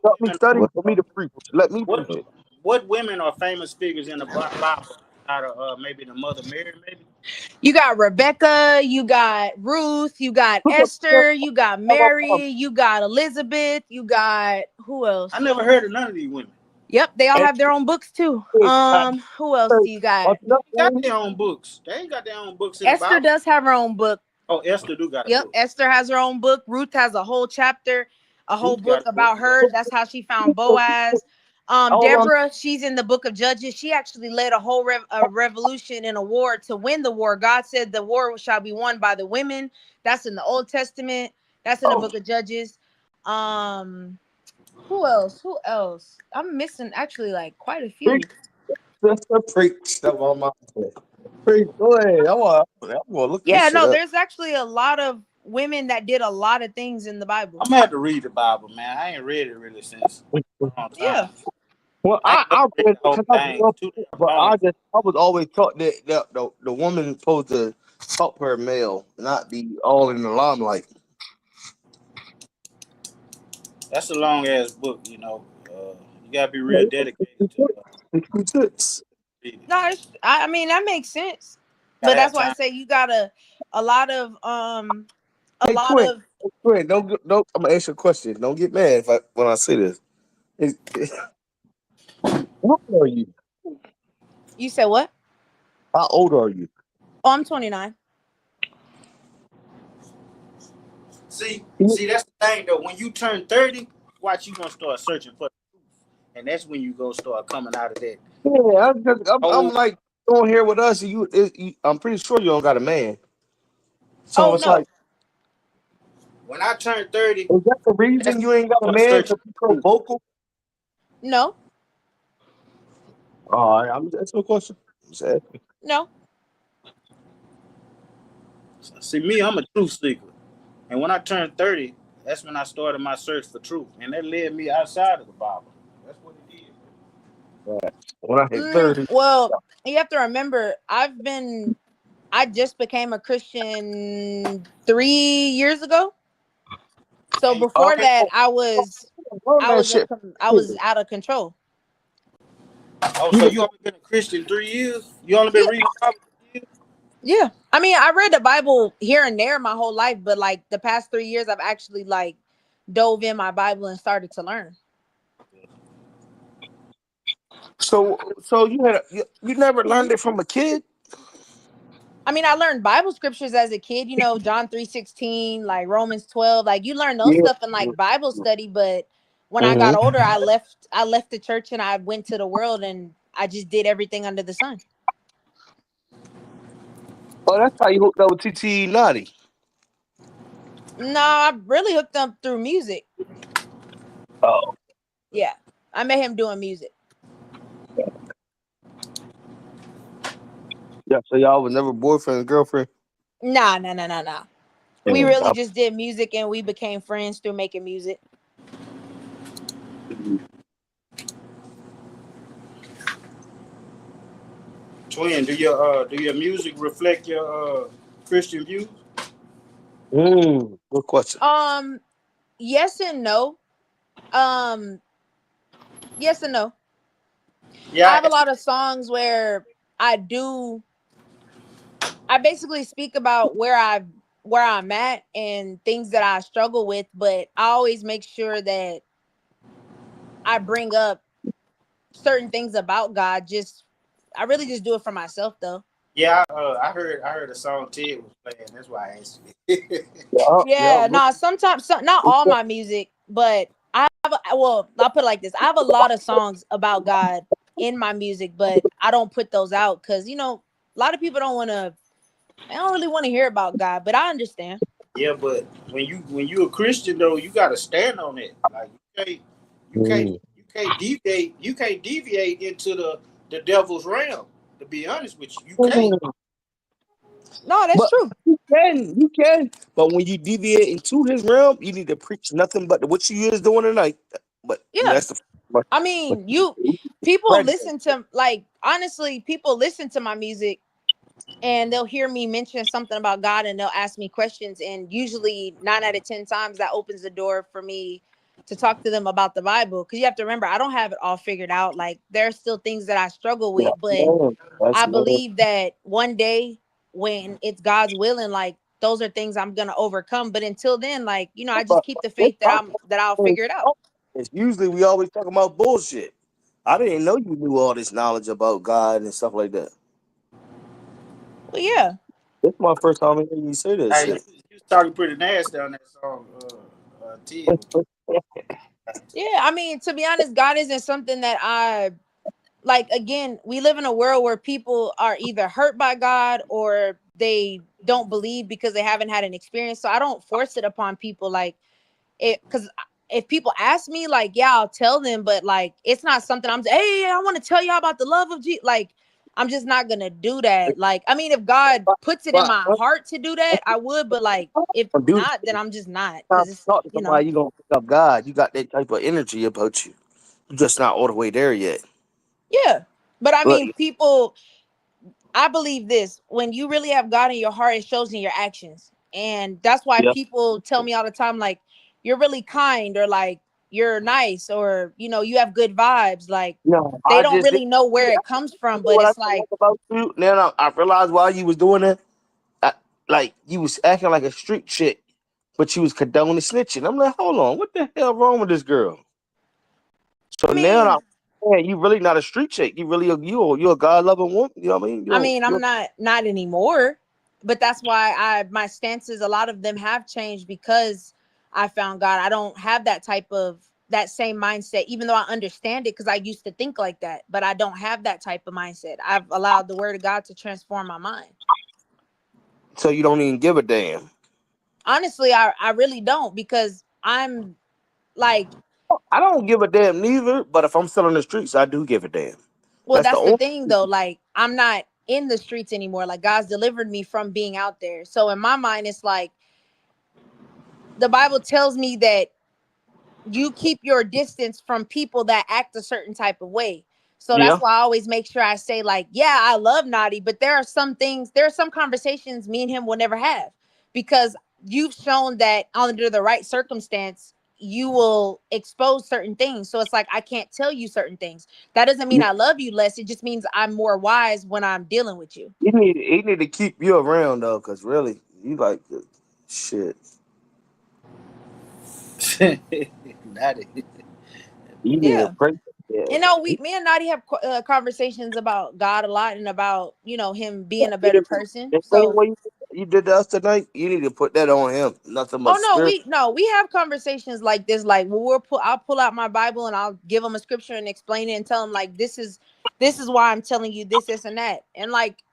Help me study What for me to preach. Let me preach what it. what women are famous figures in the Bible out of maybe the Mother Mary, maybe? You got Rebecca, you got Ruth, you got Look at Esther, you got Mary, you got Elizabeth, you got who I else? never heard of none of these women. Yep, they all And have their own books too. Who else do you got? They got their own books. They ain't got their own books in the Esther Bible. does have her own book. Oh, Esther do got a Yep, book. Esther has her own book. Ruth has a whole chapter, a whole Ruth got book a book. about Yeah. her. That's how she found Boaz. hold on. Deborah, she's in the book of Judges. She actually led a whole revolution in a war to win the war. God said the war shall be won by the women. That's in the Old Testament. That's in the Oh, book of Judges. Um, who else? Who else? I'm missing actually like quite a few. preach, sister, preach. That's what my mom said. Preach. Go ahead. I'm gonna look this Yeah, shit no, up. there's actually a lot of women that did a lot of things in the Bible. I'm gonna have to read the Bible, man. I ain't read it really since a long Yeah. time. Well, I ain't never I read read the whole because I thing. grew up, It's too damn but long. I was always taught that the woman supposed to help her male, not be all in the limelight. That's a long ass book, you know. You gotta be real dedicated to 66. read it. No, I mean that makes sense. Gotta But have that's why I time. say you got a lot of a Hey, lot Quinn, of Quinn, don't. I'm gonna ask you a question. Don't get mad if when I say this. Is, what are you? you said what? How old are you? Oh, I'm 29. See, that's the thing though. When you turn 30, watch you gonna start searching for the truth, and that's when you gonna start coming out of that. Yeah, I'm Oh like on here with us, and I'm pretty sure you don't got a man. So Oh it's like, no. when I turn 30, is that the that's reason you ain't got a when I start man? searching Because you for so the truth. vocal? No. Oh, I'm that's no question. Just asking. No. See me, I'm a truth seeker, and when I turned 30, that's when I started my search for truth, and that led me outside of the Bible. That's what it did. Right. When I hit 30, Well, you have to remember I just became a Christian 3 years ago. So And oh, before that learn that shit. I was out of control. oh, so You you only been a Christian 3 years? You only been Yeah. reading the Bible 3 years? Yeah. I mean, I read the Bible here and there my whole life, but like the past 3 years I've actually like dove in my Bible and started to learn. so you never learned it from a kid? I mean, I learned Bible scriptures as a kid, John 3:16, like Romans 12. Like you learn those Yeah. stuff in like Bible study, but when I got Mm-hmm. older, I left the church and I went to the world and I just did everything under the sun. Oh, that's how you hooked up with TT Naughty. No, I really hooked up through music. Oh, Yeah. I met him doing music. yeah. So y'all was never boyfriend and girlfriend. Nah, nah, nah, nah, nah. We Yeah. really just did music and we became friends through making music. Twin, do your music reflect your Christian views? Good question. Yes and no. Um, yes and no. I Yeah, have a lot of songs where I do I basically speak about where I'm at and things that I struggle with, but I always make sure that I bring up certain things about God. Just I really just do it for myself though. yeah. I heard a song Ted was playing. That's why I asked you. Yeah, yeah. Yeah, no, sometimes not all my music, but well, I'll put it like this. I have a lot of songs about God in my music, but I don't put those out because a lot of people they don't really want to hear about God, but I understand. Yeah, but when you a Christian though, you got to stand on it. Like you can't Mm. you can't deviate into the devil's realm. To be honest with you, you can't. Mm. No, that's But true. you can. But when you deviate into his realm, you need to preach nothing but what you is doing tonight. But Yeah. that's the. But, I but mean, people pregnant. listen to like honestly, people listen to my music and they'll hear me mention something about God and they'll ask me questions. And usually 9 out of 10 times that opens the door for me to talk to them about the Bible. Cause you have to remember, I don't have it all figured out. Like there's still things that I struggle Yeah, with, but man. That's I man. believe that one day when it's God's willing, like those are things I'm gonna overcome. But until then, like, I just But keep the this faith that I'll figure it out. it's usually we always talking about bullshit. I didn't know you knew all this knowledge about God and stuff like that. Well, yeah. This is my first time hearing you say that Hey, shit. you was talking pretty nasty on that song, Tia. Yeah, I mean, to be honest, God isn't something that I like. Again, we live in a world where people are either hurt by God or they don't believe because they haven't had an experience. So I don't force it upon people like it, because if people ask me, like, yeah, I'll tell them, but like it's not something hey, I want to tell y'all about the love of Jesus. Like, I'm just not gonna do that. Like, I mean, if God puts it in But my heart to do that, I would, but like if dude, not, then I'm just not, time because to it's, talk to you know. somebody, you gonna pick up God. You got that type of energy about you. You're just not all the way there yet. Yeah, but I But mean, people, I believe this: when you really have God in your heart, it shows in your actions. And that's why yeah, people tell me all the time, like, you're really kind, or like you're nice, or you have good vibes. Like, no, they I don't just really didn't. know where You it comes know from, but what I it's don't like, like about you? Now I realized why you was doing that. I, like you was acting like a street chick, but you was condoning snitching. I'm like, hold on, what the hell wrong with this girl? So I now mean, man, you really not a street chick. You really you a God loving woman. You know what I mean? I'm not anymore, but that's why my stances, a lot of them have changed because I found God. I don't have that same mindset, even though I understand it because I used to think like that, but I don't have that type of mindset. I've allowed the word of God to transform my mind. So you don't even give a damn. Honestly, I really don't, because I'm like, I don't give a damn neither. But if I'm still on the streets, I do give a damn. well, That's the that's the only. thing though. Like, I'm not in the streets anymore. Like, God's delivered me from being out there. So in my mind, it's like the Bible tells me that you keep your distance from people that act a certain type of way. So that's Yeah. why I always make sure I say, like, yeah, I love Naughty, but there are some conversations me and him will never have, because you've shown that under the right circumstance, you will expose certain things. So it's like, I can't tell you certain things. That doesn't mean I love you less. It just means I'm more wise when I'm dealing with you. He need to keep you around though, cause really, you like shit. Not it. You need to Yeah. pray. Yeah. Me and Naughty have conversations about God a lot, and about, him being a better The person. same So, way you did to us tonight, you need to put that on him. Nothing but oh no, spirit. we have conversations like this. Like, well, I'll pull out my Bible and I'll give him a scripture and explain it and tell him, like, this is why I'm telling you this and that. And like,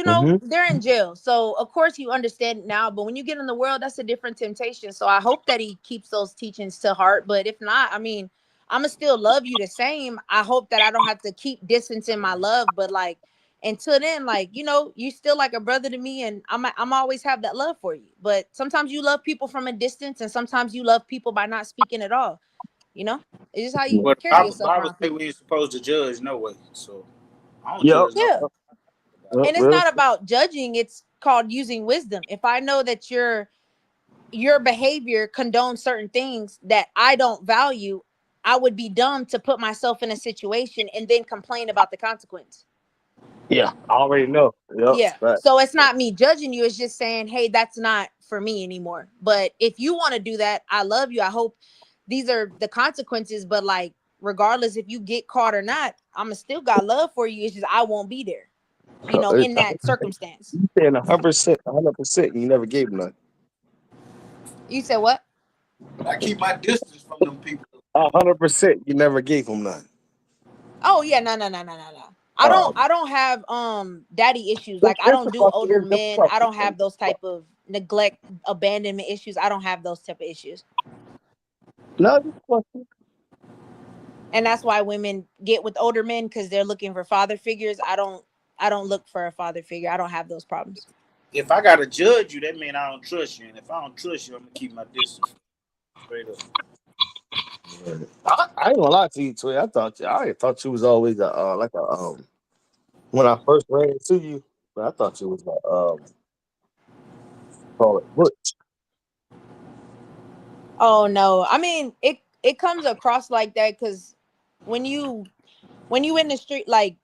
Mm-hmm. they're in jail, so of course you understand it now. But when you get in the world, that's a different temptation. So I hope that he keeps those teachings to heart. But if not, I mean, I'ma still love you the same. I hope that I don't have to keep distance in my love. But like, until then, like, you still like a brother to me, and I'm always have that love for you. But sometimes you love people from a distance, and sometimes you love people by not speaking at all. It's just how you Well, the carry Bible, yourself Bible around say people. we ain't supposed to judge no way. So I don't Yep. judge no. Yeah. Yep. And it's Real. not about judging, it's called using wisdom. If I know that your behavior condones certain things that I don't value, I would be dumb to put myself in a situation and then complain about the consequence. Yeah. I already know. Yep. Yeah. Right. So it's not me judging you. It's just saying, hey, that's not for me anymore. But if you want to do that, I love you. I hope these are the consequences. But like, regardless if you get caught or not, I'm still got love for you. It's just I won't be there, It's in that circumstance. you saying 100%, 100%. You never gave him none. You said what? But I keep my distance from them people. 100%. You never gave him none. Oh yeah, no, no, no, no, no, no. Um, I don't have daddy issues. just, Like, I just don't a do question. older Just a men. I don't question. have those type of neglect, abandonment issues. I don't have those type of issues. No, just a question. And that's why women get with older men, because they're looking for father figures. I don't look for a father figure. I don't have those problems. If I gotta judge you, that means I don't trust you. And if I don't trust you, I'm gonna keep my distance. Straight up. I ain't gonna lie to you, Toy. I thought you was always a like a when I first ran into you, but I thought you was a call it butch. Oh no, I mean, it comes across like that because when you in the street, like,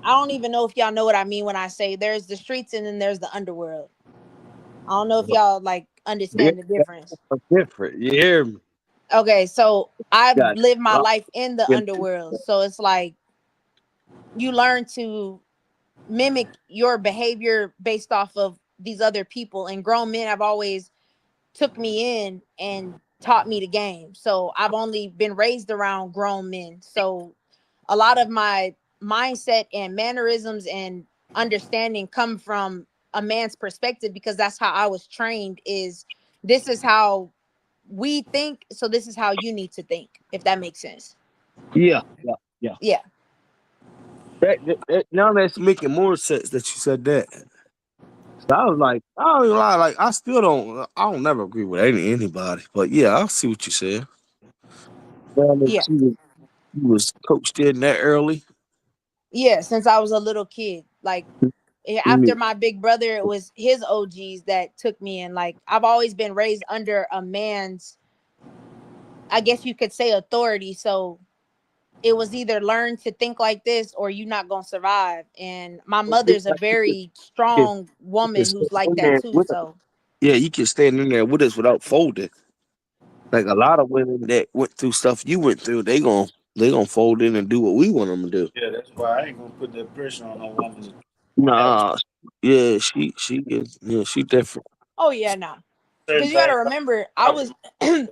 I don't even know if y'all know what I mean when I say there's the streets and then there's the underworld. I don't know if y'all like Yeah, understand the difference. that's different. You hear me? Okay, so I Got live my you. life in the Yeah. underworld. So it's like you learn to mimic your behavior based off of these other people, and grown men have always took me in and taught me the game. So I've only been raised around grown men. So a lot of my mindset and mannerisms and understanding come from a man's perspective, because that's how I was trained. Is this is how we think, so this is how you need to think, if that makes sense. Yeah. Yeah. Yeah. Yeah. Now that's making more sense that you said that. So I was like, I don't even lie, like I don't never agree with anybody. But yeah, I see what you said. Now that Yeah. you was coached in that early. Yeah, since I was a little kid. Like after Mm. my big brother, it was his OGs that took me in. Like I've always been raised under a man's, I guess you could say, authority. So it was either learn to think like this or you're not gonna survive. And my mother's a very You strong can woman stand who's like in that there too. with us. So Yeah, you can stand in there with us without folding. Like a lot of women that went through stuff you went through, they gonna fold in and do what we want them to do. Yeah, that's why I ain't gonna put that pressure on no woman to have a Nah, yeah, she is, yeah, she different. oh yeah, nah. certain Because you got to thing. remember, I was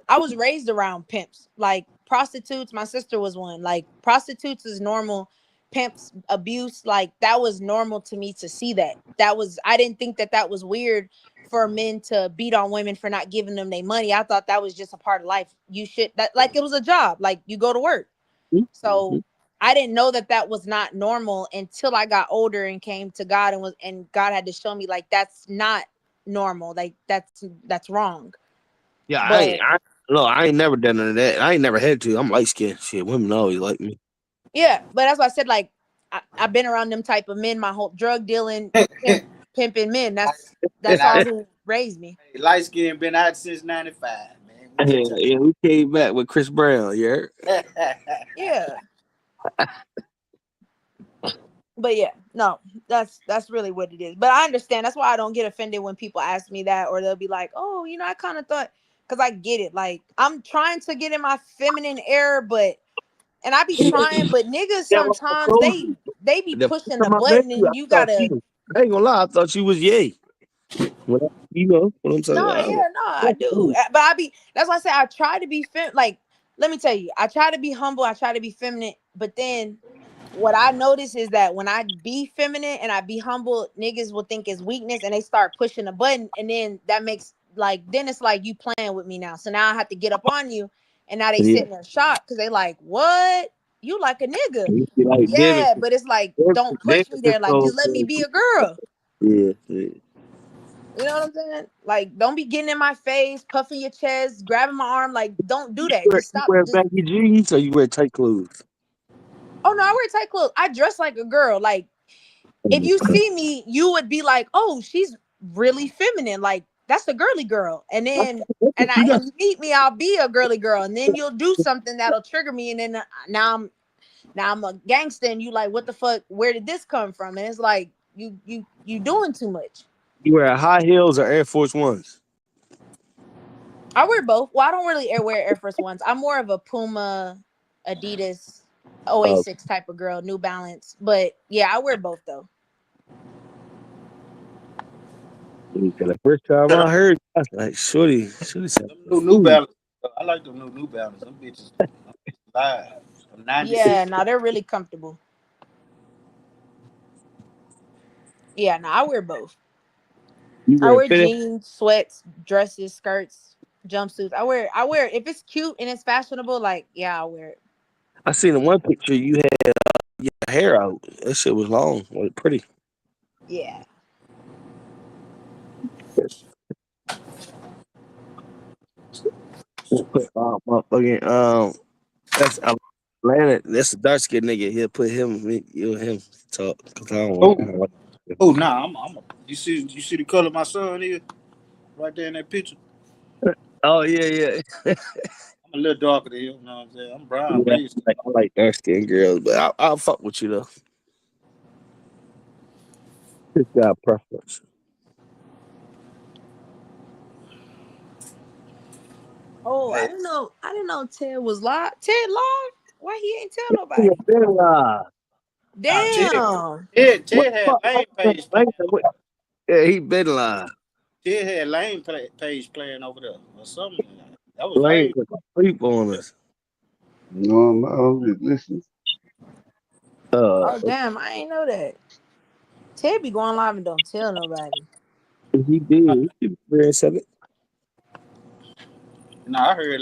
I was raised around pimps, like prostitutes. My sister was one. Like prostitutes is normal, pimps, abuse, like that was normal to me to see that. That was, I didn't think that that was weird for men to beat on women for not giving them their money. I thought that was just a part of life. You should, that, like it was a job, like you go to work. Mm-hmm. So I didn't know that that was not normal until I got older and came to God, and God had to show me like that's not normal. Like that's wrong. Yeah, But I ain't never done none of that. I ain't never had to. I'm light skinned. Shit, women always like me. yeah, but that's why I said like I've been around them type of men my whole drug dealing, pimping men. And That's I, all who raised me. light skin been out since '95, man. What you Yeah, talking? yeah, we came back with Chris Brown. Yeah, Yeah, but yeah, no, that's really what it is. But I understand. That's why I don't get offended when people ask me that, or they'll be like, "Oh, I kind of thought," because I get it. Like I'm trying to get in my feminine air, but and I be trying, but niggas yeah. Well, I sometimes told they be the first pushing the time I met button, you, and you gotta. I ain't gonna lie, I thought you was yay. You know what I'm saying? No, yeah, no, I do. But I be, that's why I say I try to be like, let me tell you, I try to be humble, I try to be feminine, but then what I notice is that when I be feminine and I be humble, niggas will think it's weakness and they start pushing a button, and then that makes like then it's like you playing with me now. So now I have to get up on you, and now they Yeah, sitting there shocked because they like, what? You like a nigga. you be like David. Yeah, but it's like, don't David push me just there. Like, told just let me me, be a girl. yeah, yeah. You know what I'm saying? Like, don't be getting in my face, puffing your chest, grabbing my arm. Like, don't do that. Just You stop. wear Just baggy jeans or you wear tight clothes? oh no, I wear tight clothes. I dress like a girl. Like, if you see me, you would be like, oh, she's really feminine. Like, that's a girly girl. And then You got and you meet me, I'll be a girly girl. And then you'll do something that'll trigger me. And then now I'm a gangster. And you like, what the fuck? Where did this come from? And it's like you doing too much. you wear high heels or Air Force Ones? I wear both. Well, I don't really wear Air Force Ones. I'm more of a Puma, Adidas, Oh, OA6 type of girl, New Balance. But yeah, I wear both though. the first time I heard, I was like, Shorty said, Them New "Ooh." Balance. I like them New Balance. Them bitches live. From Yeah, '96. no, they're really comfortable. Yeah, no, I wear both. You I wear wear fitted. jeans, sweats, dresses, skirts, jumpsuits. I wear if it's cute and it's fashionable, like yeah, I'll wear it. I seen in one picture you had your hair out. That shit was long, like pretty. Yeah. Put motherfucking that's Atlanta. That's a dark skinned nigga. He'll put him talk. Cause I Oh, don't like oh, nah. You see the color of my son here, right there in that picture. Oh yeah, yeah. I'm a little darker than him. You know what I'm saying? I'm brown Yeah, based. I like dark skinned girls, but I'll fuck with you though. Just got preference. Oh, I Hey, didn't know. I didn't know Ted was live. Ted live? Why he ain't tell Nigga nobody? been live. nah, Damn. What Ted the had fuck? Lane page playing over there. Yeah, he been live. Ted had page playing over there or something. That was Lane Lane. put a sleep on us. No, no, I'm just listening. Uh, Oh damn, I ain't know that. Ted be going live and don't tell nobody. he did. He been said it. No, I heard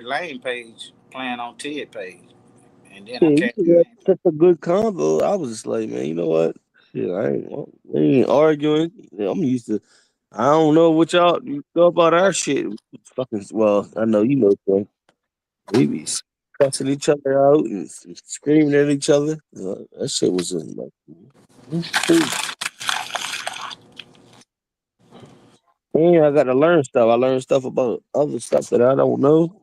Lane page playing on Ted page, and then I Yeah, came he to had such a good convo. I was just like, man, you know what? Shit, we ain't arguing. Yeah, I'm used to. I don't know what y'all you know about our shit. Fucking well, I know you know. So we be cussing each other out and screaming at each other. That shit was like, cool. And I got to learn stuff. I learned stuff about other stuff that I don't know.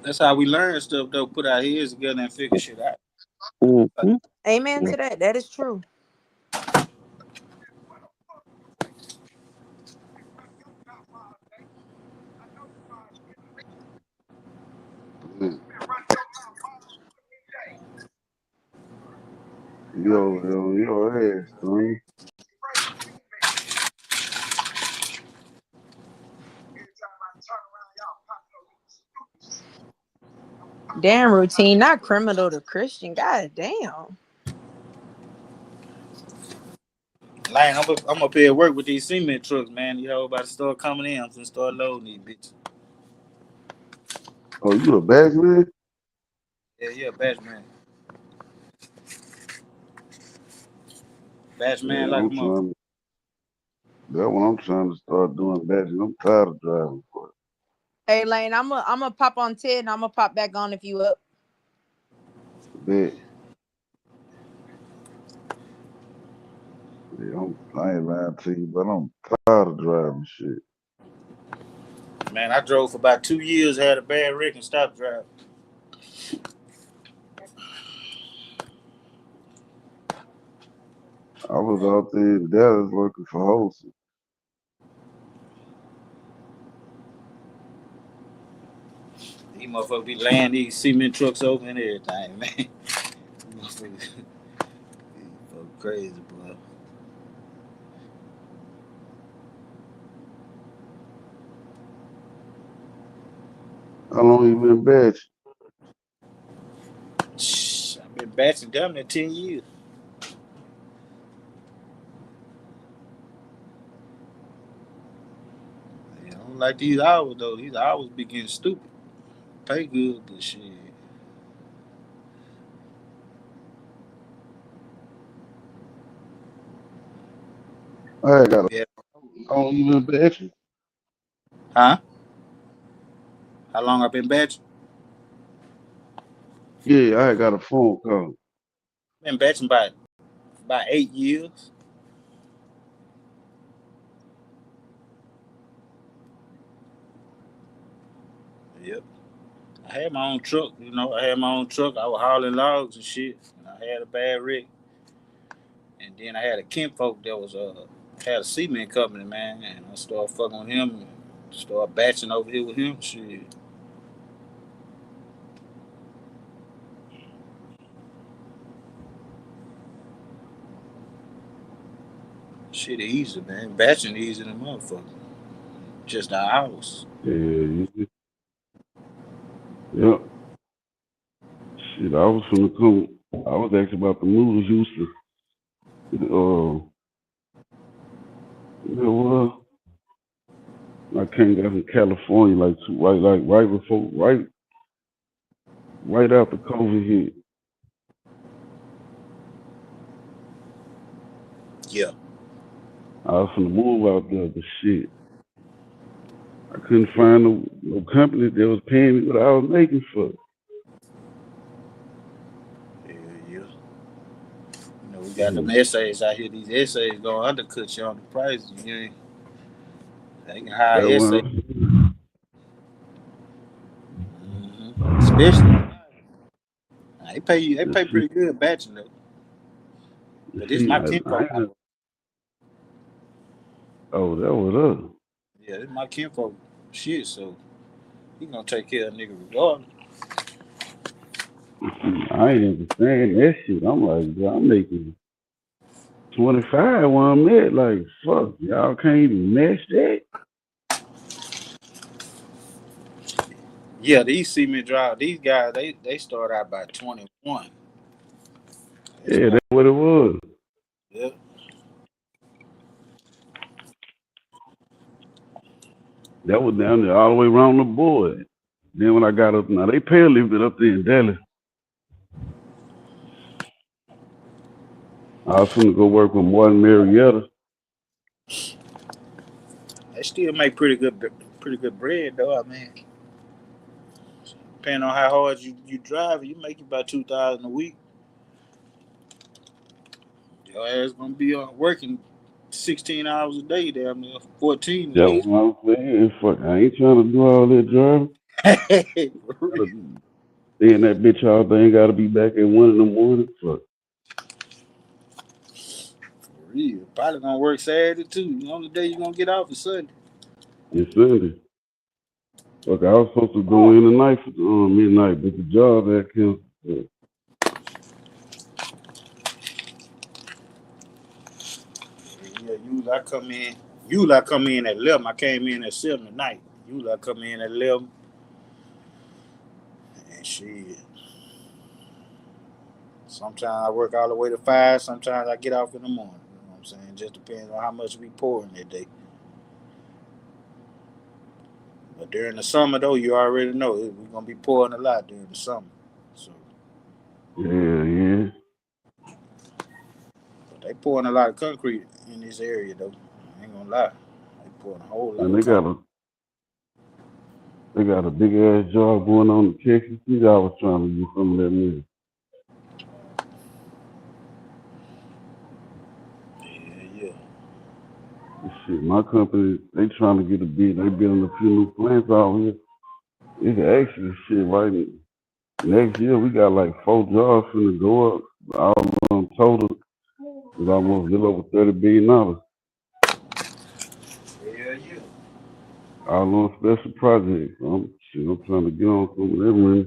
That's how we learn stuff though. Put our heads together and figure shit out. Mm-hmm. Amen to that. That is true. Mm. Your ass, son. Damn routine, not criminal to Christian. God damn. Lane, I'm up here at work with these cement trucks, man. You know, about to start coming in. I'm gonna start loading these bitches. Oh, you a back man? Yeah, batch man. Batch man Yeah, like a I'm mother. trying. That's what I'm trying to start doing. Batching. I'm tired of driving. Boy. Hey Lane, I'm a pop on Ted and I'm gonna pop back on if you up. Bet. Yeah, I ain't lying to you, but I'm tired of driving shit. Man, I drove for about 2 years, had a bad wreck, and stopped driving. I was out there in Dallas working for Holson. These motherfuckers be laying these cement trucks over and everything, man. These motherfuckers crazy, boy. How long you been batching? Shh, I've been batching down there 10 years. I don't like these hours, though. These hours be getting stupid. Pay good, but shit. I got a. Yeah. How long you been batching? Huh? How long I been batching? Yeah, I got a phone call. Been batching about 8 years. Yep. I had my own truck, you know. I had my own truck. I was hauling logs and shit. And I had a bad wreck. And then I had a kinfolk that was had a cement company, man. And I started fucking with him and started batching over here with him. Shit easy, man. Batching easy than motherfucker. Just the hours. Yeah, yeah. Shit, I was finna come. I was actually about to move to Houston. Well, I came down from California right before, right after COVID hit. Yeah. I was finna move out there, but shit, I couldn't find no company that was paying me what I was making for. Yeah, yeah. You know, we got them essays out here. These essays gonna undercut you on the prices. You ain't, they can hire That essays. one, Especially they the pay shit, pretty good batching though. the But this shit. my I kinfolk. ain't, oh, that was up. Yeah, this my kinfolk. shit, so he gonna take care of a nigga regardless. I ain't understand that shit. I'm like, bro, I'm making 25 when I'm at. Like, fuck, y'all can't even match that. Yeah, these cement drive, these guys, they start out by 21. It's Yeah, going, that's what it was. yeah. That was down there all the way around the board. Then when I got up, now they pay a little bit up there in Dallas. I was finna go work with Martin Marietta. They still make pretty good bread though. I mean, depending on how hard you drive, you make about 2,000 a week. Your ass gonna be working 16 hours a day, damn near 14 at That's least. what I'm saying. Fuck, I ain't trying to do all that driving. For real. Gotta stay in that bitch all day. Ain't gotta be back at 1 in the morning. Fuck, For real. Probably gonna work Saturday too. The only day you gonna get off is Sunday. it's Sunday. Fuck, I was supposed to go in tonight for midnight, but the job had canceled. Yeah, Yeah, usually I come in. Usually I come in at 11. I came in at 7 at night. Usually I come in at 11. And shit. Sometimes I work all the way to 5. Sometimes I get off in the morning. You know what I'm saying? Just depends on how much we pour in that day. But during the summer, though, you already know we're going to be pouring a lot during the summer. So, yeah. but they pouring a lot of concrete in this area, though. I ain't going to lie. They pouring a whole lot And of concrete. they got a big ass job going on in Texas. I was trying to get some of that money. Yeah, yeah. Shit, my company, they trying to get a bid. They building a few new plants out here. It's actually shit right next year. We got like 4 jobs finna go up. All of them total is almost a little over $30 billion. Yeah, yeah. All on special projects. I'm trying to get on some of that money.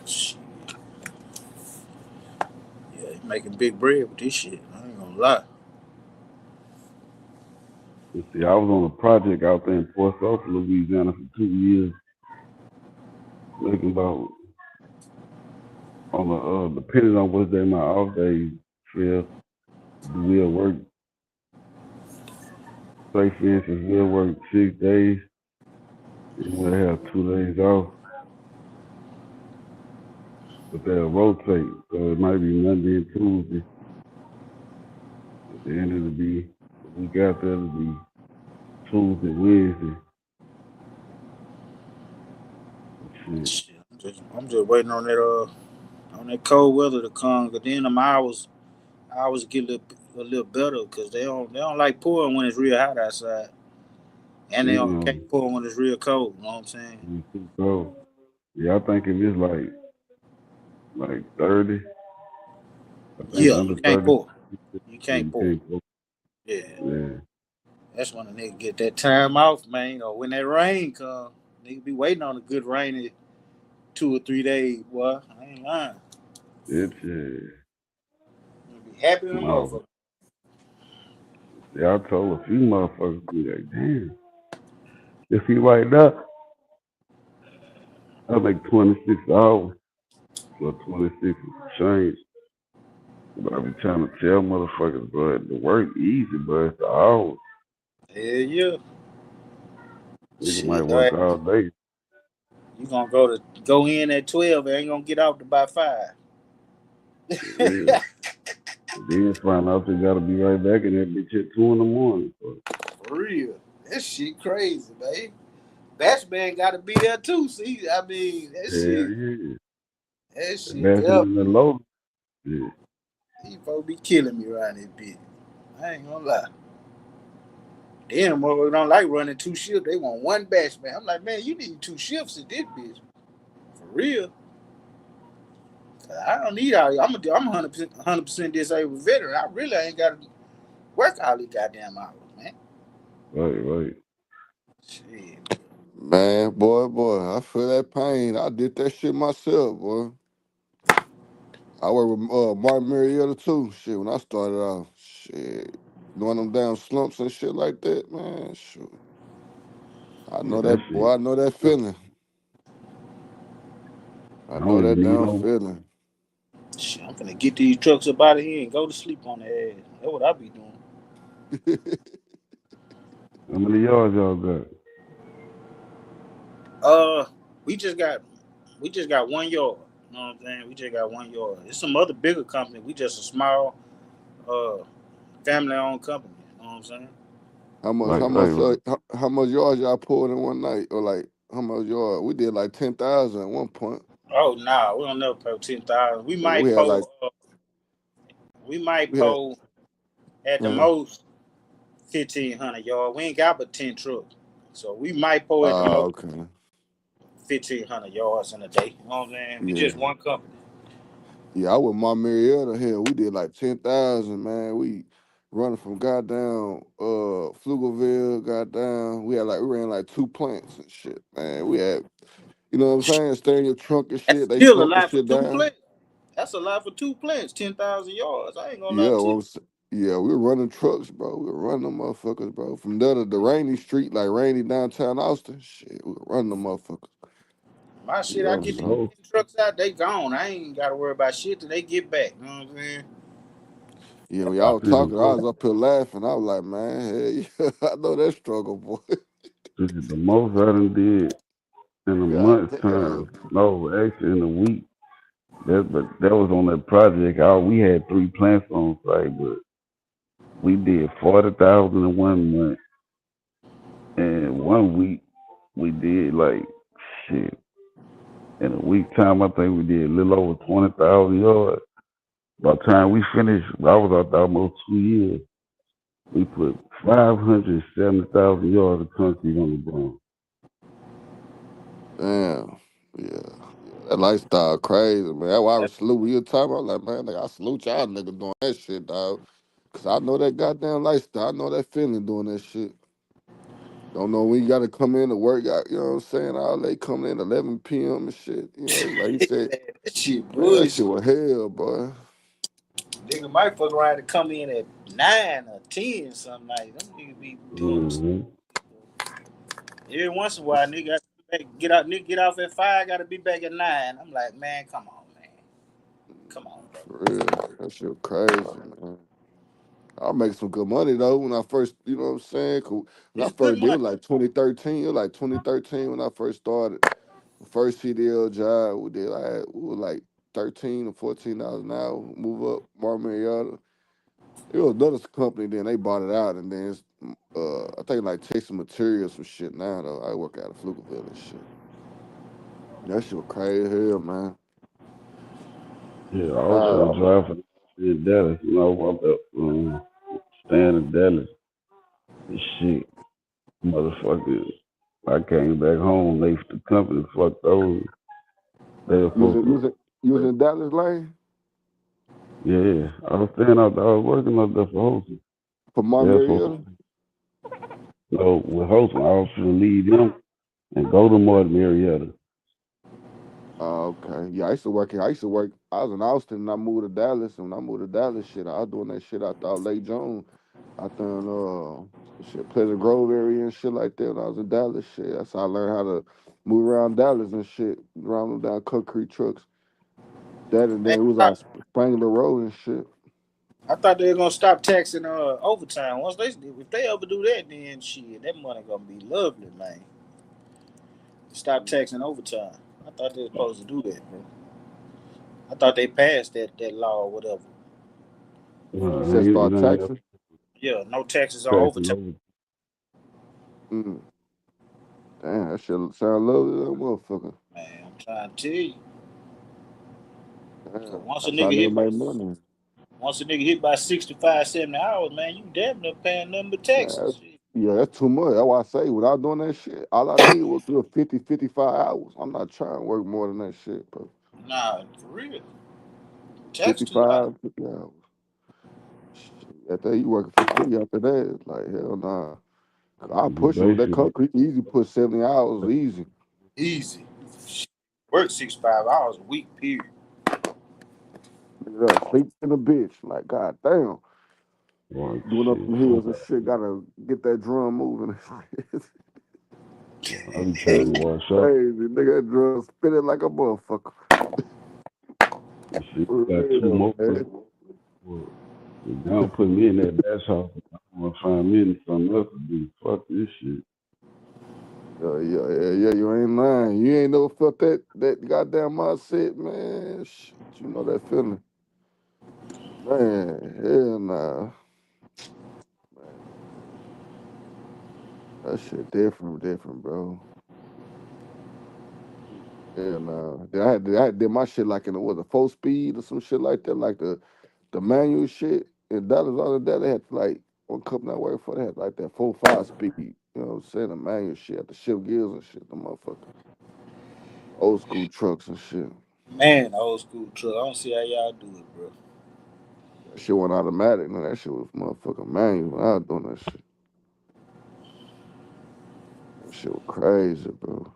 Shit. Yeah, they making big bread with this shit. I ain't going to lie. You see, I was on a project out there in Port Sulphur, Louisiana for 2 years, making about on depending on what day my off days feel, we'll work. Say for instance, we'll work 6 days and we'll have 2 days off, but they'll rotate. So it might be Monday and Tuesday. Then it'll be the week after it'll be Tuesday, Wednesday. Shit. Shit, I'm just waiting on that cold weather to come. Cause then them hours get a little better because they don't like pouring when it's real hot outside, and they don't Damn, can't pour when it's real cold. You know what I'm saying? it's too cold. Yeah, I think if it's like 30, I think Yeah, you under can't 30, pour. You yeah, can't you pour. can't go. Yeah, Yeah, that's when a nigga get that time off, man. Or when that rain come, nigga be waiting on a good rainy 2 or 3 days. Boy, I ain't lying. it's You be happy in a no. motherfucker. Yeah, I told a few motherfuckers, be like, damn, if he right now, I make 26 hours or 26 change. But I be trying to tell motherfuckers, bro, the work easy, but it's the hours. Yeah, yeah. Nigga might Shit, work all day. you gonna go in at 12 and ain't gonna get out to by 5. Yeah. Then find out they gotta be right back in that bitch at 2 in the morning. So, For real. That shit crazy, man. Batchman gotta be there too. See, I mean, hell yeah. that The shit, yeah. bathroom in the low. Yeah. He supposed to be killing me around this bitch. I ain't gonna lie. Them motherfuckers don't like running 2 shifts. They want one batchman. I'm like, man, you need 2 shifts at this bitch. For real. 'Cause I don't need all. I'm 100% disabled veteran. I really ain't gotta work all these goddamn hours, man. Right. Shit. Man, boy, I feel that pain. I did that shit myself, boy. I work with Martin Marietta too. Shit, when I started off, shit, doing them damn slumps and shit like that, man. Shoot, I Yeah, know that that shit. boy. I know that feeling. I I know don't that even damn know. feeling. Shit, I'm finna get these trucks up out of here and go to sleep on their ass. That's what I be doing. How many yards y'all got? Uh, we just got one yard. You know what I'm saying? We just got one yard. It's some other bigger company. We just a small uh family owned company. You know what I'm saying? how much? Like, How like, much? How much yards y'all pulled in one night? Or like how much yard? We did like 10,000 at one point. Oh nah, we don't never pay 10,000. Nigga, We might we had. pull at the Uh, most 1,500 yards. We ain't got but 10 trucks, so we might pull at the most okay. 1,500 yards in a day. You know what I'm saying? We Yeah. just one company. Yeah, I with my Marietta here. We did like 10,000, man. We running from goddamn Pflugerville, goddamn. We ran like two plants and shit, man. We had, you know what I'm saying? Stay in your trunk and That's shit. They still a slump the lot for shit two down. plants. That's a lot for two plants. 10,000 yards. I ain't gonna lie Yeah, to you. yeah, we were running trucks, bro. We were running them motherfuckers, bro. From there to the rainy street, like rainy downtown Austin. Shit, we were running them motherfuckers. My shit, I Yeah, get the these so whole, 10 trucks out, they gone. I ain't gotta worry about shit till they get back. You know what I'm saying? yeah, when I y'all was see the talking, I most, was up here laughing. I was like, man, hey, I know that struggle, boy. the most I done did in a God month's time. damn. No, actually in a week. But that was on that project. We had 3 plants on site, but we did 40,000 in one month, and 1 week we did like shit. In a week time, I think we did a little over 20,000 yards. By the time we finished, I was out there almost 2 years. We put 570,000 yards of concrete on the ground. Damn. Yeah. That lifestyle crazy, man. That's why I That's, salute you. Time I was like, man, nigga, I salute y'all nigga doing that shit, dog. Cause I know that goddamn lifestyle. I know that feeling doing that shit. Don't know when you gotta come in to work out, you know what I'm saying? All they coming in 11 p.m. and shit. You know, like you said, man, that shit man, that shit bullshit. was hell, boy. Nigga might fuck around to come in at 9 or 10 some night. Them niggas be doing Mm-hmm. every once in a while, nigga get out, nigga get off at 5, gotta be back at 9. I'm like, man, come on, man. Come on, bro. For real. That shit crazy, man. I make some good money though when I first, you know what I'm saying? 'Cause when I It's good first did it money. was like 2013. It was like 2013 when I first started. First CDL job we were like 13 or $14 an hour. Move up, Martin Marietta. It was another company. Then they bought it out, and then I think like Texas Materials some shit now though. I work out of Pflugerville and shit. That shit was crazy as hell, man. Yeah, I was trying to Uh, drive for in Dallas. You know, I'm up, staying in Dallas. And shit, motherfuckers. I came back home late for the company. Fuck those. They were you was supposed in, you to. was in, you was in Dallas Lane Yeah, I was staying out there. I was working out there for hosting. for They Martin were supposed Marietta. to. No, with hosting, I was going to leave them and go to Martin Marietta. Oh, okay. Yeah, I used to work here. I used to work. I was in Austin and I moved to Dallas. And when I moved to Dallas, shit, I was doing that shit out there Lake Jones. Out there in shit, Pleasant Grove area and shit like that. When I was in Dallas, shit. That's how I learned how to move around Dallas and shit. Around them down concrete trucks. That and Man, then it was on Spangler Road and shit. I thought they were gonna stop taxing overtime. Once they if they ever do that, then shit, that money gonna be lovely, man. Stop taxing overtime. I thought they were supposed to do that, bro. I thought they passed that law or whatever. You Uh, said you start know, taxing. Yeah, no taxes on taxing overtime. over. Mm. Damn, that shit sound lovely, little motherfucker. Man, I'm trying to tell you. Cause Damn, that's how nigga make money. once a nigga hit by 65, 70 hours, man, you damn near paying nothing but Man, taxes. Shit. yeah, that's too much. That's why I say without doing that shit, all I need was do 50, 55 hours. I'm not trying to work more than that shit, bro. Nah, for real. Tax too high. 55, 50 hours. Shit, after that, you working for free after that. It's like, hell nah. I push it with that concrete. Easy push 70 hours, easy. Easy. Work 65 hours a week, period. Nigga, sleep in a bitch. Like, god damn. Well, Doing up shit, some hills and shit. Gotta get that drum moving. I be trying to wash up. Crazy. Nigga, that drum spinning like a motherfucker. Shit, For got 2 real, more. man. Well, they don't put me in that dash house. I want to find me something else to do. Fuck this shit. Yeah. You ain't lying. You ain't never felt that goddamn mindset, man. Shit, you know that feeling. Man, hell nah. Man, that shit different, bro. Hell nah. I did my shit like in a 4 speed or some shit like that, like the manual shit. In Dallas, all of that, they had like one company I worked for, they had like that 4 5 speed. You know what I'm saying? The manual shit, had the shift gears and shit, the motherfucker. Old school trucks and shit. Man, old school truck. I don't see how y'all do it, bro. That shit went automatic, man. That shit was motherfucking manual when I was doing that shit. That shit was crazy, bro.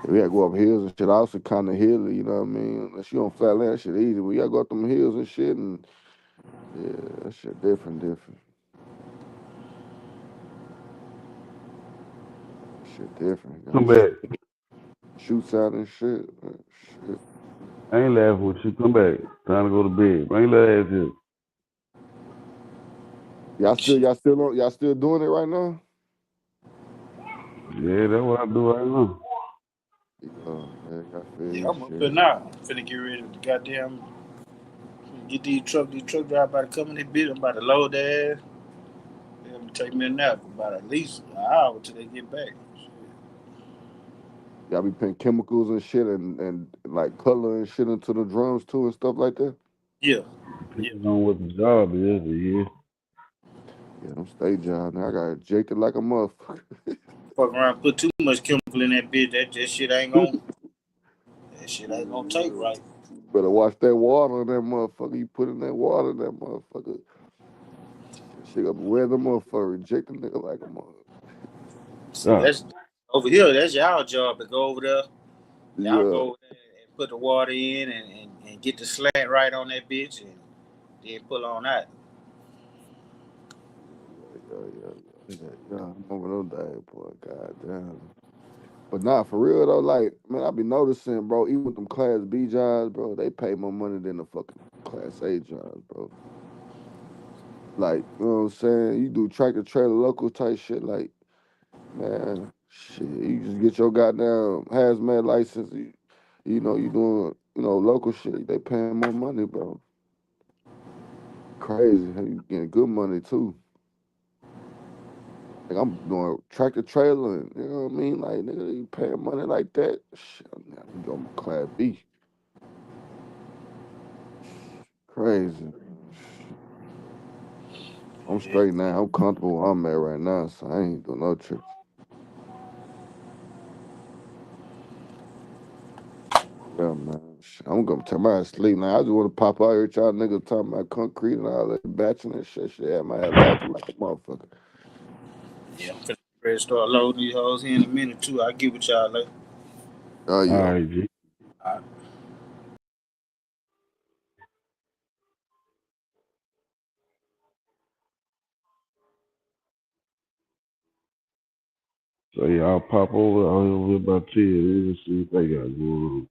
Yeah, we had to go up hills and shit. I also kind of hilly, you know what I mean? Unless you on flat land, that shit easy. We gotta go up them hills and shit, and yeah, that shit different. That shit different. You Come gotta back. shoot out and shit. Shit. I ain't laughing with you. Come back. Time to go to bed. I ain't laugh at you. Y'all still doing it right now? Yeah, that's what I do right now. Yeah, I feel Yeah, you, I'm up shit. here now. I'm finna get ready to goddamn get these truck driver about to come in this bitch. I'm about to load their ass. They're gonna take me a nap for about at least an hour till they get back. Shit. Y'all be putting chemicals and shit and like color and shit into the drums too and stuff like that? Yeah, yeah. Depends on what the job is. Yeah. Yeah, them stage jobs, man. I got ejected like a motherfucker. Fuck around, put too much chemical in that bitch. That shit ain't gonna take right. Better watch that water in that motherfucker. You put in that water in that motherfucker. Shit gonna wear the motherfucker, reject the nigga like a motherfucker. See, God. that's over here. That's y'all job to go over there. Y'all Yeah, go over there and put the water in and get the slant right on that bitch and then pull on out. yeah. I remember those days, boy. God damn. But nah, for real though, like, man, I be noticing, bro, even with them Class B jobs, bro, they pay more money than the fucking Class A jobs, bro. Like, you know what I'm saying? You do tractor trailer local type shit, like, man, shit, you just get your goddamn hazmat license, you doing, local shit, they paying more money, bro. Crazy. How you getting good money too. Like I'm doing tractor trailer, and, you know what I mean? Like nigga, you paying money like that? Shit, I need to go my class B. Crazy, man. Shit. I'm Yeah. straight now. I'm comfortable where I'm at right now, so I ain't doing no tricks. Yeah, man. Shit, I'm gonna tell my ass sleep now. I just want to pop out here, y'all niggas talking about concrete and all that batching and shit. Shit, had my ass laughing like a motherfucker. Yeah, I'm finna ready to start loading these hoes here in a minute too. I'll get with y'all later. Oh All yeah. right, G. All right. So yeah, I'll pop over. I'll over about 10. Let's see what they got going on.